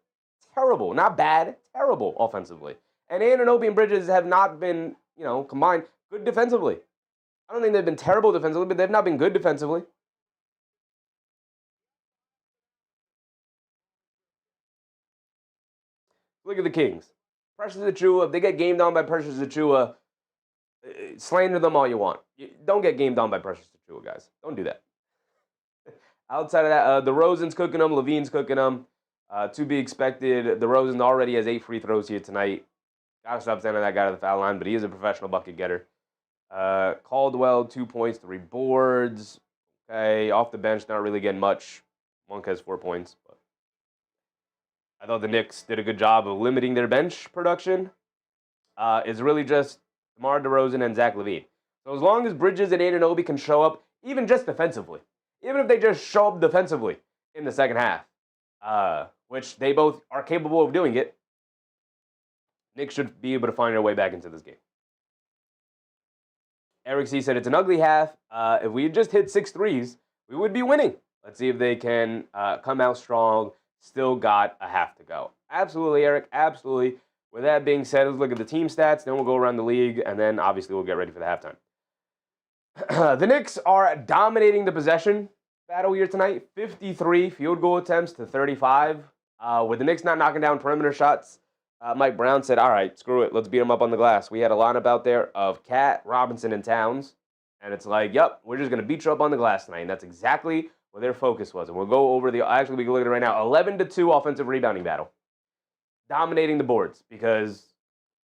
Not bad. Terrible offensively. And Anunoby and Bridges have not been, combined, good defensively. I don't think they've been terrible defensively, but they've not been good defensively. Look at the Kings. Precious Achiuwa, if they get gamed on by Precious Achiuwa, slander them all you want. Don't get gamed on by Precious Achiuwa, guys. Don't do that. Outside of that, DeRozan's cooking them. Levine's cooking them. To be expected. DeRozan already has 8 free throws here tonight. Got to stop sending that guy to the foul line, but he is a professional bucket getter. Caldwell, 2 points, 3 boards. Okay, off the bench, not really getting much. Monk has 4 points. But I thought the Knicks did a good job of limiting their bench production. It's really just DeMar DeRozan and Zach LaVine. So as long as Bridges and Anunoby can show up, even just defensively, even if they just show up defensively in the second half, which they both are capable of doing it, Knicks should be able to find their way back into this game. Eric C. said, it's an ugly half. If we had just hit 6 threes, we would be winning. Let's see if they can come out strong. Still got a half to go. Absolutely, Eric. Absolutely. With that being said, let's look at the team stats. Then we'll go around the league, and then obviously we'll get ready for the halftime. The Knicks are dominating the possession battle here tonight. 53 field goal attempts to 35. With the Knicks not knocking down perimeter shots, Mike Brown said, all right, screw it. Let's beat them up on the glass. We had a lineup out there of Cat, Robinson, and Towns. And it's like, yep, we're just going to beat you up on the glass tonight. And that's exactly what their focus was. And we'll go over actually, we can look at it right now. 11-2 offensive rebounding battle. Dominating the boards. Because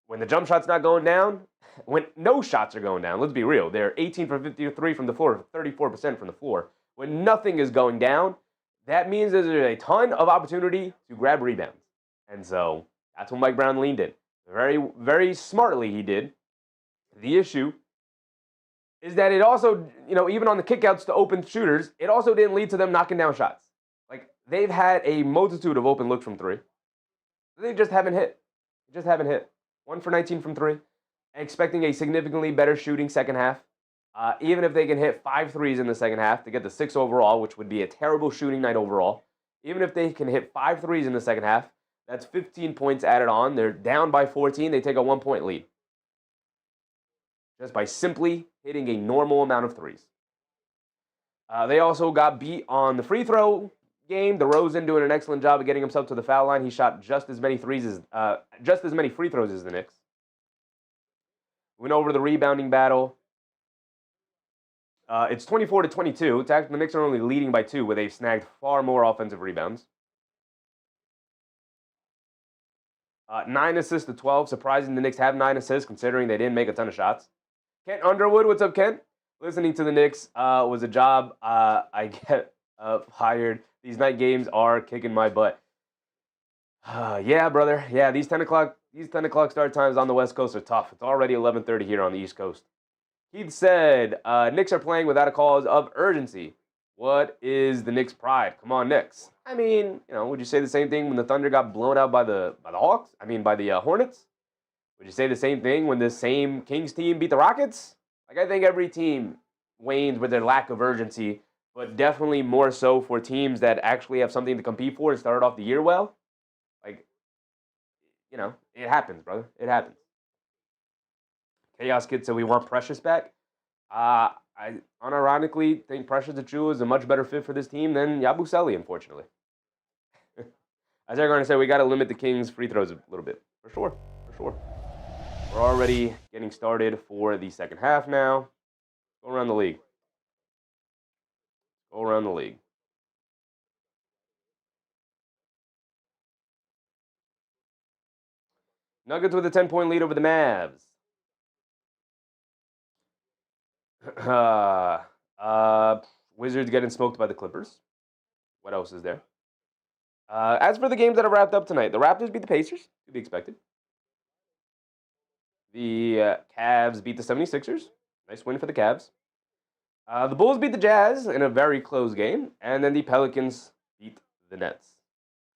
when the jump shot's not going down, when no shots are going down, let's be real. They're 18 for 53 from the floor, 34% from the floor. When nothing is going down, that means there's a ton of opportunity to grab rebounds. And so that's when Mike Brown leaned in. Very, very smartly he did. The issue is that it also, even on the kickouts to open shooters, it also didn't lead to them knocking down shots. Like, they've had a multitude of open looks from 3. They just haven't hit. 1 for 19 from 3. Expecting a significantly better shooting second half. Even if they can hit 5 threes in the second half to get the 6 overall, which would be a terrible shooting night overall. Even if they can hit 5 threes in the second half, that's 15 points added on. They're down by 14. They take a 1-point lead. Just by simply hitting a normal amount of threes. They also got beat on the free throw game. DeRozan doing an excellent job of getting himself to the foul line. He shot just as many free throws as the Knicks. Went over the rebounding battle. It's 24-22. It's actually, the Knicks are only leading by 2, where they've snagged far more offensive rebounds. 9 assists to 12. Surprising the Knicks have 9 assists, considering they didn't make a ton of shots. Kent Underwood, what's up, Kent? Listening to the Knicks was a job I get hired. These night games are kicking my butt. Yeah, brother. Yeah, these 10 o'clock start times on the West Coast are tough. It's already 11:30 here on the East Coast. Keith said, Knicks are playing without a cause of urgency. What is the Knicks' pride? Come on, Knicks. I mean, would you say the same thing when the Thunder got blown out by the Hawks? I mean, by the Hornets? Would you say the same thing when this same Kings team beat the Rockets? I think every team wanes with their lack of urgency, but definitely more so for teams that actually have something to compete for and started off the year well. It happens, brother. It happens. Chaos Kid said we want Precious back. I unironically think Precious Achiuwa is a much better fit for this team than Yabusele, unfortunately. As they're going to say, we got to limit the Kings' free throws a little bit. For sure. We're already getting started for the second half now. Go around the league. Nuggets with a 10-point lead over the Mavs. Wizards getting smoked by the Clippers. What else is there? As for the games that have wrapped up tonight, the Raptors beat the Pacers, to be expected. The Cavs beat the 76ers. Nice win for the Cavs. The Bulls beat the Jazz in a very close game. And then the Pelicans beat the Nets.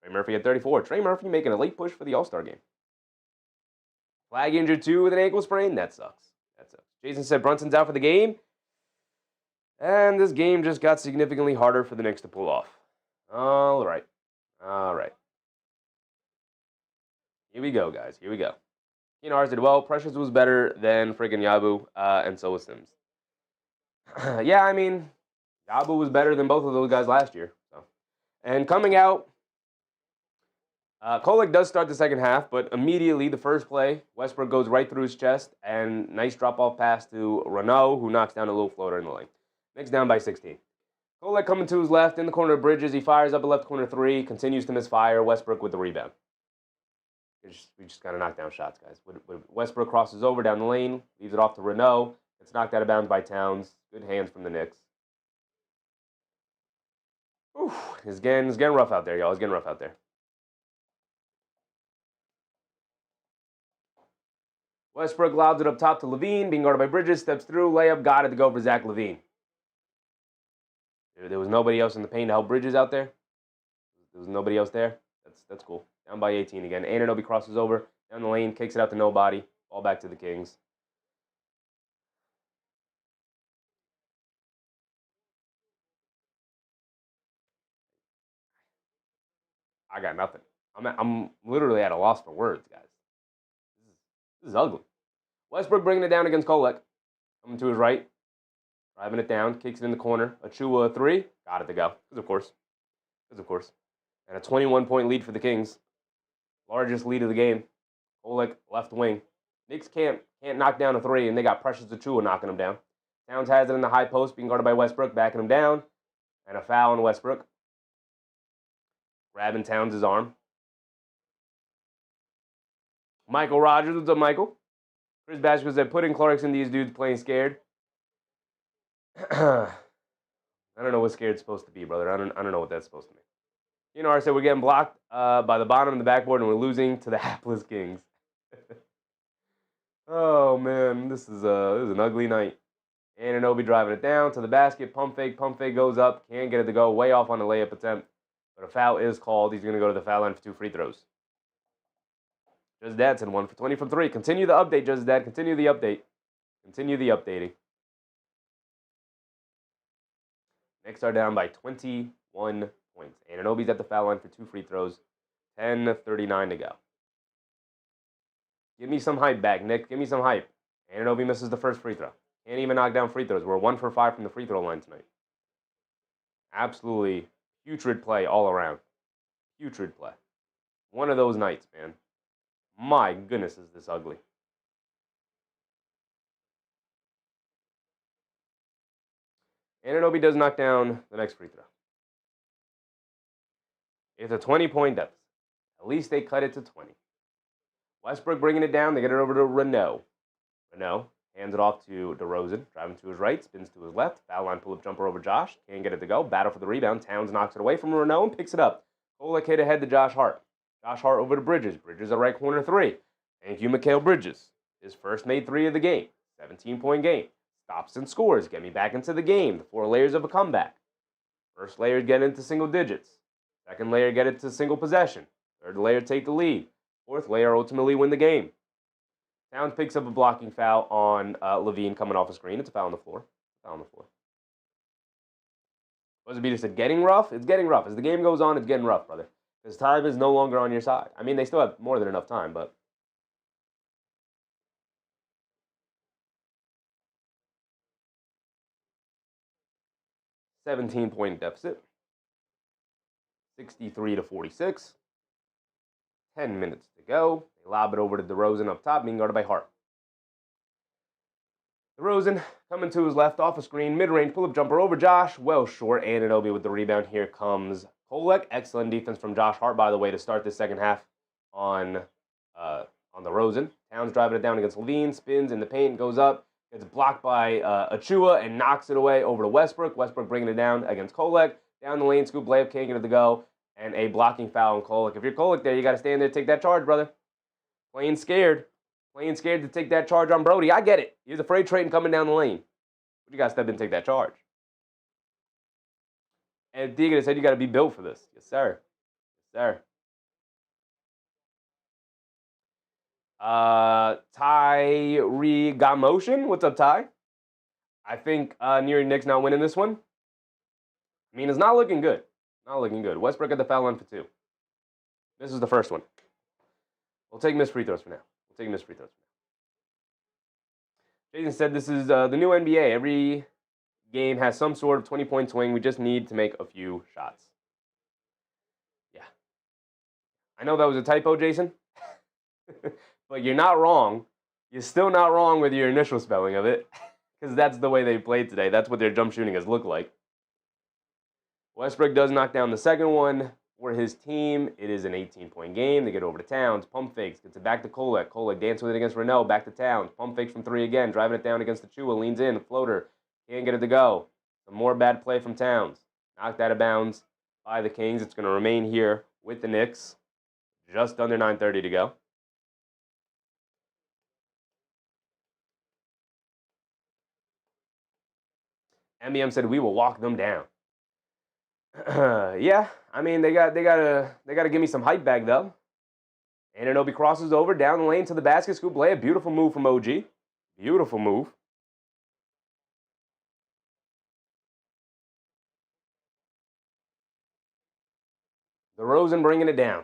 Trey Murphy at 34. Trey Murphy making a late push for the All-Star game. Flag injured 2 with an ankle sprain. That sucks. Jason said Brunson's out for the game. And this game just got significantly harder for the Knicks to pull off. All right. Here we go, guys. Hart said, well, Precious was better than freaking Yabu, and so was Sims. Yeah, I mean, Yabu was better than both of those guys last year. So. And coming out, Kolek does start the second half, but immediately the first play, Westbrook goes right through his chest, and nice drop-off pass to Renault, who knocks down a little floater in the lane. Knicks down by 16. Kolek coming to his left, in the corner of Bridges. He fires up a left corner 3, continues to misfire. Westbrook with the rebound. We just got to knock down shots, guys. Westbrook crosses over down the lane, leaves it off to Renault. It's knocked out of bounds by Towns. Good hands from the Knicks. Oof, it's getting rough out there, y'all. It's getting rough out there. Westbrook lobs it up top to Levine, being guarded by Bridges, steps through, layup, got it to go for Zach LaVine. There was nobody else in the paint to help Bridges out there. There was nobody else there. That's cool. Down by 18 again. Anunoby crosses over, down the lane, kicks it out to nobody. Ball back to the Kings. I got nothing. I'm literally at a loss for words, guys. This is ugly. Westbrook bringing it down against Kolek. Coming to his right. Driving it down. Kicks it in the corner. Achiuwa 3. Got it to go. Because of course. And a 21-point lead for the Kings. Largest lead of the game. Kolek, left wing. Knicks can't knock down a 3, and they got Precious Achiuwa knocking him down. Towns has it in the high post, being guarded by Westbrook, backing him down. And a foul on Westbrook. Grabbing Towns' arm. Michael Rogers, what's up, Michael? Chris Bashko said, putting Clarkson, these dudes playing scared. I don't know what scared's supposed to be, brother. I don't know what that's supposed to mean. I said we're getting blocked by the bottom of the backboard and we're losing to the hapless Kings. Oh, man, this is an ugly night. Anunoby driving it down to the basket. Pump fake goes up. Can't get it to go. Way off on the layup attempt. But a foul is called. He's going to go to the foul line for 2 free throws. Just Dad said 1 for 20 from 3. Continue the update, Just Dad. Continue the update. Continue the updating. Knicks are down by 21 points. Anunoby's at the foul line for 2 free throws. 10:39 to go. Give me some hype back, Nick. Give me some hype. Anunoby misses the first free throw. Can't even knock down free throws. We're 1 for 5 from the free throw line tonight. Absolutely putrid play all around. Putrid play. One of those nights, man. My goodness, is this ugly. Anunoby does knock down the next free throw. It's a 20-point deficit. At least they cut it to 20. Westbrook bringing it down. They get it over to Renault. Renault hands it off to DeRozan. Driving to his right, spins to his left. Foul line pull-up jumper over Josh. Can't get it to go. Battle for the rebound. Towns knocks it away from Renault and picks it up. Kolek hit ahead to Josh Hart. Josh Hart over to Bridges. Bridges a right corner 3. Thank you, Mikal Bridges. His first made 3 of the game. 17-point game. Stops and scores. Get me back into the game. The 4 layers of a comeback. First layer get into single digits. Second layer get it to single possession. Third layer take the lead. Fourth layer ultimately win the game. Towns picks up a blocking foul on Levine coming off a screen. It's a foul on the floor. Foul on the floor. Buzzer beater said, getting rough? It's getting rough. As the game goes on, it's getting rough, brother. Because time is no longer on your side. I mean, they still have more than enough time, but... $17-point deficit. 63-46. 10 minutes to go. They lob it over to DeRozan up top, being guarded by Hart. DeRozan coming to his left off a screen, mid-range pull-up jumper over Josh. Well short. Anunoby with the rebound. Here comes Kolek. Excellent defense from Josh Hart, by the way, to start this second half on DeRozan. Towns driving it down against Levine. Spins in the paint, goes up. Gets blocked by Achua and knocks it away over to Westbrook. Westbrook bringing it down against Kolek. Down the lane, scoop layup, can't get it to go. And a blocking foul on Kolek. If you're Kolek there, you got to stand there and take that charge, brother. Playing scared. Playing scared to take that charge on Brody. I get it. He was afraid trading coming down the lane. But you got to step in and take that charge. And Deegan said you got to be built for this. Yes, sir. Yes, sir. Tyree got motion. What's up, Ty? I think New York Knicks not winning this one. I mean, it's not looking good. Not looking good. Westbrook at the foul line for 2. This is the first one. We'll take missed free throws for now. Jason said this is the new NBA. Every game has some sort of 20-point swing. We just need to make a few shots. Yeah. I know that was a typo, Jason. But you're not wrong. You're still not wrong with your initial spelling of it. Because that's the way they played today. That's what their jump shooting has looked like. Westbrook does knock down the second one for his team. It is an 18-point game. They get over to Towns. Pump fakes. Gets it back to Kolek. Kolek dances with it against Renault. Back to Towns. Pump fakes from 3 again. Driving it down against the Chua. Leans in. Floater. Can't get it to go. Some more bad play from Towns. Knocked out of bounds by the Kings. It's going to remain here with the Knicks. Just under 9:30 to go. MBM said we will walk them down. Yeah, I mean they gotta give me some hype back though. Anunoby crosses over down the lane to the basket, scoop layup. Beautiful move from OG. Beautiful move. DeRozan bringing it down.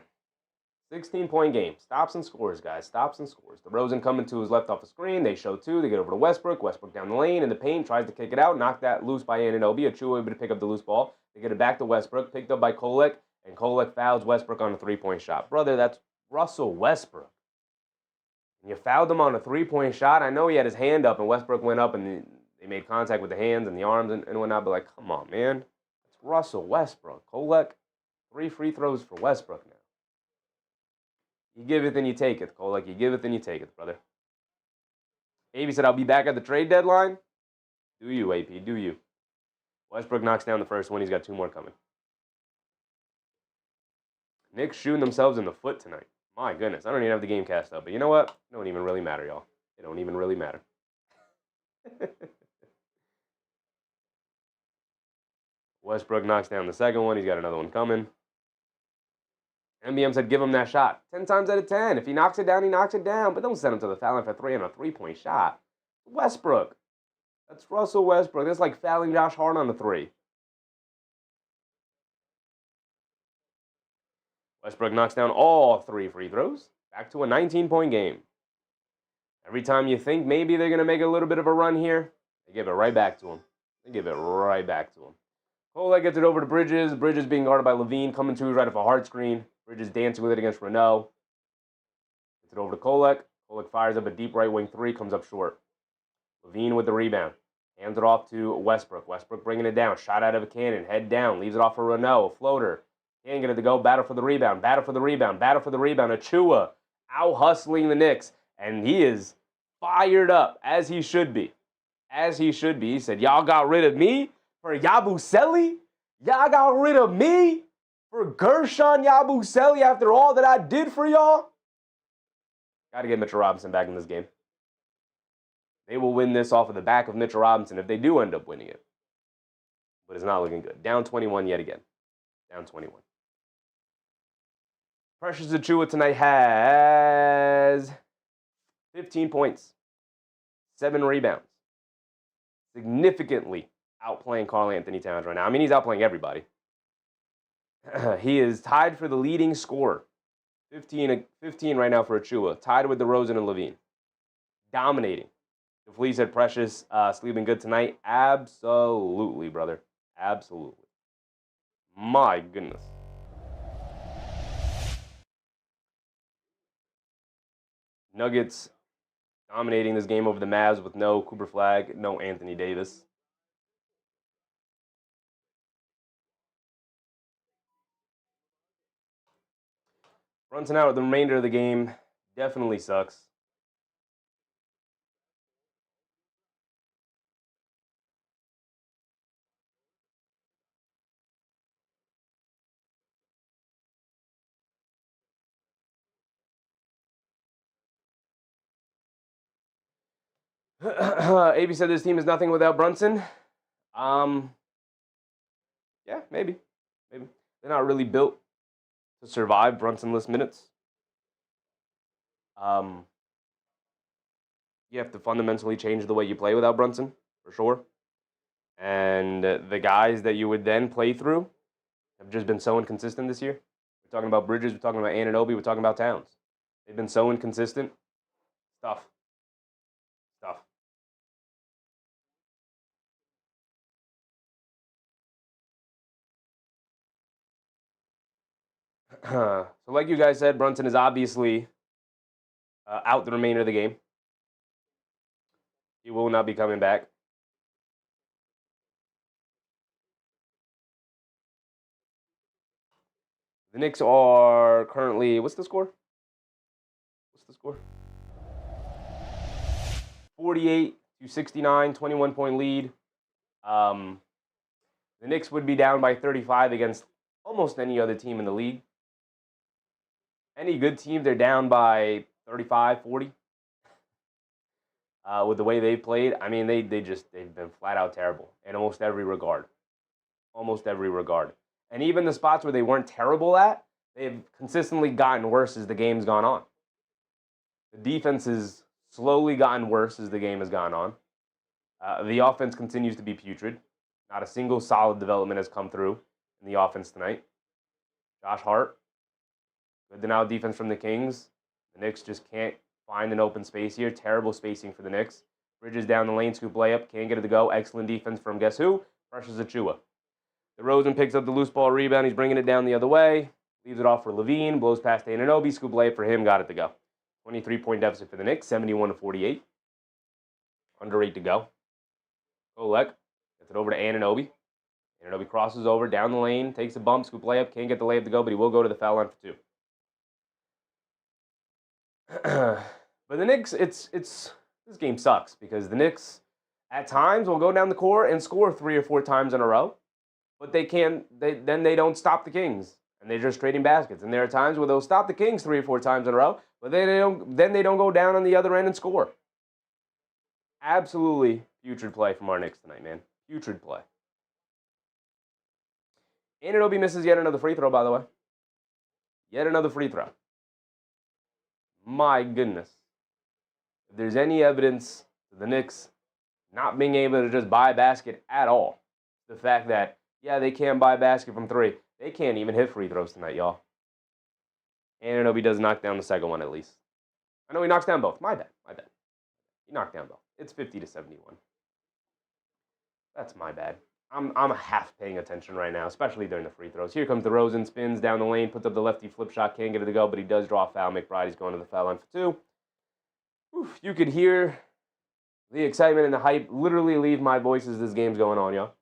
16-point game. Stops and scores, guys. Stops and scores. DeRozan coming to his left off the screen. They show 2. They get over to Westbrook. Westbrook down the lane in the paint. Tries to kick it out. Knocked that loose by Anunoby. Achua able to pick up the loose ball. They get it back to Westbrook. Picked up by Kolek. And Kolek fouls Westbrook on a 3-point shot. Brother, that's Russell Westbrook. And you fouled him on a 3-point shot. I know he had his hand up and Westbrook went up and they made contact with the hands and the arms and whatnot. But, like, come on, man. It's Russell Westbrook. Kolek, 3 free throws for Westbrook now. You give it, then you take it, Kolek. You give it, then you take it, brother. AB said, I'll be back at the trade deadline. Do you, AP? Do you? Westbrook knocks down the first one. He's got 2 more coming. Knicks shooting themselves in the foot tonight. My goodness. I don't even have the game cast up. But you know what? It don't even really matter, y'all. It don't even really matter. Westbrook knocks down the second one. He's got another one coming. MBM said, give him that shot. 10 times out of 10. If he knocks it down, he knocks it down. But don't send him to the foul line for 3 on a 3-point shot. Westbrook. That's Russell Westbrook. That's like fouling Josh Hart on the 3. Westbrook knocks down all 3 free throws. Back to a 19-point game. Every time you think maybe they're going to make a little bit of a run here, they give it right back to him. Cole gets it over to Bridges. Bridges being guarded by Levine, coming to right off a Hart screen. Bridges dancing with it against Renault. Gets it over to Kolek. Kolek fires up a deep right wing 3, comes up short. Levine with the rebound. Hands it off to Westbrook. Westbrook bringing it down. Shot out of a cannon. Head down. Leaves it off for Renault. A floater. Can't get it to go. Battle for the rebound. Achua out hustling the Knicks. And he is fired up, as he should be. He said, y'all got rid of me for Yabusele? Y'all got rid of me for Gershon Yabusele after all that I did for y'all? Got to get Mitchell Robinson back in this game. They will win this off of the back of Mitchell Robinson if they do end up winning it. But it's not looking good. Down 21 yet again. Down 21. Precious Achiuwa tonight has 15 points, 7 rebounds. Significantly outplaying Karl Anthony Towns right now. I mean, he's outplaying everybody. He is tied for the leading scorer. 15 right now for Achiuwa. Tied with DeRozan and Levine. Dominating. The Flea said Precious sleeping good tonight. Absolutely, brother. Absolutely. My goodness. Nuggets dominating this game over the Mavs with no Cooper Flagg, no Anthony Davis. Brunson out with the remainder of the game definitely sucks. AB said this team is nothing without Brunson. Yeah, maybe. They're not really built to survive Brunson-less minutes. You have to fundamentally change the way you play without Brunson, for sure. And the guys that you would then play through have just been so inconsistent this year. We're talking about Bridges, we're talking about Anunoby, we're talking about Towns. They've been so inconsistent. Stuff. So like you guys said, Brunson is obviously out the remainder of the game. He will not be coming back. The Knicks are currently, what's the score? 48-69, 21-point lead. The Knicks would be down by 35 against almost any other team in the league. Any good team, they're down by 35, 40. With the way they've played, I mean, they've been flat out terrible in almost every regard. And even the spots where they weren't terrible at, they've consistently gotten worse as the game's gone on. The defense has slowly gotten worse as the game has gone on. The offense continues to be putrid. Not a single solid development has come through in the offense tonight. Josh Hart, good denial defense from the Kings. The Knicks just can't find an open space here. Terrible spacing for the Knicks. Bridges down the lane, scoop layup, can't get it to go. Excellent defense from guess who? Precious Achiuwa. DeRozan picks up the loose ball rebound. He's bringing it down the other way. Leaves it off for Levine. Blows past Anunoby. Scoop layup for him. Got it to go. 23-point deficit for the Knicks. 71-48. Under 8 to go. Kolek gets it over to Anunoby. Anunoby crosses over down the lane. Takes a bump. Scoop layup. Can't get the layup to go, but he will go to the foul line for 2. But the Knicks, this game sucks because the Knicks at times will go down the court and score 3 or 4 times in a row, but they don't stop the Kings and they're just trading baskets. And there are times where they'll stop the Kings 3 or 4 times in a row, but they don't go down on the other end and score. Absolutely putrid play from our Knicks tonight, man. Putrid play. Anunoby misses yet another free throw, by the way. Yet another free throw. My goodness. If there's any evidence of the Knicks not being able to just buy a basket at all, the fact that, yeah, they can buy a basket from 3. They can't even hit free throws tonight, y'all. Anunoby does knock down the second one at least. I know he knocks down both. My bad. He knocked down both. It's 50-71. That's my bad. I'm half paying attention right now, especially during the free throws. Here comes DeRozan, spins down the lane, puts up the lefty flip shot, can't get it to go, but he does draw a foul. McBride is going to the foul line for 2. Oof, you could hear the excitement and the hype literally leave my voice as this game's going on, y'all.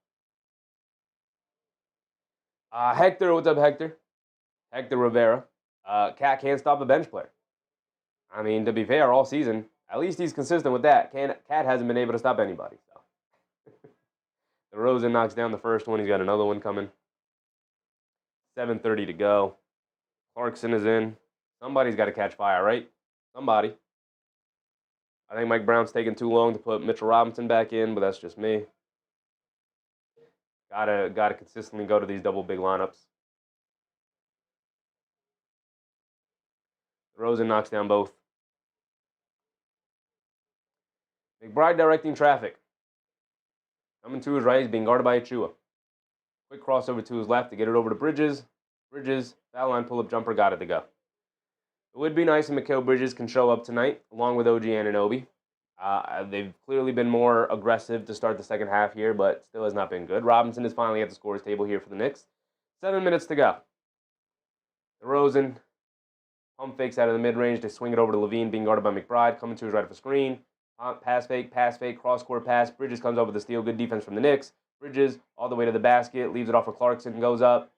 Hector, what's up, Hector? Hector Rivera. Cat can't stop a bench player. I mean, to be fair, all season, at least he's consistent with that. Cat hasn't been able to stop anybody. So. DeRozan knocks down the first one. He's got another one coming. 7:30 to go. Clarkson is in. Somebody's got to catch fire, right? Somebody. I think Mike Brown's taking too long to put Mitchell Robinson back in, but that's just me. Gotta consistently go to these double big lineups. DeRozan knocks down both. McBride directing traffic. Coming to his right, he's being guarded by Achua. Quick crossover to his left to get it over to Bridges. Bridges, foul line pull-up jumper, got it to go. It would be nice if Mikal Bridges can show up tonight, along with OG Anunoby. They've clearly been more aggressive to start the second half here, but still has not been good. Robinson is finally at the scorer's table here for the Knicks. 7 minutes to go. DeRozan, pump fakes out of the mid-range. They swing it over to Levine, being guarded by McBride. Coming to his right for screen. Pass fake, cross-court pass. Bridges comes over the steal. Good defense from the Knicks. Bridges all the way to the basket. Leaves it off for Clarkson. Goes up.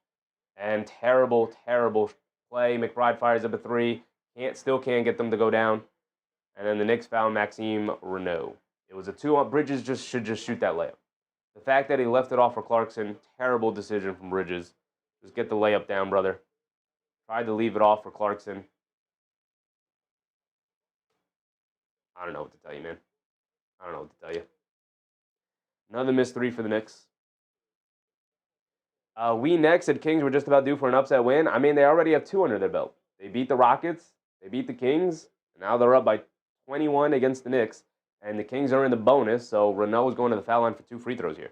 And terrible play. McBride fires up a 3. Still can't get them to go down. And then the Knicks foul Maxime Renaud. It was a 2 on. Bridges should just shoot that layup. The fact that he left it off for Clarkson, terrible decision from Bridges. Just get the layup down, brother. Tried to leave it off for Clarkson. I don't know what to tell you, man. I don't know what to tell you. Another missed 3 for the Knicks. We next at Kings were just about due for an upset win. I mean, they already have 2 under their belt. They beat the Rockets. They beat the Kings. And now they're up by 21 against the Knicks. And the Kings are in the bonus, so Renaud is going to the foul line for 2 free throws here.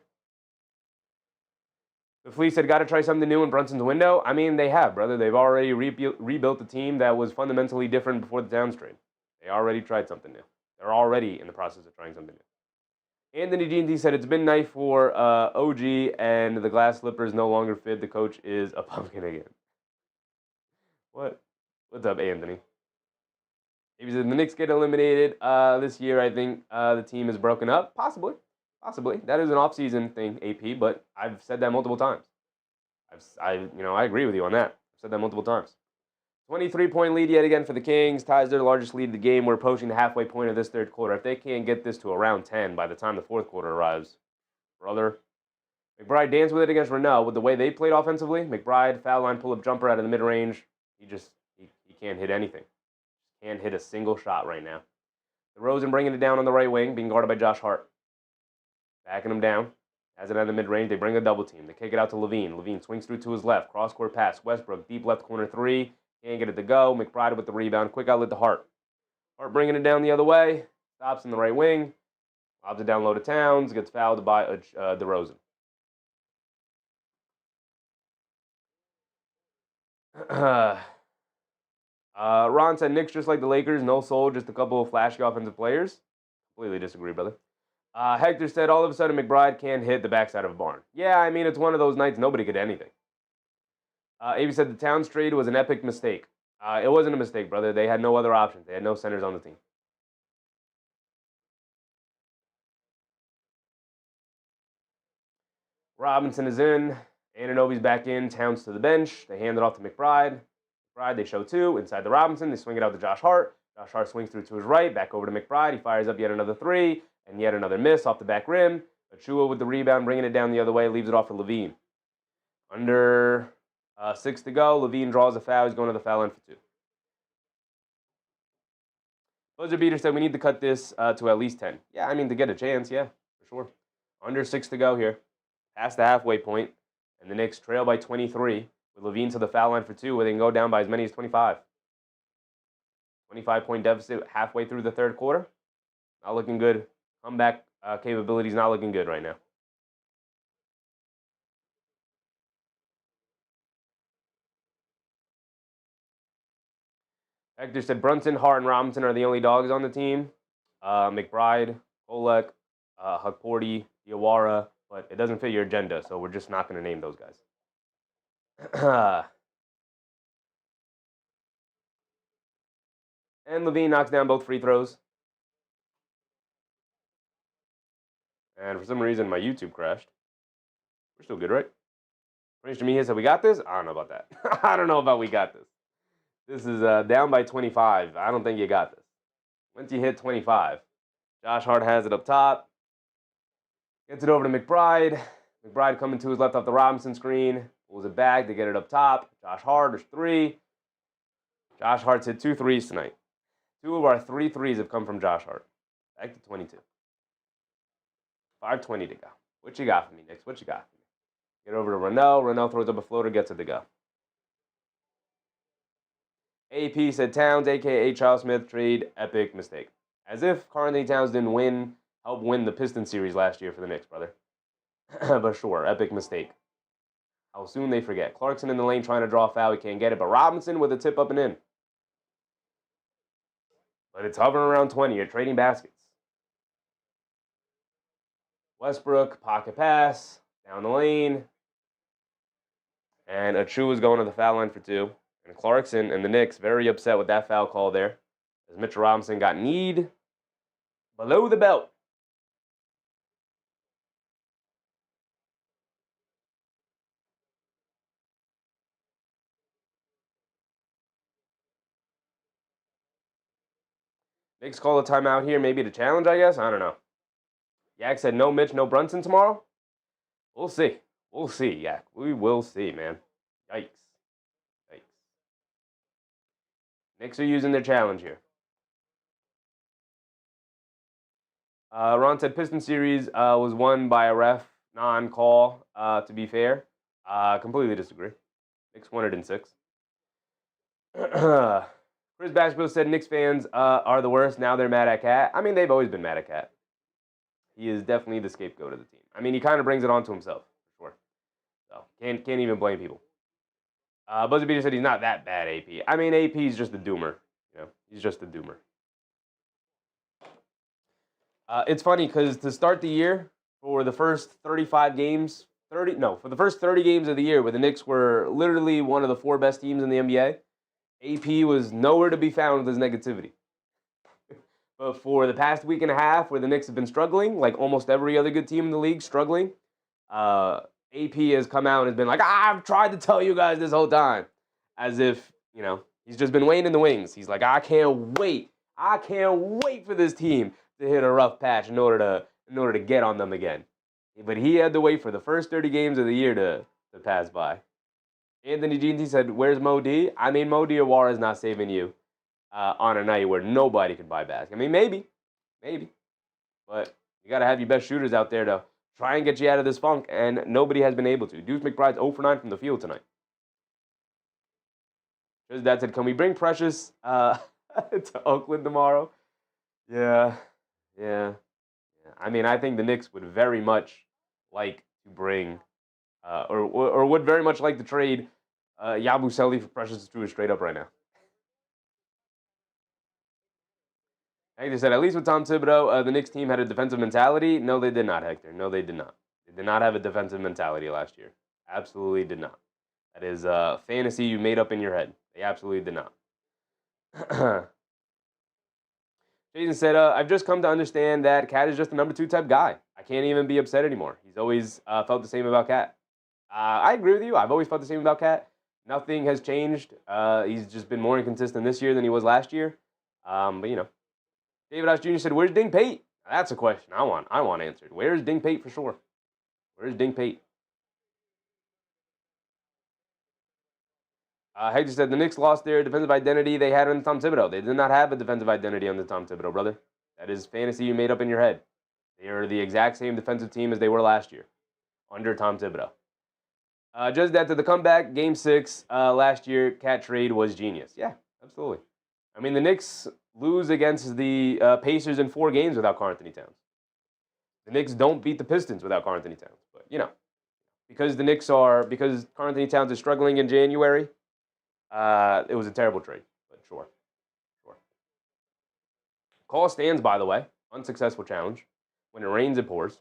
The Fleece had got to try something new in Brunson's window. I mean, they have, brother. They've already rebuilt a team that was fundamentally different before the Towns trade. They already tried something new. They're already in the process of trying something new. Anthony G&T said, it's been nice for OG and the glass slippers no longer fit. The coach is a pumpkin again. What? What's up, Anthony? He said, the Knicks get eliminated this year. I think the team is broken up. Possibly. That is an off-season thing, AP, but I've said that multiple times. I agree with you on that. I've said that multiple times. 23-point lead yet again for the Kings. Ties their largest lead of the game. We're approaching the halfway point of this third quarter. If they can't get this to around 10 by the time the fourth quarter arrives, brother. McBride danced with it against Renaud. With the way they played offensively, McBride, foul line pull-up jumper out of the mid-range. He can't hit anything. Can't hit a single shot right now. DeRozan bringing it down on the right wing, being guarded by Josh Hart. Backing him down. Has it out of the mid-range. They bring a double team. They kick it out to Levine. Levine swings through to his left. Cross-court pass. Westbrook, deep left corner 3. Can't get it to go. McBride with the rebound. Quick outlet to Hart. Hart bringing it down the other way. Stops in the right wing. Lobs it down low to Towns. Gets fouled by DeRozan. Ron said, Knicks just like the Lakers. No soul, just a couple of flashy offensive players. Completely disagree, brother. Hector said, all of a sudden McBride can't hit the backside of a barn. Yeah, I mean, it's one of those nights nobody could do anything. Avy said the Towns trade was an epic mistake. It wasn't a mistake, brother. They had no other options. They had no centers on the team. Robinson is in. Anunoby's back in. Towns to the bench. They hand it off to McBride. They show 2. Inside the Robinson. They swing it out to Josh Hart. Josh Hart swings through to his right. Back over to McBride. He fires up yet another 3. And yet another miss off the back rim. Achua with the rebound, bringing it down the other way. Leaves it off for Levine. Under 6 to go. Levine draws a foul. He's going to the foul line for 2. Buzzer Beater said we need to cut this to at least 10. Yeah, I mean, to get a chance, yeah, for sure. Under 6 to go here. Past the halfway point. And the Knicks trail by 23. With Levine to the foul line for 2, where they can go down by as many as 25. 25-point deficit halfway through the third quarter. Not looking good. Comeback capabilities not looking good right now. Hector said Brunson, Hart, and Robinson are the only dogs on the team. McBride, Olek, Hukporty, Diawara, but it doesn't fit your agenda, so we're just not going to name those guys. And Levine knocks down both free throws. And for some reason, my YouTube crashed. We're still good, right? Prince Jamia said, we got this? I don't know about that. I don't know about we got this. This is down by 25. I don't think you got this. Once you hit 25, Josh Hart has it up top. Gets it over to McBride. McBride coming to his left off the Robinson screen. Pulls it back to get it up top. Josh Hart, there's 3. Josh Hart's hit 2 threes tonight. 2 of our 3 threes have come from Josh Hart. Back to 22. 5:20 to go. What you got for me, Knicks? What you got for me? Get over to Renault. Renault throws up a floater, gets it to go. AP said Towns, a.k.a. Charles Smith, trade epic mistake. As if Karl-Anthony Towns didn't help win the Pistons series last year for the Knicks, brother. But sure, epic mistake. How soon they forget. Clarkson in the lane trying to draw a foul. He can't get it. But Robinson with a tip up and in. But it's hovering around 20. You're trading baskets. Westbrook, pocket pass, down the lane. And Achua is going to the foul line for 2. And Clarkson and the Knicks very upset with that foul call there. As Mitchell Robinson got kneed below the belt. Knicks call a timeout here, maybe to challenge, I guess. I don't know. Yak said no Mitch, no Brunson tomorrow. We'll see. We'll see, Yak. We will see, man. Yikes. Yikes. Knicks are using their challenge here. Ron said Piston series was won by a ref non-call, to be fair. Completely disagree. Knicks won it in 6. Chris Bashville said Knicks fans are the worst. Now they're mad at Cat. I mean, they've always been mad at Cat. He is definitely the scapegoat of the team. I mean, he kind of brings it on to himself, for sure. So, can't even blame people. Buzzy Beater said he's not that bad, AP. I mean, AP is just a doomer. You know, he's just a doomer. It's funny because to start the year, for the first 35 games, for the first 30 games of the year, where the Knicks were literally one of the 4 best teams in the NBA, AP was nowhere to be found with his negativity. But for the past week and a half, where the Knicks have been struggling, like almost every other good team in the league struggling, AP has come out and has been like, I've tried to tell you guys this whole time. As if, you know, he's just been waiting in the wings. He's like, I can't wait for this team to hit a rough patch in order to get on them again. But he had to wait for the first 30 games of the year to pass by. Anthony Jeanty said, where's Mo D? I mean, Mo Diawara is not saving you on a night where nobody can buy baskets. I mean, maybe. But you got to have your best shooters out there to try and get you out of this funk, and nobody has been able to. Deuce McBride's 0 for 9 from the field tonight. His dad said, can we bring Precious to Oakland tomorrow? Yeah. I mean, I think the Knicks would very much like to bring, or would very much like to trade Yabusele for Precious Achiuwa straight up right now. Hector said, at least with Tom Thibodeau, the Knicks team had a defensive mentality. No, they did not, Hector. No, they did not. They did not have a defensive mentality last year. Absolutely did not. That is a fantasy you made up in your head. They absolutely did not. Jason said, I've just come to understand that Cat is just a number 2 type guy. I can't even be upset anymore. He's always felt the same about Cat. I agree with you. I've always felt the same about Cat. Nothing has changed. He's just been more inconsistent this year than he was last year. But, you know. David House Jr. said, where's Ding Pate? That's a question I want answered. Where's Ding Pate for sure? Where's Ding Pate? Hector said, the Knicks lost their defensive identity they had under Tom Thibodeau. They did not have a defensive identity under Tom Thibodeau, brother. That is fantasy you made up in your head. They are the exact same defensive team as they were last year under Tom Thibodeau. Just that to the comeback, Game 6 last year, Cat trade was genius. Yeah, absolutely. I mean, the Knicks lose against the Pacers in 4 games without Karl-Anthony Towns. The Knicks don't beat the Pistons without Karl-Anthony Towns. But, you know, because Karl-Anthony Towns is struggling in January, it was a terrible trade, but sure. Call stands, by the way. Unsuccessful challenge. When it rains, it pours.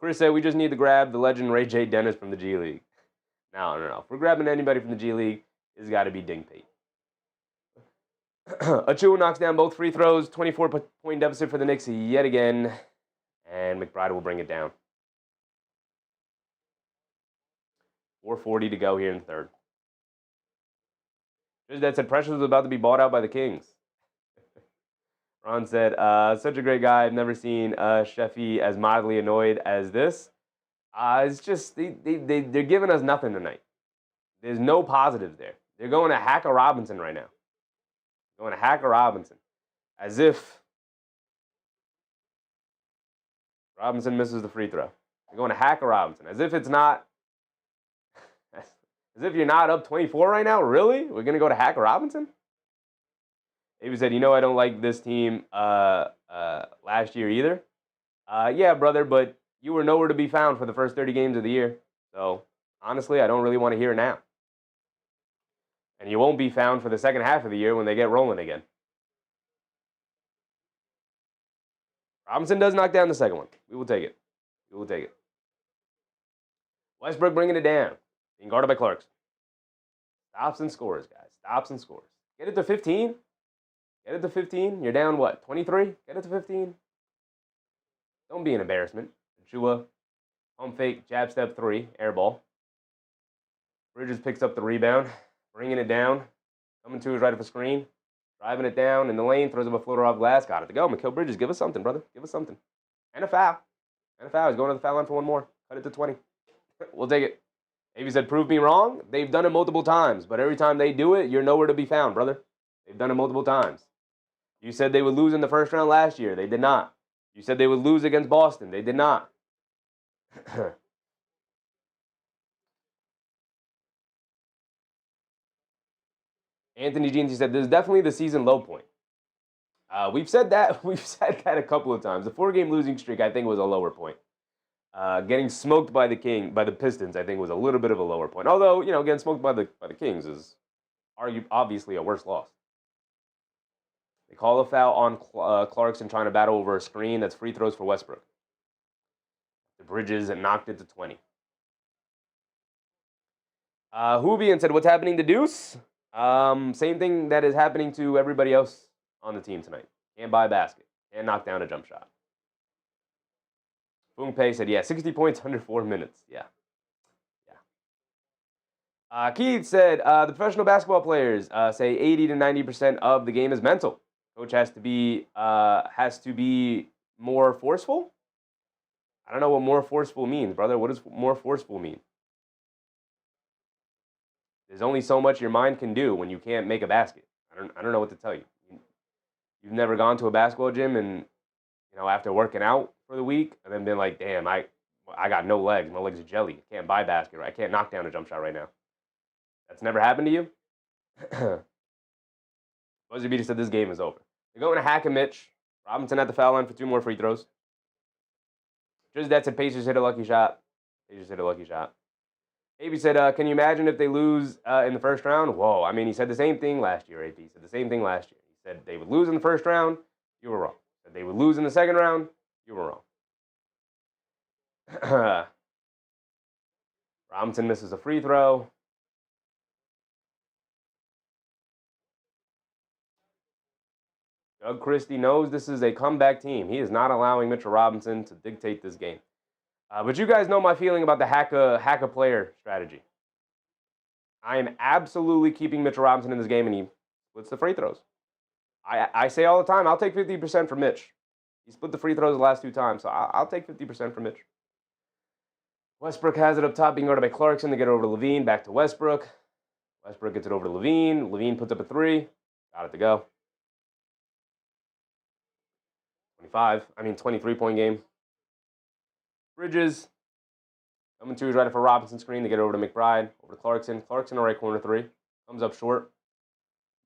Chris said we just need to grab the legend Ray J. Dennis from the G League. No. If we're grabbing anybody from the G League, it's got to be Ding Pate. Achua knocks down both free throws. 24-point deficit for the Knicks yet again. And McBride will bring it down. 4:40 to go here in the third. That said Precious was about to be bought out by the Kings. Ron said, such a great guy. I've never seen Sheffy as mildly annoyed as this. It's just, they're giving us nothing tonight. There's no positives there. They're going to Hacker Robinson right now. Going to Hacker Robinson. As if Robinson misses the free throw. They're going to Hacker Robinson. As if it's not, as if you're not up 24 right now. Really? We're going to go to Hacker Robinson? Avery said, I don't like this team last year either. Yeah, brother, but you were nowhere to be found for the first 30 games of the year. So, honestly, I don't really want to hear it now. And you won't be found for the second half of the year when they get rolling again. Robinson does knock down the second one. We will take it. We will take it. Westbrook bringing it down. Being guarded by Clarkson. Stops and scores, guys. Stops and scores. Get it to 15. Get it to 15. You're down, what, 23? Get it to 15. Don't be an embarrassment. Achua, pump fake, jab step 3, air ball. Bridges picks up the rebound, bringing it down. Coming to his right of a screen. Driving it down in the lane, throws up a floater off glass. Got it to go. Mikal Bridges, give us something, brother. Give us something. And a foul. And a foul. He's going to the foul line for one more. Cut it to 20. We'll take it. Avey said, prove me wrong. They've done it multiple times, but every time they do it, you're nowhere to be found, brother. They've done it multiple times. You said they would lose in the first round last year. They did not. You said they would lose against Boston. They did not. Anthony Jeans, he said, this is definitely the season low point. We've said that. We've said that a couple of times. The 4-game losing streak, I think, was a lower point. Getting smoked by the Pistons, I think, was a little bit of a lower point. Although, getting smoked by the Kings is obviously a worse loss. They call a foul on Clarkson trying to battle over a screen. That's free throws for Westbrook. The Bridges and knocked it to 20. Hoobian said, what's happening to Deuce? Same thing that is happening to everybody else on the team tonight. Can't buy a basket. Can't knock down a jump shot. Boom Pei said, yeah, 60 points under 4 minutes. Yeah. Keith said, the professional basketball players say 80 to 90% of the game is mental. Coach has to be more forceful. I don't know what more forceful means, brother. What does more forceful mean? There's only so much your mind can do when you can't make a basket. I don't know what to tell you. You've never gone to a basketball gym and, after working out for the week and then been like, damn, I got no legs. My legs are jelly. I can't buy a basket. Right? I can't knock down a jump shot right now. That's never happened to you? Buzzer Beater said this game is over. They're going to hack a Mitch. Robinson at the foul line for 2 more free throws. Just that said Pacers hit a lucky shot. AP said, can you imagine if they lose in the first round? Whoa, he said the same thing last year, AP. He said the same thing last year. He said they would lose in the first round. You were wrong. He said they would lose in the second round. You were wrong. Robinson misses a free throw. Doug Christie knows this is a comeback team. He is not allowing Mitchell Robinson to dictate this game. But you guys know my feeling about the hack a player strategy. I am absolutely keeping Mitchell Robinson in this game, and he splits the free throws. I say all the time, I'll take 50% for Mitch. He split the free throws the last 2 times, so I'll take 50% for Mitch. Westbrook has it up top, being guarded by Clarkson to get it over to Levine. Back to Westbrook. Westbrook gets it over to Levine. Levine puts up a 3. Got it to go. 23-point game. Bridges coming to his right for Robinson screen to get over to McBride. Over to Clarkson. Clarkson, right corner 3. Comes up short.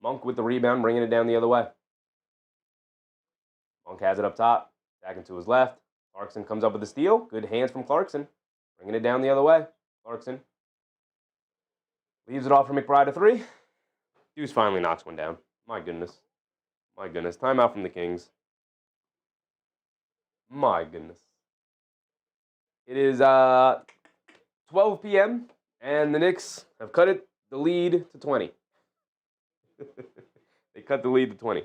Monk with the rebound, bringing it down the other way. Monk has it up top. Back into his left. Clarkson comes up with the steal. Good hands from Clarkson. Bringing it down the other way. Clarkson leaves it off for McBride to 3. Deuce finally knocks one down. My goodness. My goodness. Timeout from the Kings. My goodness. It is 12 p.m. and the Knicks have cut the lead to 20. They cut the lead to 20.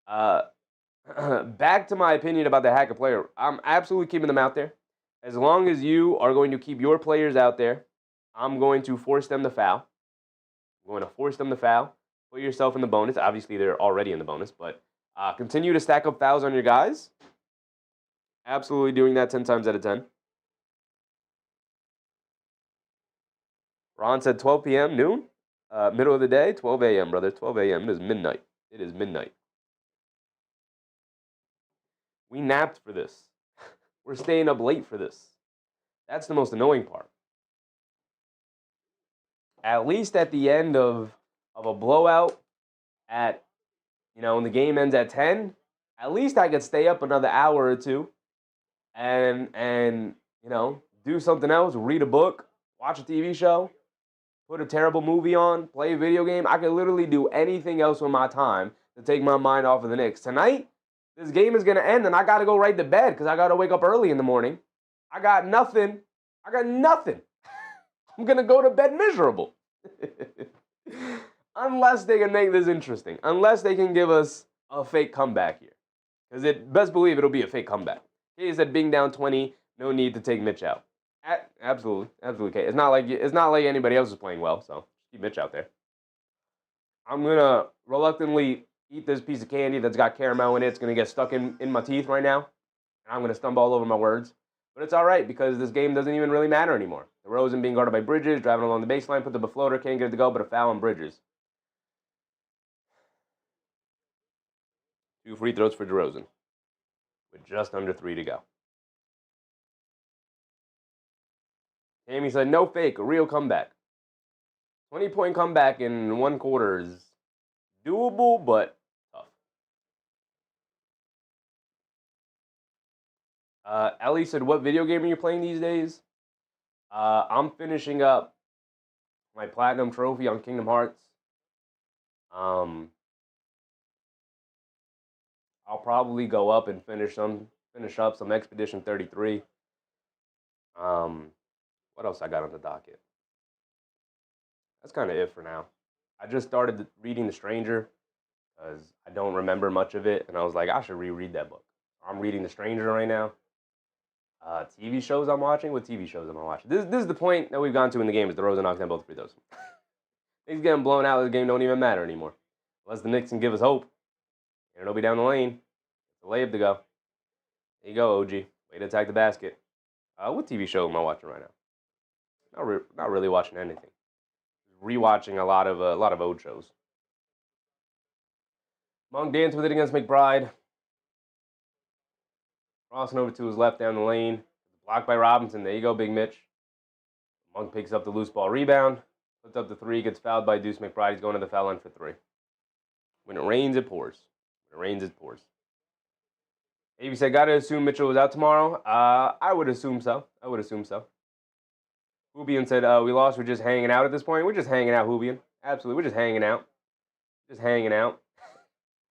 Back to my opinion about the hacker player. I'm absolutely keeping them out there. As long as you are going to keep your players out there, I'm going to force them to foul. I'm going to force them to foul. Put yourself in the bonus. Obviously, they're already in the bonus, but continue to stack up fouls on your guys. Absolutely doing that 10 times out of 10. Ron said 12 p.m., noon? Middle of the day? 12 a.m., brother. 12 a.m. It is midnight. It is midnight. We napped for this. We're staying up late for this. That's the most annoying part. At least at the end of a blowout at, when the game ends at 10, at least I could stay up another hour or two and do something else, read a book, watch a TV show, put a terrible movie on, play a video game. I could literally do anything else with my time to take my mind off of the Knicks. Tonight, this game is going to end, and I got to go right to bed because I got to wake up early in the morning. I got nothing. I'm going to go to bed miserable. Unless they can make this interesting. Unless they can give us a fake comeback here. Because best believe it'll be a fake comeback. He said being down 20, no need to take Mitch out. Absolutely. Absolutely. It's not like anybody else is playing well, so keep Mitch out there. I'm going to reluctantly eat this piece of candy that's got caramel in it. It's going to get stuck in my teeth right now. And I'm going to stumble all over my words. But it's all right because this game doesn't even really matter anymore. DeRozan being guarded by Bridges, driving along the baseline, put the floater, can't get it to go, but a foul on Bridges. 2 free throws for DeRozan with just under 3 to go. Amy said, no fake, a real comeback. 20-point comeback in 1 quarter is doable, but tough. Ellie said, what video game are you playing these days? I'm finishing up my platinum trophy on Kingdom Hearts. I'll probably go up and finish up some Expedition 33. What else I got on the docket? That's kind of it for now. I just started reading The Stranger because I don't remember much of it, and I was like, I should reread that book. I'm reading The Stranger right now. TV shows I'm watching? What TV shows am I watching? This is the point that we've gone to in the game, is DeRozan knocks down both free throws. Things getting blown out, the game don't even matter anymore. Unless the Knicks can give us hope. Anunoby down the lane. It's a layup to go. There you go, OG. Way to attack the basket. What TV show am I watching right now? Not really watching anything. Rewatching a lot of old shows. Monk danced with it against McBride. Crossing over to his left down the lane. Blocked by Robinson. There you go, Big Mitch. Monk picks up the loose ball rebound. Puts up the 3. Gets fouled by Deuce McBride. He's going to the foul line for 3. When it rains, it pours. When it rains, it pours. Avey said, got to assume Mitchell was out tomorrow. I would assume so. Hubian said, we lost. We're just hanging out at this point. We're just hanging out, Hubian. Absolutely. We're just hanging out.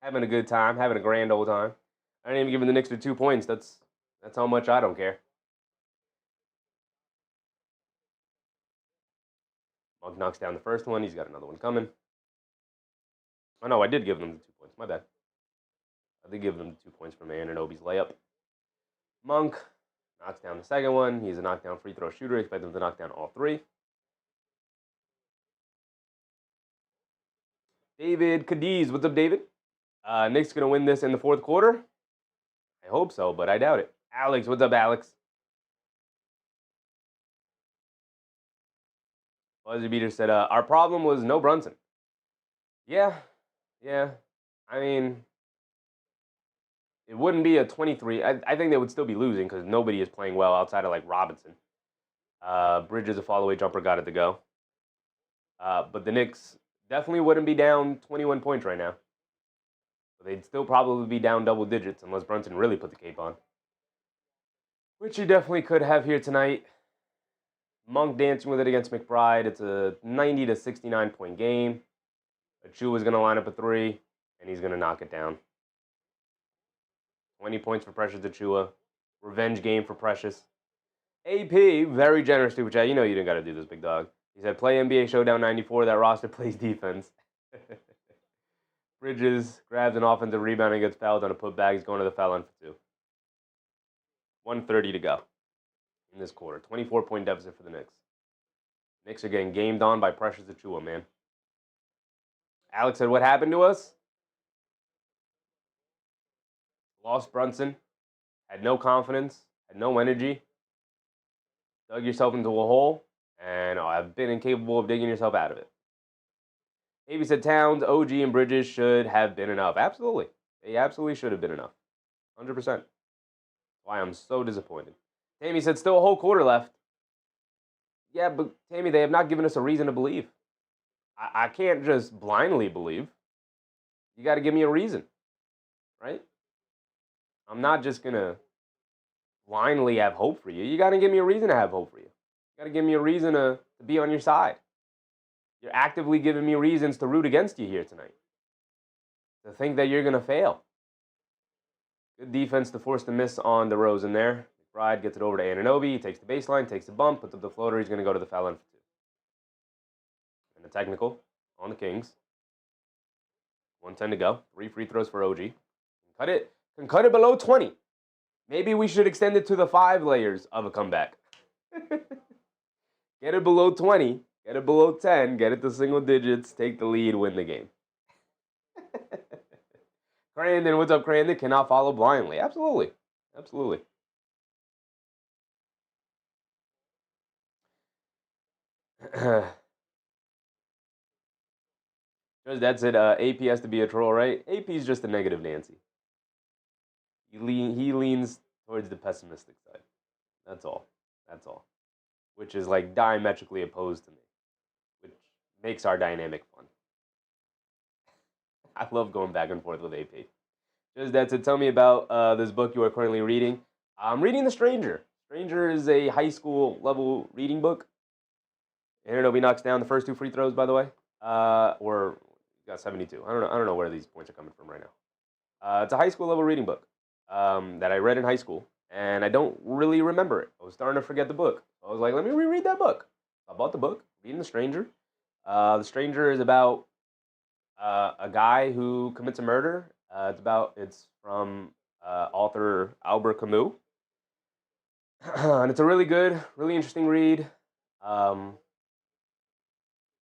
Having a good time. Having a grand old time. I didn't even give the Knicks their 2 points. That's how much I don't care. Monk knocks down the first one. He's got another one coming. Oh, no, I did give them the 2 points. My bad. I did give them the 2 points from Anunoby's layup. Monk knocks down the second one. He's a knockdown free throw shooter. Expect him to knock down all 3. David Cadiz. What's up, David? Knicks going to win this in the 4th quarter? I hope so, but I doubt it. Alex. What's up, Alex? Buzzy Beater said, our problem was no Brunson. Yeah. I mean, it wouldn't be a 23. I think they would still be losing because nobody is playing well outside of, like, Robinson. Bridges, a follow-away jumper, got it to go. But the Knicks definitely wouldn't be down 21 points right now. But they'd still probably be down double digits unless Brunson really put the cape on. Which he definitely could have here tonight. Monk dancing with it against McBride. It's a 90 to 69 point game. Achua's going to line up a three, and he's going to knock it down. 20 points for Precious Achiuwa. Revenge game for Precious. AP, very generous Super Chat. You know you didn't got to do this, big dog. He said, play NBA Showdown 94. That roster plays defense. Bridges grabs an offensive rebound and gets fouled on a putback. He's going to the foul line for 2. 1:30 to go in this quarter. 24-point deficit for the Knicks. Knicks are getting gamed on by Precious Achiuwa, man. Alex said, what happened to us? Lost Brunson. Had no confidence. Had no energy. Dug yourself into a hole. And I've been incapable of digging yourself out of it. Maybe said Towns, OG, and Bridges should have been enough. Absolutely. They absolutely should have been enough. 100%. Why I'm so disappointed. Tammy said still a whole quarter left. Yeah, but Tammy, they have not given us a reason to believe. I can't just blindly believe. You got to give me a reason. Right? I'm not just going to blindly have hope for you. You got to give me a reason to have hope for you. You got to give me a reason to be on your side. You're actively giving me reasons to root against you here tonight. To think that you're going to fail. Good defense to force the miss on DeRozan there. McBride gets it over to Anunoby. He takes the baseline, takes the bump, puts up the floater. He's going to go to the foul line for 2. And the technical on the Kings. 1:10 to go. 3 free throws for OG. Can cut it below 20. Maybe we should extend it to the 5 layers of a comeback. Get it below 20. Get it below 10. Get it to single digits. Take the lead. Win the game. Crandon, what's up, Crandon? Cannot follow blindly. Absolutely. Absolutely. That's it. AP has to be a troll, right? AP's just a negative Nancy. He leans towards the pessimistic side. That's all. That's all. Which is like diametrically opposed to me. Which makes our dynamic fun. I love going back and forth with AP. Just that to tell me about this book you are currently reading. I'm reading The Stranger. Stranger is a high school level reading book. Anunoby knocks down the first 2 free throws, by the way. Or got 72. I don't know where these points are coming from right now. It's a high school level reading book that I read in high school, and I don't really remember it. I was starting to forget the book. I was like, let me reread that book. I bought the book, reading The Stranger. The Stranger is about a guy who commits a murder. It's from author Albert Camus. And it's a really good, really interesting read.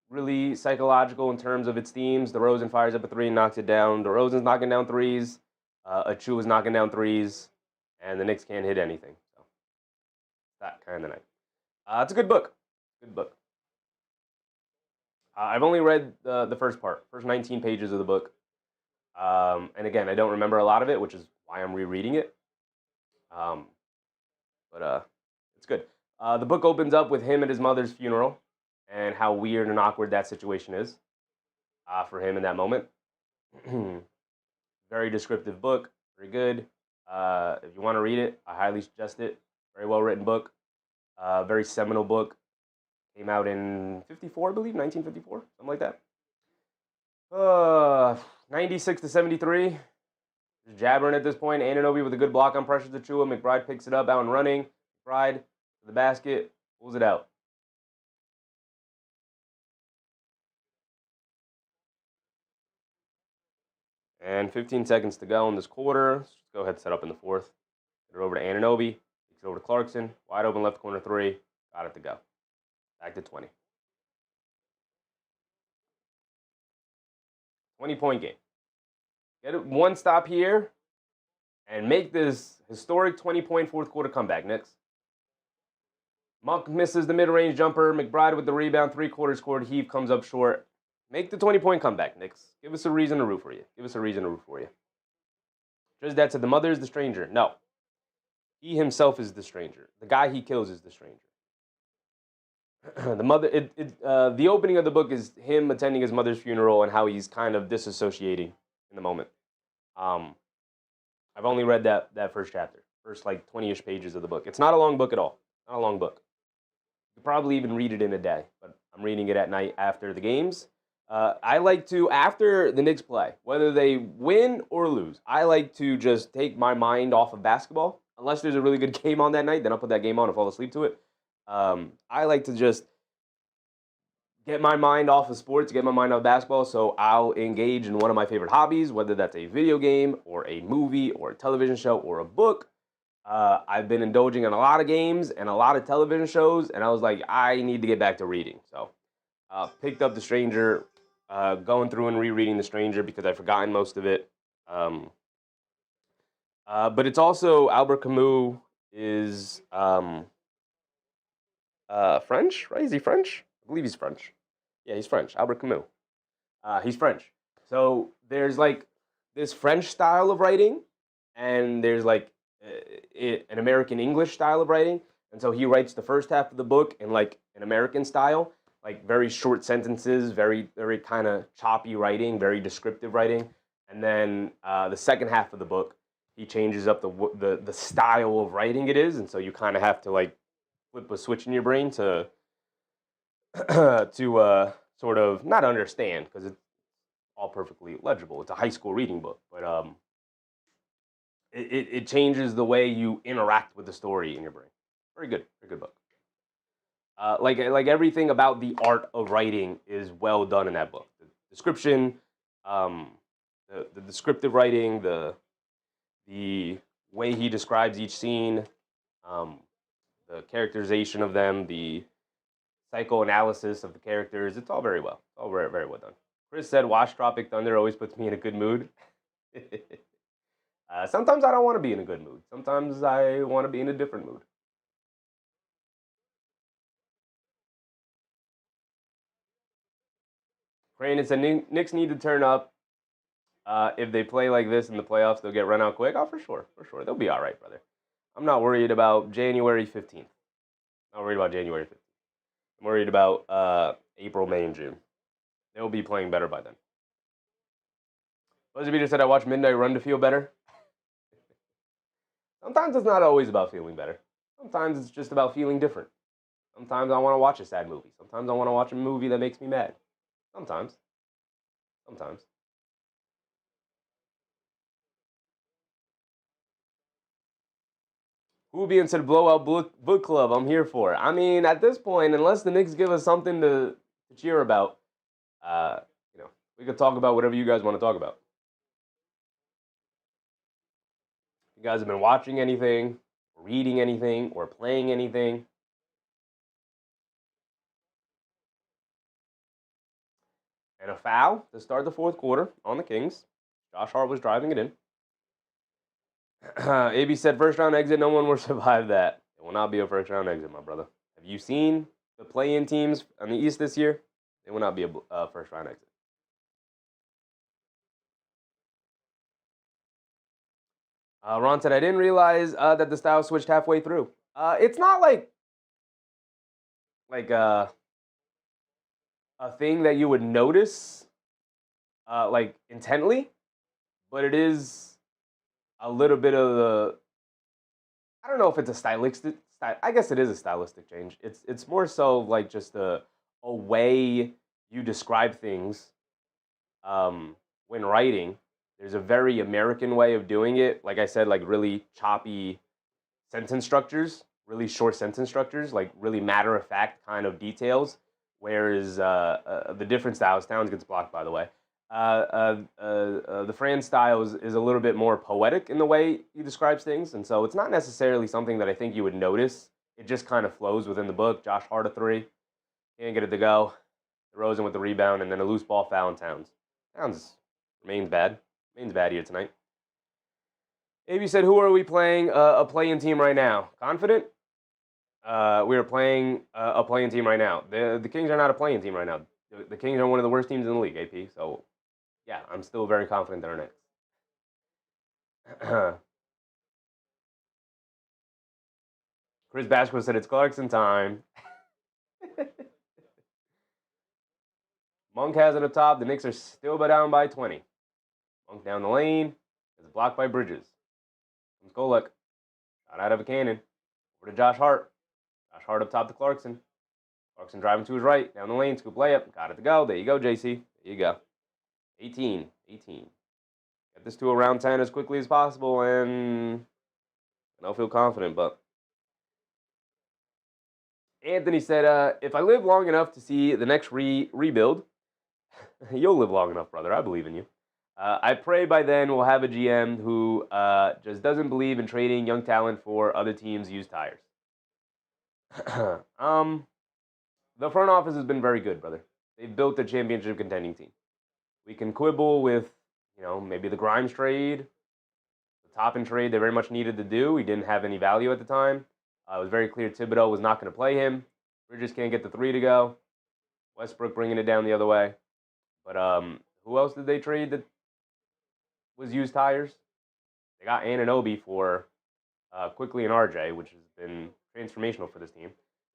Really psychological in terms of its themes. DeRozan fires up a 3 and knocks it down. DeRozan's knocking down 3s. Achiuwa's knocking down 3s. And the Knicks can't hit anything. So that kind of night. It's a good book. Good book. I've only read the first 19 pages of the book. And again, I don't remember a lot of it, which is why I'm rereading it. But it's good. The book opens up with him at his mother's funeral and how weird and awkward that situation is for him in that moment. Very descriptive book. Very good. If you want to read it, I highly suggest it. Very well written book. Very seminal book. Came out in 54, I believe, 1954, something like that. 96 to 73. Just jabbering at this point. Anunoby with a good block on Precious Achiuwa. McBride picks it up out and running. McBride to the basket. Pulls it out. And 15 seconds to go in this quarter. Let's go ahead and set up in the 4th. Get it over to Anunoby. Takes it over to Clarkson. Wide open left corner 3. Got it to go. Back to 20. 20-point game. Get it one stop here and make this historic 20-point 4th quarter comeback, Knicks. Monk misses the mid-range jumper. McBride with the rebound. 3-quarters scored. Heave comes up short. Make the 20-point comeback, Knicks. Give us a reason to root for you. Give us a reason to root for you. Just that said, the mother is the stranger. No. He himself is the stranger. The guy he kills is the stranger. The opening of the book is him attending his mother's funeral and how he's kind of disassociating in the moment. I've only read that first chapter, first like 20-ish pages of the book. It's not a long book at all. Not a long book. You could probably even read it in a day, but I'm reading it at night after the games. I like to, after the Knicks play, whether they win or lose, I like to just take my mind off of basketball. Unless there's a really good game on that night, then I'll put that game on and fall asleep to it. I like to just get my mind off of sports, get my mind off basketball, so I'll engage in one of my favorite hobbies, whether that's a video game or a movie or a television show or a book. I've been indulging in a lot of games and a lot of television shows, and I was like, I need to get back to reading. So picked up The Stranger, going through and rereading The Stranger because I've forgotten most of it. But it's also Albert Camus is French, right? Is he French? I believe he's French. Yeah, he's French. Albert Camus. He's French. So there's like this French style of writing, and there's like an American English style of writing. And so he writes the first half of the book in like an American style, like very short sentences, very very kind of choppy writing, very descriptive writing. And then the second half of the book, he changes up the style of writing it is, and so you kind of have to like flip a switch in your brain to to sort of not understand because it's all perfectly legible. It's a high school reading book, but it changes the way you interact with the story in your brain. Very good book. Like everything about the art of writing is well done in that book. The description, the descriptive writing, the way he describes each scene, the characterization of them, the psychoanalysis of the characters. It's all very well. It's all very, very well done. Chris said, watch Tropic Thunder always puts me in a good mood. Sometimes I don't want to be in a good mood. Sometimes I want to be in a different mood. Brandon said, Knicks need to turn up. If they play like this in the playoffs, they'll get run out quick. Oh, for sure. For sure. They'll be all right, brother. I'm not worried about January 15th. I'm not worried about January 15th. I'm worried about April, May, and June. They'll be playing better by then. Buzzy Beater said, I watch Midnight Run to feel better. Sometimes it's not always about feeling better. Sometimes it's just about feeling different. Sometimes I want to watch a sad movie. Sometimes I want to watch a movie that makes me mad. Sometimes. Hoobie said, blowout book club. I'm here for it. I mean, at this point, unless the Knicks give us something to cheer about, we could talk about whatever you guys want to talk about. If you guys have been watching anything, reading anything, or playing anything. And a foul to start the fourth quarter on the Kings. Josh Hart was driving it in. AB said, first round exit, no one will survive that. It will not be a first round exit, my brother. Have you seen the play-in teams on the East this year? It will not be a first round exit. Ron said, I didn't realize that the style switched halfway through. It's not like a thing that you would notice like intently, but it is a little bit of the, I don't know if it's a stylistic, I guess it is a stylistic change. It's more so like just a way you describe things when writing. There's a very American way of doing it. Like I said, like really choppy sentence structures, really short sentence structures, like really matter-of-fact kind of details. Whereas the different styles, Towns gets blocked, by the way. The Fran style is a little bit more poetic in the way he describes things. And so it's not necessarily something that I think you would notice. It just kind of flows within the book. Josh Hart a three. Can't get it to go. DeRozan with the rebound, and then a loose ball foul in Towns. Towns remains bad. Remains bad here tonight. AB said, who are we playing a play-in team right now? Confident? We are playing a play-in team right now. The Kings are not a play-in team right now. The Kings are one of the worst teams in the league, AP. So, yeah, I'm still very confident they're next. Chris Bashko said, it's Clarkson time. Monk has it up top. The Knicks are still down by 20. Monk down the lane. Is blocked by Bridges. Comes Golek. Shot out of a cannon. Over to Josh Hart. Josh Hart up top to Clarkson. Clarkson driving to his right. Down the lane. Scoop layup. Got it to go. There you go, JC. There There you go. 18. Get this to around 10 as quickly as possible, and I don't feel confident, but Anthony said, if I live long enough to see the next rebuild, you'll live long enough, brother. I believe in you. I pray by then we'll have a GM who just doesn't believe in trading young talent for other teams' used tires. The front office has been very good, brother. They've built a championship contending team. We can quibble with, maybe the Grimes trade, the Toppin trade they very much needed to do. He didn't have any value at the time. It was very clear Thibodeau was not going to play him. Bridges can't get the three to go. Westbrook bringing it down the other way. But who else did they trade that was used tires? They got Anunoby for Quickly and RJ, which has been transformational for this team.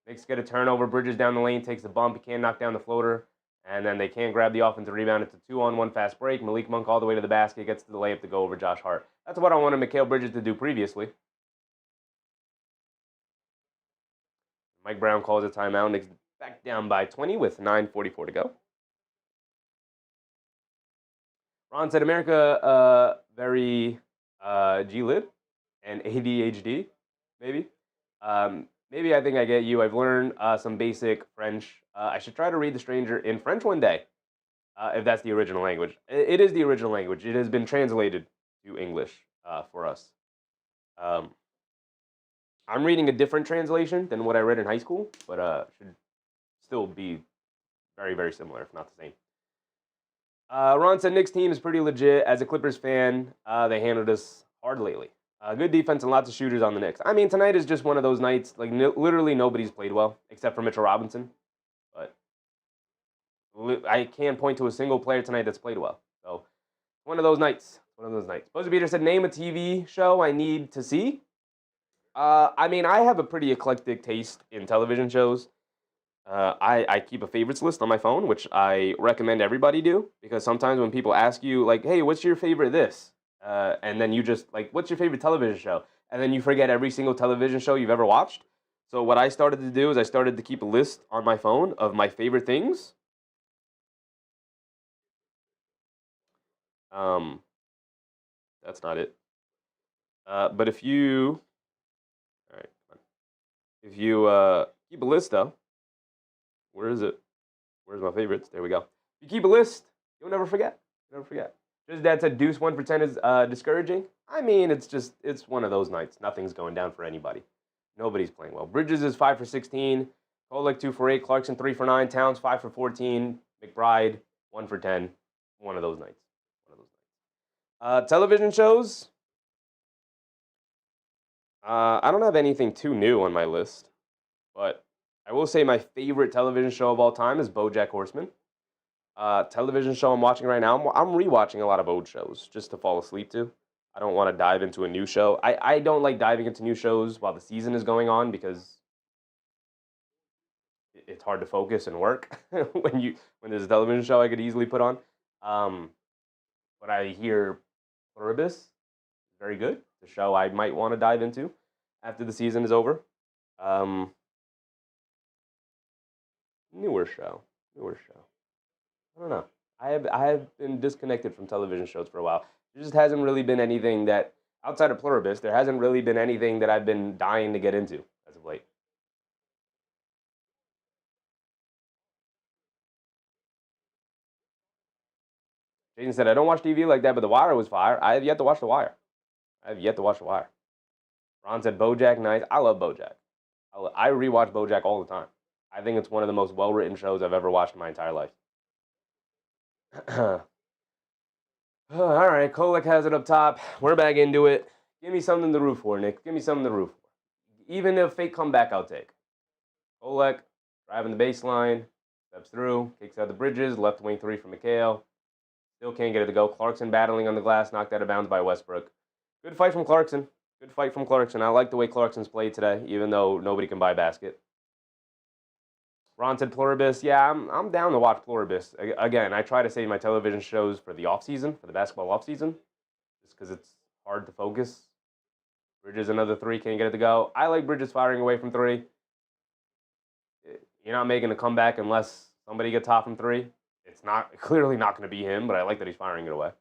Knicks get a turnover. Bridges down the lane, takes the bump. He can't knock down the floater. And then they can't grab the offensive rebound. It's a 2-on-1 fast break. Malik Monk all the way to the basket, gets to the layup to go over Josh Hart. That's what I wanted Mikal Bridges to do previously. Mike Brown calls a timeout. Knicks back down by 20 with 9:44 to go. Ron said, America very G-lit and ADHD, maybe. Maybe I think I get you. I've learned some basic French. I should try to read The Stranger in French one day, if that's the original language. It is the original language. It has been translated to English for us. I'm reading a different translation than what I read in high school, but should still be very, very similar, if not the same. Ron said, Knicks team is pretty legit. As a Clippers fan, they handled us hard lately. Good defense and lots of shooters on the Knicks. I mean, tonight is just one of those nights, like literally nobody's played well, except for Mitchell Robinson. But I can't point to a single player tonight that's played well. So, one of those nights. Buzzer Beater said, name a TV show I need to see. I mean, I have a pretty eclectic taste in television shows. I keep a favorites list on my phone, which I recommend everybody do, because sometimes when people ask you, like, hey, what's your favorite this? And then you just, like, what's your favorite television show? And then you forget every single television show you've ever watched. So what I started to do is I started to keep a list on my phone of my favorite things. That's not it. But if you, all right, come on. If you keep a list, though, where is it? Where's my favorites? There we go. If you keep a list, you'll never forget. Just Dad said Deuce 1 for 10 is discouraging. I mean, it's one of those nights. Nothing's going down for anybody. Nobody's playing well. Bridges is 5 for 16. Kolek 2 for 8. Clarkson 3 for 9. Towns 5 for 14. McBride 1 for 10. One of those nights. Television shows. I don't have anything too new on my list, but I will say my favorite television show of all time is BoJack Horseman. Television show I'm watching right now, I'm rewatching a lot of old shows just to fall asleep to. I don't want to dive into a new show. I don't like diving into new shows while the season is going on because it's hard to focus and work when there's a television show I could easily put on. But I hear Pluribus is very good. The show I might want to dive into after the season is over. Newer show. I don't know. I have been disconnected from television shows for a while. There just hasn't really been anything that, outside of Pluribus, there hasn't really been anything that I've been dying to get into as of late. Jason said, I don't watch TV like that, but The Wire was fire. I have yet to watch The Wire. Ron said, BoJack, nice. I love BoJack. I rewatch BoJack all the time. I think it's one of the most well-written shows I've ever watched in my entire life. All right, Kolek has it up top. We're back into it. Give me something to root for, Nick. Give me something to root for. Even a fake comeback, I'll take. Kolek driving the baseline, steps through, kicks out the Bridges, left wing three from Mikal. Still can't get it to go. Clarkson battling on the glass, knocked out of bounds by Westbrook. Good fight from Clarkson. I like the way Clarkson's played today, even though nobody can buy a basket. Ron said Pluribus. Yeah, I'm down to watch Pluribus. Again, I try to save my television shows for the off-season, for the basketball off-season, just because it's hard to focus. Bridges another three, can't get it to go. I like Bridges firing away from three. You're not making a comeback unless somebody gets hot from three. It's clearly not going to be him, but I like that he's firing it away.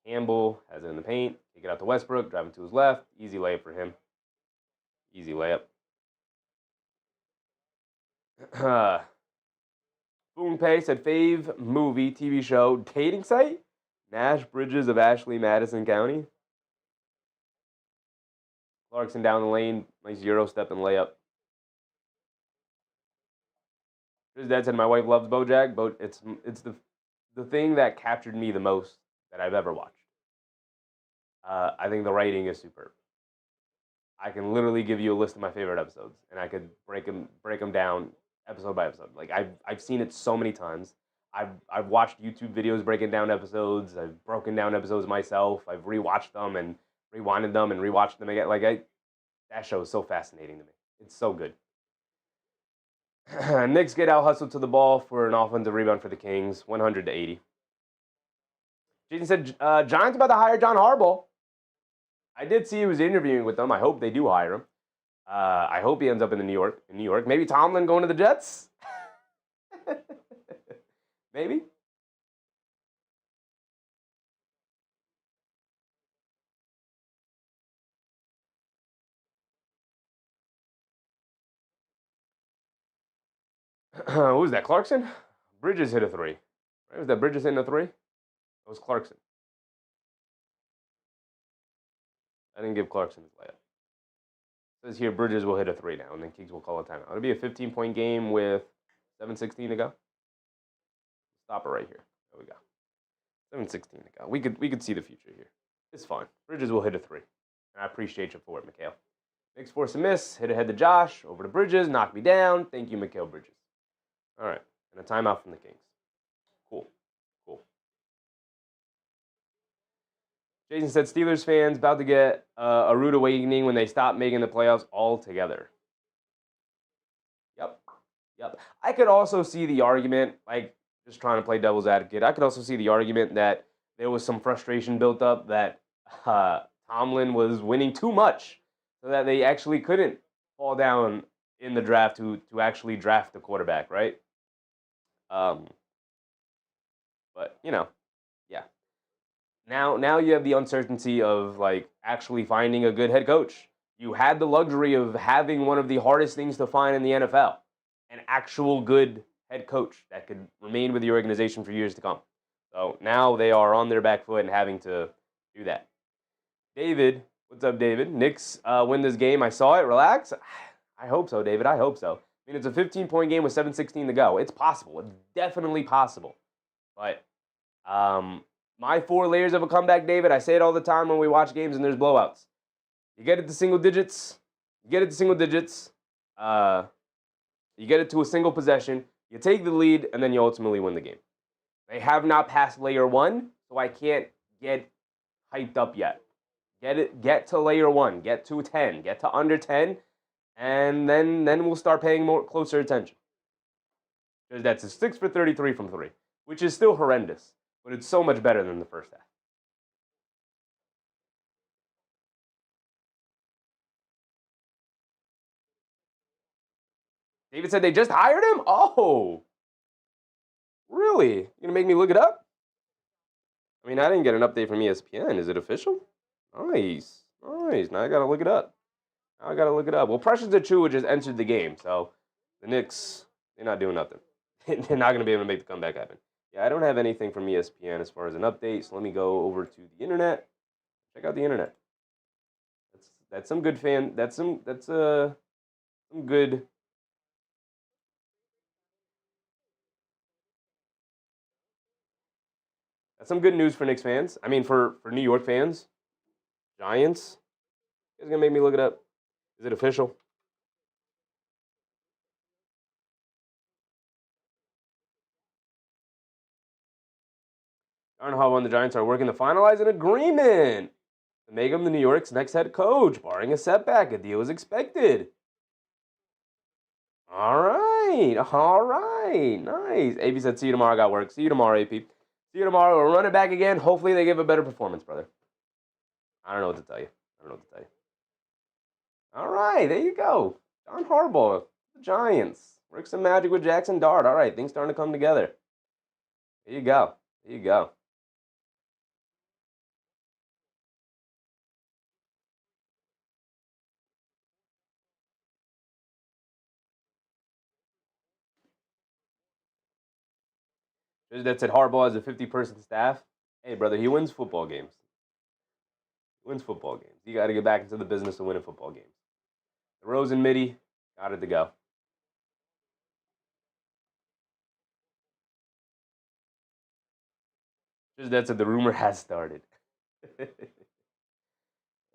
Campbell has it in the paint. Take it out to Westbrook, driving to his left. Easy layup for him. Easy layup. Boom Pay said fave movie, TV show, dating site? Nash Bridges of Ashley, Madison County. Clarkson down the lane. Nice Euro step and layup. His dad said my wife loves BoJack, but it's the thing that captured me the most that I've ever watched. I think the writing is superb. I can literally give you a list of my favorite episodes, and I could break them down episode by episode. Like I've seen it so many times. I've watched YouTube videos breaking down episodes. I've broken down episodes myself. I've rewatched them and rewinded them and rewatched them again. That show is so fascinating to me. It's so good. Knicks get out hustled to the ball for an offensive rebound for the Kings, 100-80. Jason said Giants about to hire John Harbaugh. I did see he was interviewing with them. I hope they do hire him. I hope he ends up in New York. Maybe Tomlin going to the Jets? Maybe. Who was that? Clarkson? Bridges hit a three. Right? Was that Bridges hitting a three? That was Clarkson. I didn't give Clarkson his layup. It says here Bridges will hit a three now, and then Kings will call a timeout. It'll be a 15-point game with 7:16 to go. Stop it right here. There we go. 7:16 to go. We could see the future here. It's fine. Bridges will hit a three. And I appreciate you for it, Mikal. Knicks force a miss. Hit ahead to Josh. Over to Bridges. Knock me down. Thank you, Mikal Bridges. All right. And a timeout from the Kings. Cool. Jason said Steelers fans about to get a rude awakening when they stop making the playoffs altogether. Yep. I could also see the argument, like just trying to play devil's advocate, I could also see the argument that there was some frustration built up that Tomlin was winning too much so that they actually couldn't fall down in the draft to actually draft the quarterback, right? But, yeah. Now you have the uncertainty of, like, actually finding a good head coach. You had the luxury of having one of the hardest things to find in the NFL, an actual good head coach that could remain with the organization for years to come. So now they are on their back foot and having to do that. David, what's up, David? Knicks win this game. I saw it. Relax. I hope so, David. I hope so. I mean, it's a 15-point game with 7:16 to go. It's possible. It's definitely possible. But my 4 layers of a comeback, David, I say it all the time when we watch games and there's blowouts. You get it to single digits. You get it to a single possession. You take the lead, and then you ultimately win the game. They have not passed layer 1, so I can't get hyped up yet. Get to layer 1. Get to 10. Get to under 10. And then we'll start paying closer attention. Because that's a 6 for 33 from 3, which is still horrendous, but it's so much better than the first half. David said they just hired him? Oh, really? You gonna make me look it up? I mean, I didn't get an update from ESPN. Is it official? Nice. Now I gotta look it up. Well, Precious Achiuwa just entered the game, so the Knicks, they're not doing nothing. They're not gonna be able to make the comeback happen. Yeah, I don't have anything from ESPN as far as an update, so let me go over to the internet. Check out the internet. That's some good fan. That's some good. That's some good news for Knicks fans. I mean, for New York fans, Giants. You guys gonna make me look it up? Is it official? Darn Harbaugh and the Giants are working to finalize an agreement to make him the New York's next head coach, barring a setback. A deal is expected. All right. Nice. AP said, see you tomorrow. I got work. See you tomorrow, AP. See you tomorrow. We'll run it back again. Hopefully they give a better performance, brother. I don't know what to tell you. All right, there you go. John Harbaugh, the Giants. Work some magic with Jackson Dart. All right, things starting to come together. There you go. There you go. That said Harbaugh has a 50-person staff. Hey, brother, he wins football games. He wins football games. You got to get back into the business of winning football games. DeRozan midi, got it to go. That said the rumor has started.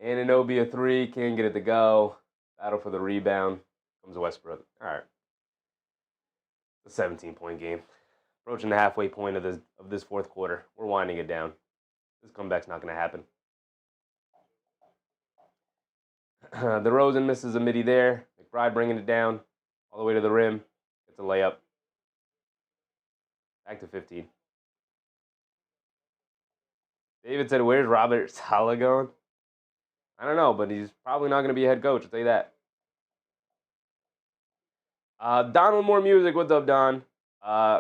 Anunoby a three, can't get it to go. Battle for the rebound. Comes Westbrook. All right. A 17-point game. Approaching the halfway point of this fourth quarter. We're winding it down. This comeback's not going to happen. DeRozan misses a midi there. McBride bringing it down all the way to the rim. Gets a layup. Back to 15. David said, where's Robert Saleh going? I don't know, but he's probably not going to be a head coach. I'll tell you that. Donald Moore Music, what's up, Don?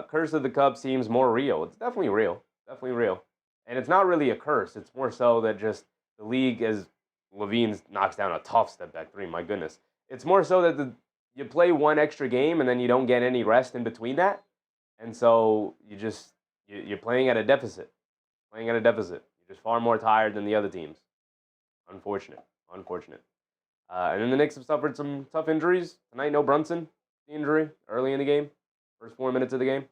Curse of the Cup seems more real. It's definitely real. Definitely real. And it's not really a curse. It's more so that just the league, as Levine knocks down a tough step back three, my goodness. It's more so that you play one extra game and then you don't get any rest in between that. And so you're playing at a deficit. Playing at a deficit. You're just far more tired than the other teams. Unfortunate. And then the Knicks have suffered some tough injuries. Tonight, no Brunson injury early in the game. First 4 minutes of the game.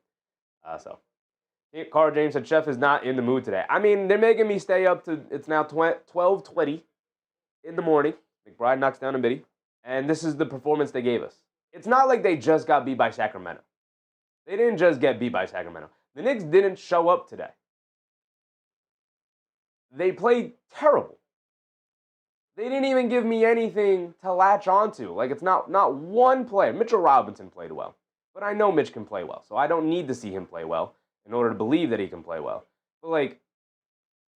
Carl James said, Chef is not in the mood today. I mean, they're making me stay up to, it's now 12:20 in the morning. McBride knocks down a midi. And this is the performance they gave us. It's not like they just got beat by Sacramento. They didn't just get beat by Sacramento. The Knicks didn't show up today. They played terrible. They didn't even give me anything to latch onto. Like, it's not one player. Mitchell Robinson played well. But I know Mitch can play well, so I don't need to see him play well in order to believe that he can play well. But, like,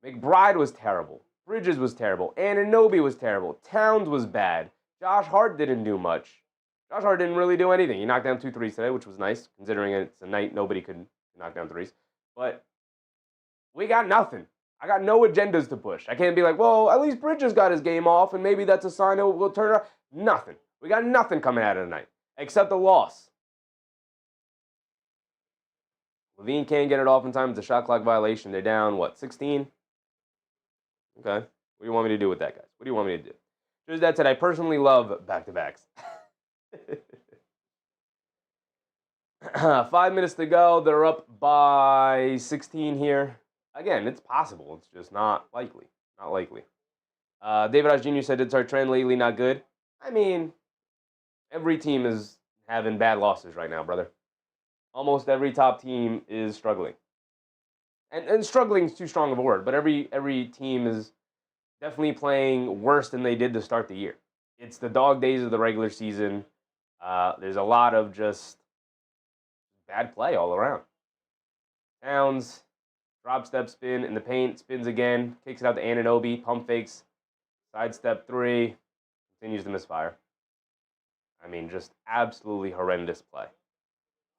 McBride was terrible. Bridges was terrible. Anunoby was terrible. Towns was bad. Josh Hart didn't do much. Josh Hart didn't really do anything. He knocked down 2 threes today, which was nice, considering it's a night nobody could knock down threes. But we got nothing. I got no agendas to push. I can't be like, well, at least Bridges got his game off, and maybe that's a sign that we'll turn around. Nothing. We got nothing coming out of the night, except a loss. Levine can't get it off in time. It's a shot clock violation. They're down, 16? Okay. What do you want me to do with that, guys? What do you want me to do? Just that said, I personally love back-to-backs. 5 minutes to go. They're up by 16 here. Again, it's possible. It's just not likely. Not likely. David Osh Jr. said it's our trend lately not good. I mean, every team is having bad losses right now, brother. Almost every top team is struggling. And struggling is too strong of a word, but every team is definitely playing worse than they did to start the year. It's the dog days of the regular season. There's a lot of just bad play all around. Towns, drop step spin in the paint, spins again, kicks it out to Anunoby, pump fakes, sidestep three, continues to misfire. I mean, just absolutely horrendous play.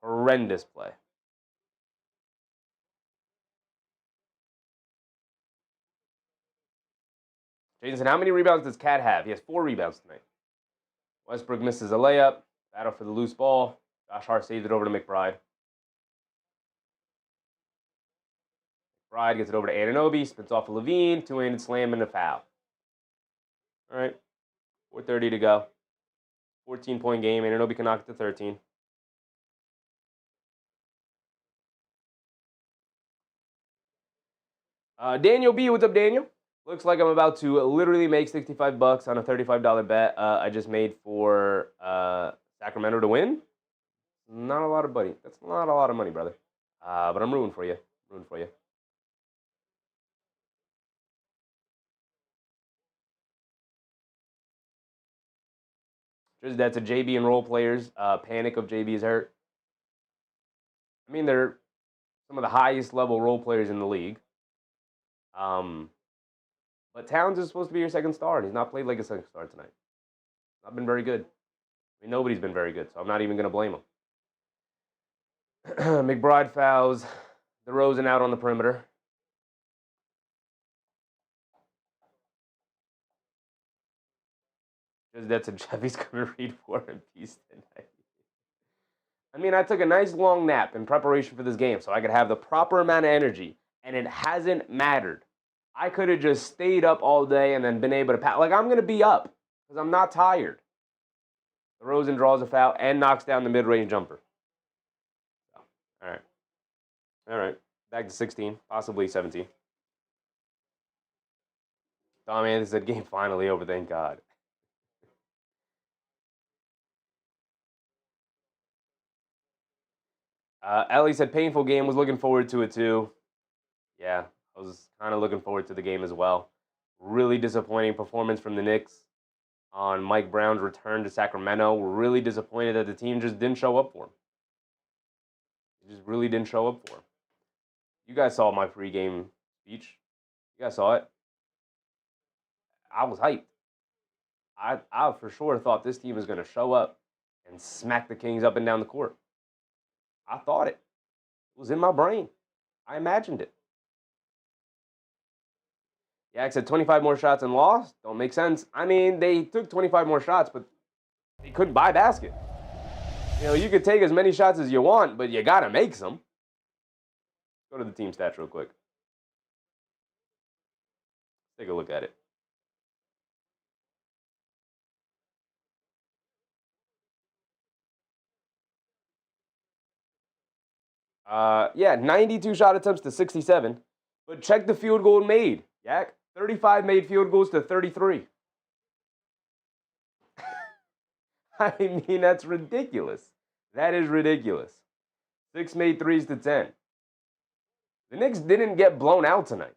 Horrendous play. Jason said, how many rebounds does Cat have? He has 4 rebounds tonight. Westbrook misses a layup. Battle for the loose ball. Josh Hart saves it over to McBride. McBride gets it over to Anunoby. Spins off of Levine. 2-handed slam and a foul. All right. 4:30 to go. 14-point game. Anunoby can knock it to 13. Daniel B, what's up, Daniel? Looks like I'm about to literally make $65 on a $35 bet I just made for Sacramento to win. Not a lot of money. That's not a lot of money, brother. But I'm rooting for you. Rooting for you. Just that's a JB and role players. Panic of JB is hurt. I mean, they're some of the highest level role players in the league. But Towns is supposed to be your second star, and he's not played like a second star tonight. Not been very good. I mean, nobody's been very good, so I'm not even going to blame him. McBride fouls. DeRozan out on the perimeter. Just that's a Jeffy's going to read War and Peace tonight. I mean, I took a nice long nap in preparation for this game so I could have the proper amount of energy, and it hasn't mattered. I could have just stayed up all day and then been able to like, I'm going to be up because I'm not tired. DeRozan draws a foul and knocks down the mid-range jumper. All right. Back to 16, possibly 17. Tom Anthony said, game finally over, thank God. Ellie said, painful game, was looking forward to it too. Yeah, I was kind of looking forward to the game as well. Really disappointing performance from the Knicks on Mike Brown's return to Sacramento. We're really disappointed that the team just didn't show up for him. It just really didn't show up for him. You guys saw my pregame speech. You guys saw it. I was hyped. I for sure thought this team was going to show up and smack the Kings up and down the court. I thought it. It was in my brain. I imagined it. Yak said 25 more shots and lost. Don't make sense. I mean, they took 25 more shots, but they couldn't buy basket. You know, you could take as many shots as you want, but you got to make some. Go to the team stats real quick. Take a look at it. Yeah, 92 shot attempts to 67. But check the field goal made, Yak. 35 made field goals to 33. I mean, that's ridiculous. That is ridiculous. 6 made threes to 10. The Knicks didn't get blown out tonight.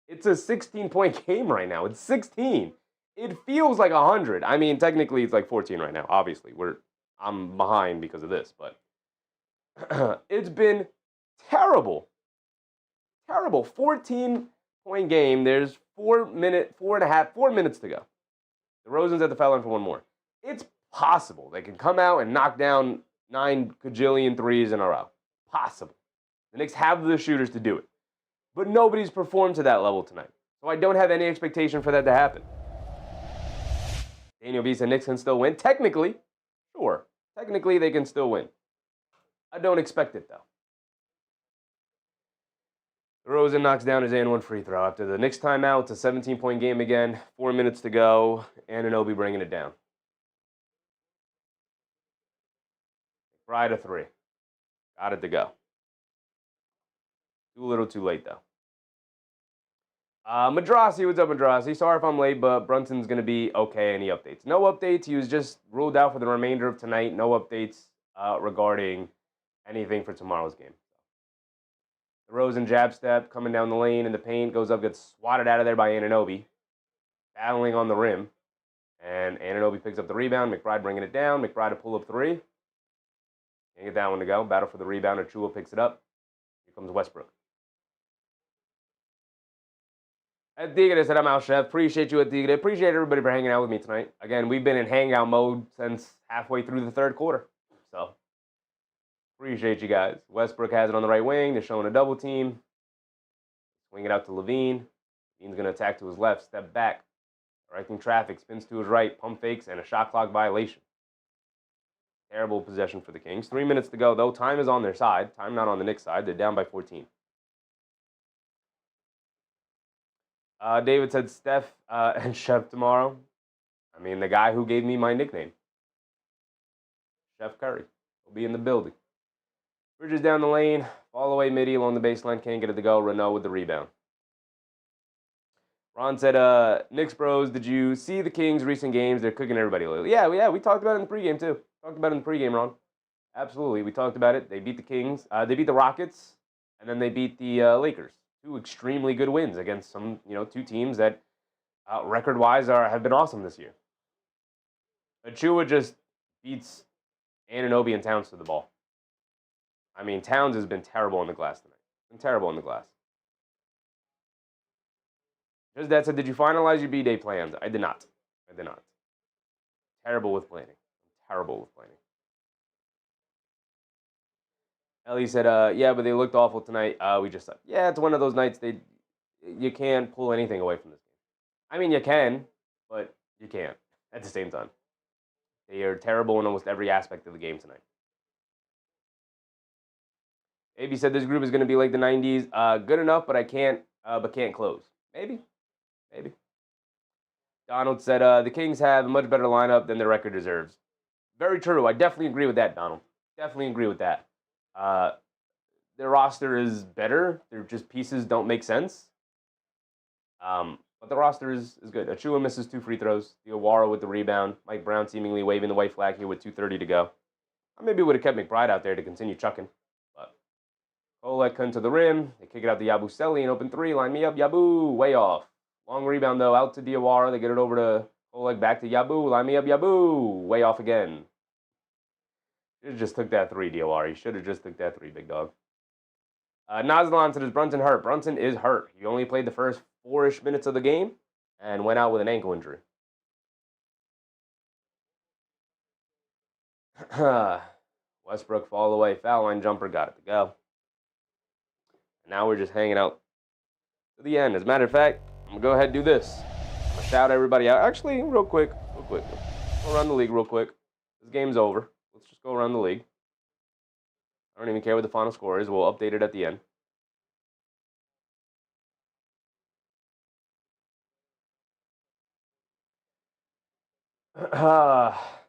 It's a 16-point game right now. It's 16. It feels like 100. I mean, technically it's like 14 right now. Obviously, I'm behind because of this, but it's been terrible. Terrible. 14-point game. There's 4 minutes to go. DeRozan's at the foul line for one more. It's possible they can come out and knock down 9 gajillion threes in a row. Possible. The Knicks have the shooters to do it. But nobody's performed to that level tonight. So I don't have any expectation for that to happen. Daniel B said Knicks can still win. Technically, sure. Technically, they can still win. I don't expect it, though. DeRozan knocks down his and one free throw. After the Knicks timeout, it's a 17-point game again. 4 minutes to go. Anunoby bringing it down. McBride a 3. Got it to go. Too little, too late, though. Madrasi, what's up, Madrasi? Sorry if I'm late, but Brunson's going to be okay. Any updates? No updates. He was just ruled out for the remainder of tonight. No updates regarding anything for tomorrow's game. DeRozan jab step, coming down the lane in the paint, goes up, gets swatted out of there by Anunoby. Battling on the rim. And Anunoby picks up the rebound. McBride bringing it down. McBride to pull up 3. Can't get that one to go. Battle for the rebound. Chua picks it up. Here comes Westbrook. Adigre said, I'm out, Chef. Appreciate you, Adigre. Appreciate everybody for hanging out with me tonight. Again, we've been in hangout mode since halfway through the third quarter. So, appreciate you guys. Westbrook has it on the right wing. They're showing a double team. Swing it out to Levine. Levine's going to attack to his left, step back. Directing traffic, spins to his right, pump fakes, and a shot clock violation. Terrible possession for the Kings. 3 minutes to go, though. Time is on their side. Time not on the Knicks side. They're down by 14. David said Steph and Chef tomorrow. I mean, the guy who gave me my nickname. Chef Curry will be in the building. Bridges down the lane. Fall away midi along the baseline. Can't get it to go. Renault with the rebound. Ron said, Knicks bros, did you see the Kings' recent games? They're cooking everybody lately. Yeah, we talked about it in the pregame, too. Talked about it in the pregame, Ron. Absolutely. We talked about it. They beat the Kings. They beat the Rockets. And then they beat the Lakers. 2 extremely good wins against some, 2 teams that, record-wise, have been awesome this year. Chua just beats Anunoby and Towns to the ball. I mean, Towns has been terrible on the glass tonight. Been terrible on the glass. Just that said, did you finalize your B-Day plans? I did not. Terrible with planning. terrible with planning. Ellie said, yeah, but they looked awful tonight. We just sucked. Yeah, it's one of those nights you can't pull anything away from this game. I mean, you can, but you can't at the same time. They are terrible in almost every aspect of the game tonight. AB said this group is going to be like the 90s. Good enough, but can't close. Maybe. Donald said, the Kings have a much better lineup than their record deserves. Very true. I definitely agree with that, Donald. Definitely agree with that. Their roster is better. Their just pieces don't make sense. But the roster is good. Achua misses 2 free throws. Diawara with the rebound. Mike Brown seemingly waving the white flag here with 2:30 to go. I maybe would have kept McBride out there to continue chucking. But Kolek couldn't to the rim. They kick it out to Yabusele, an open 3. Line me up, Yabu. Way off. Long rebound, though, out to Diawara. They get it over to Kolek, back to Yabu. Line me up, Yabu. Way off again. Should have just took that 3, Diawara. You should have just took that 3, big dog. Nazlan said, is Brunson hurt? Brunson is hurt. He only played the first 4-ish minutes of the game and went out with an ankle injury. Westbrook fall away. Foul line jumper. Got it to go. And now we're just hanging out to the end. As a matter of fact, I'm going to go ahead and do this. I'm going to shout everybody out. Actually, real quick. Go around the league real quick. This game's over. Let's just go around the league. I don't even care what the final score is. We'll update it at the end.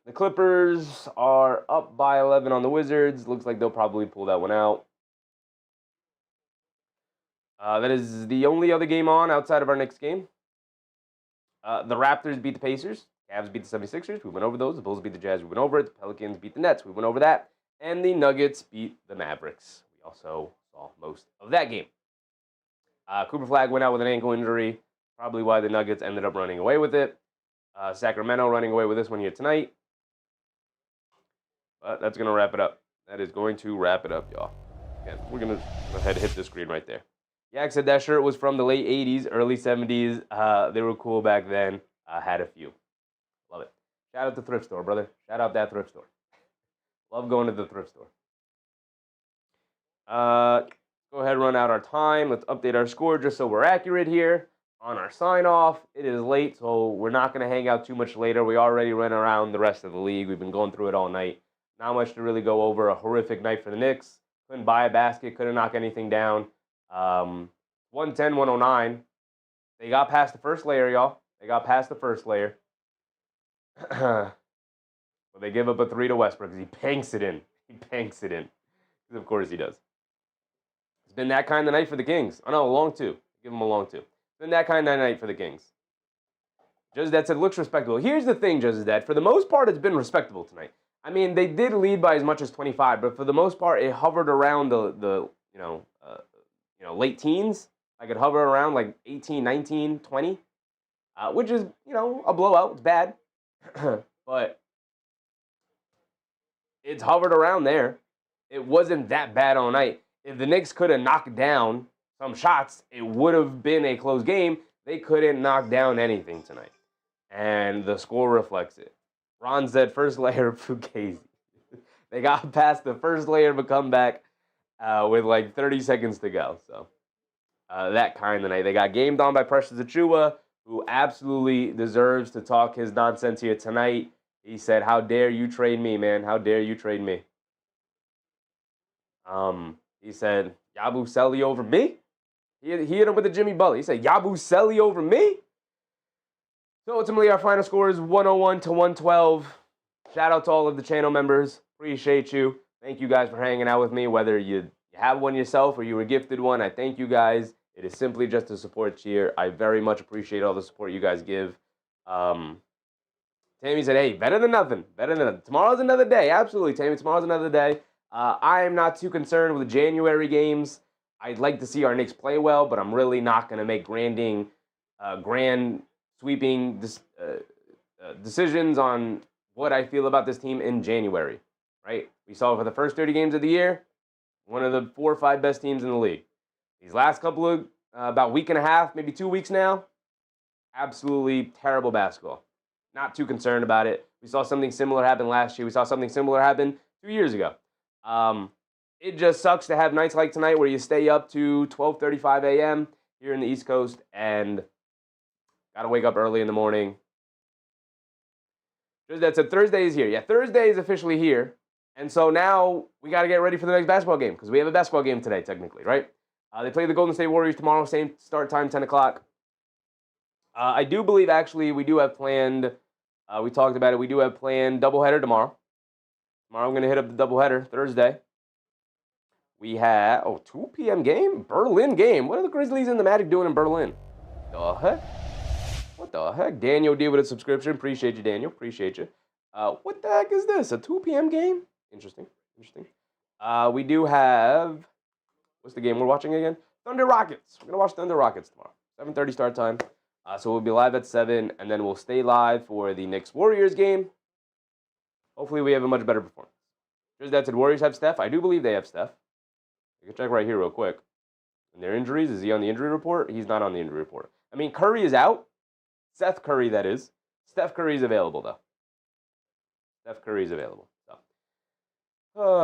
The Clippers are up by 11 on the Wizards. Looks like they'll probably pull that one out. That is the only other game on outside of our next game. The Raptors beat the Pacers. Cavs beat the 76ers. We went over those. The Bulls beat the Jazz. We went over it. The Pelicans beat the Nets. We went over that. And the Nuggets beat the Mavericks. We also saw most of that game. Cooper Flag went out with an ankle injury. Probably why the Nuggets ended up running away with it. Sacramento running away with this one here tonight. But that's going to wrap it up. That is going to wrap it up, y'all. Again, we're going to go ahead and hit the screen right there. Yak said that shirt was from the late 80s, early 70s. They were cool back then. Had a few. Love it. Shout out to thrift store, brother. Shout out that thrift store. Love going to the thrift store. Go ahead and run out our time. Let's update our score just so we're accurate here. On our sign-off, it is late, so we're not going to hang out too much later. We already ran around the rest of the league. We've been going through it all night. Not much to really go over. A horrific night for the Knicks. Couldn't buy a basket. Couldn't knock anything down. 110-109. They got past the first layer, y'all. They got past the first layer. But they give up a 3 to Westbrook because he banks it in. Because of course he does. It's been that kind of night for the Kings. Oh, no, a long 2. Give them a long 2. It's been that kind of night for the Kings. Joseph said, looks respectable. Here's the thing, Joseph. For the most part, it's been respectable tonight. I mean, they did lead by as much as 25, but for the most part, it hovered around the late teens. I could hover around like 18, 19, 20, which is, a blowout. It's bad. But it's hovered around there. It wasn't that bad all night. If the Knicks could have knocked down some shots, it would have been a close game. They couldn't knock down anything tonight. And the score reflects it. Ron said first layer of Fugazi. They got past the first layer of a comeback with like 30 seconds to go. So that kind of night. They got gamed on by Precious Achiuwa, who absolutely deserves to talk his nonsense here tonight. He said, how dare you trade me, man? How dare you trade me? He said, Yabusele over me? He hit him with the Jimmy Butler. He said, Yabusele over me? So ultimately, our final score is 101-112. Shout out to all of the channel members. Appreciate you. Thank you guys for hanging out with me. Whether you have one yourself or you were gifted one, I thank you guys. It is simply just a support cheer. I very much appreciate all the support you guys give. Tammy said, hey, better than nothing. Better than nothing. Tomorrow's another day. Absolutely, Tammy. Tomorrow's another day. I am not too concerned with the January games. I'd like to see our Knicks play well, but I'm really not going to make grand sweeping decisions on what I feel about this team in January, right? We saw for the first 30 games of the year, one of the 4 or 5 best teams in the league. These last couple of, about week and a half, maybe 2 weeks now, absolutely terrible basketball. Not too concerned about it. We saw something similar happen last year. We saw something similar happen 2 years ago. It just sucks to have nights like tonight where you stay up to 12:35 a.m. here in the East Coast and got to wake up early in the morning. That's it. Thursday is here. Yeah, Thursday is officially here. And so now we got to get ready for the next basketball game because we have a basketball game today, technically, right? They play the Golden State Warriors tomorrow, same start time, 10 o'clock. I do believe, actually, we do have planned, we talked about it, we do have planned doubleheader tomorrow. Tomorrow I'm going to hit up the doubleheader, Thursday. We have, 2 p.m. game? Berlin game. What are the Grizzlies and the Magic doing in Berlin? The heck? What the heck? Daniel D with a subscription. Appreciate you, Daniel. Appreciate you. What the heck is this? A 2 p.m. game? Interesting. We do have, what's the game we're watching again? Thunder Rockets. We're going to watch Thunder Rockets tomorrow. 7:30 start time. So we'll be live at 7, and then we'll stay live for the Knicks Warriors game. Hopefully we have a much better performance. That said, Warriors have Steph. I do believe they have Steph. I can check right here real quick. And their injuries, is he on the injury report? He's not on the injury report. I mean, Curry is out. Seth Curry, that is. Steph Curry is available, though. Steph Curry is available.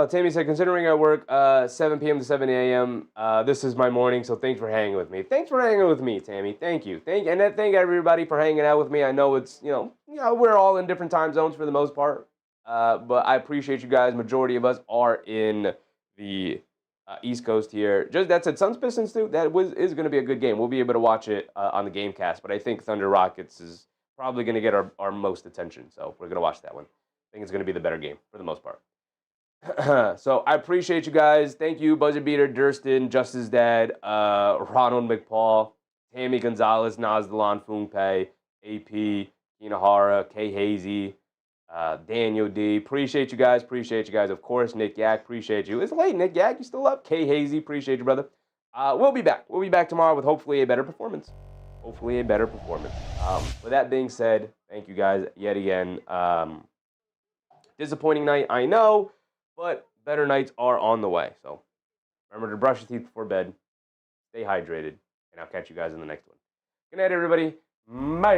Tammy said, considering I work 7 p.m. to 7 a.m., this is my morning, so thanks for hanging with me. Thanks for hanging with me, Tammy. Thank you. Thank everybody for hanging out with me. I know it's, we're all in different time zones for the most part, but I appreciate you guys. Majority of us are in the East Coast here. Just that said, Suns Pistons too. Is going to be a good game. We'll be able to watch it on the Gamecast, but I think Thunder Rockets is probably going to get our most attention, so we're going to watch that one. I think it's going to be the better game for the most part. So I appreciate you guys. Thank you, Budget Beater, Durston, Justice Dad, Ronald McPaul, Tammy Gonzalez, Nazdalan Fungpei, AP, Kinahara, K Hazy, Daniel D. Appreciate you guys. Of course, Nick Yak. Appreciate you. It's late, Nick Yak. You still up? K Hazy. Appreciate you, brother. We'll be back. We'll be back tomorrow with hopefully a better performance. With that being said, thank you guys yet again. Disappointing night, I know, but better nights are on the way. So remember to brush your teeth before bed, stay hydrated, and I'll catch you guys in the next one. Good night, everybody. Bye.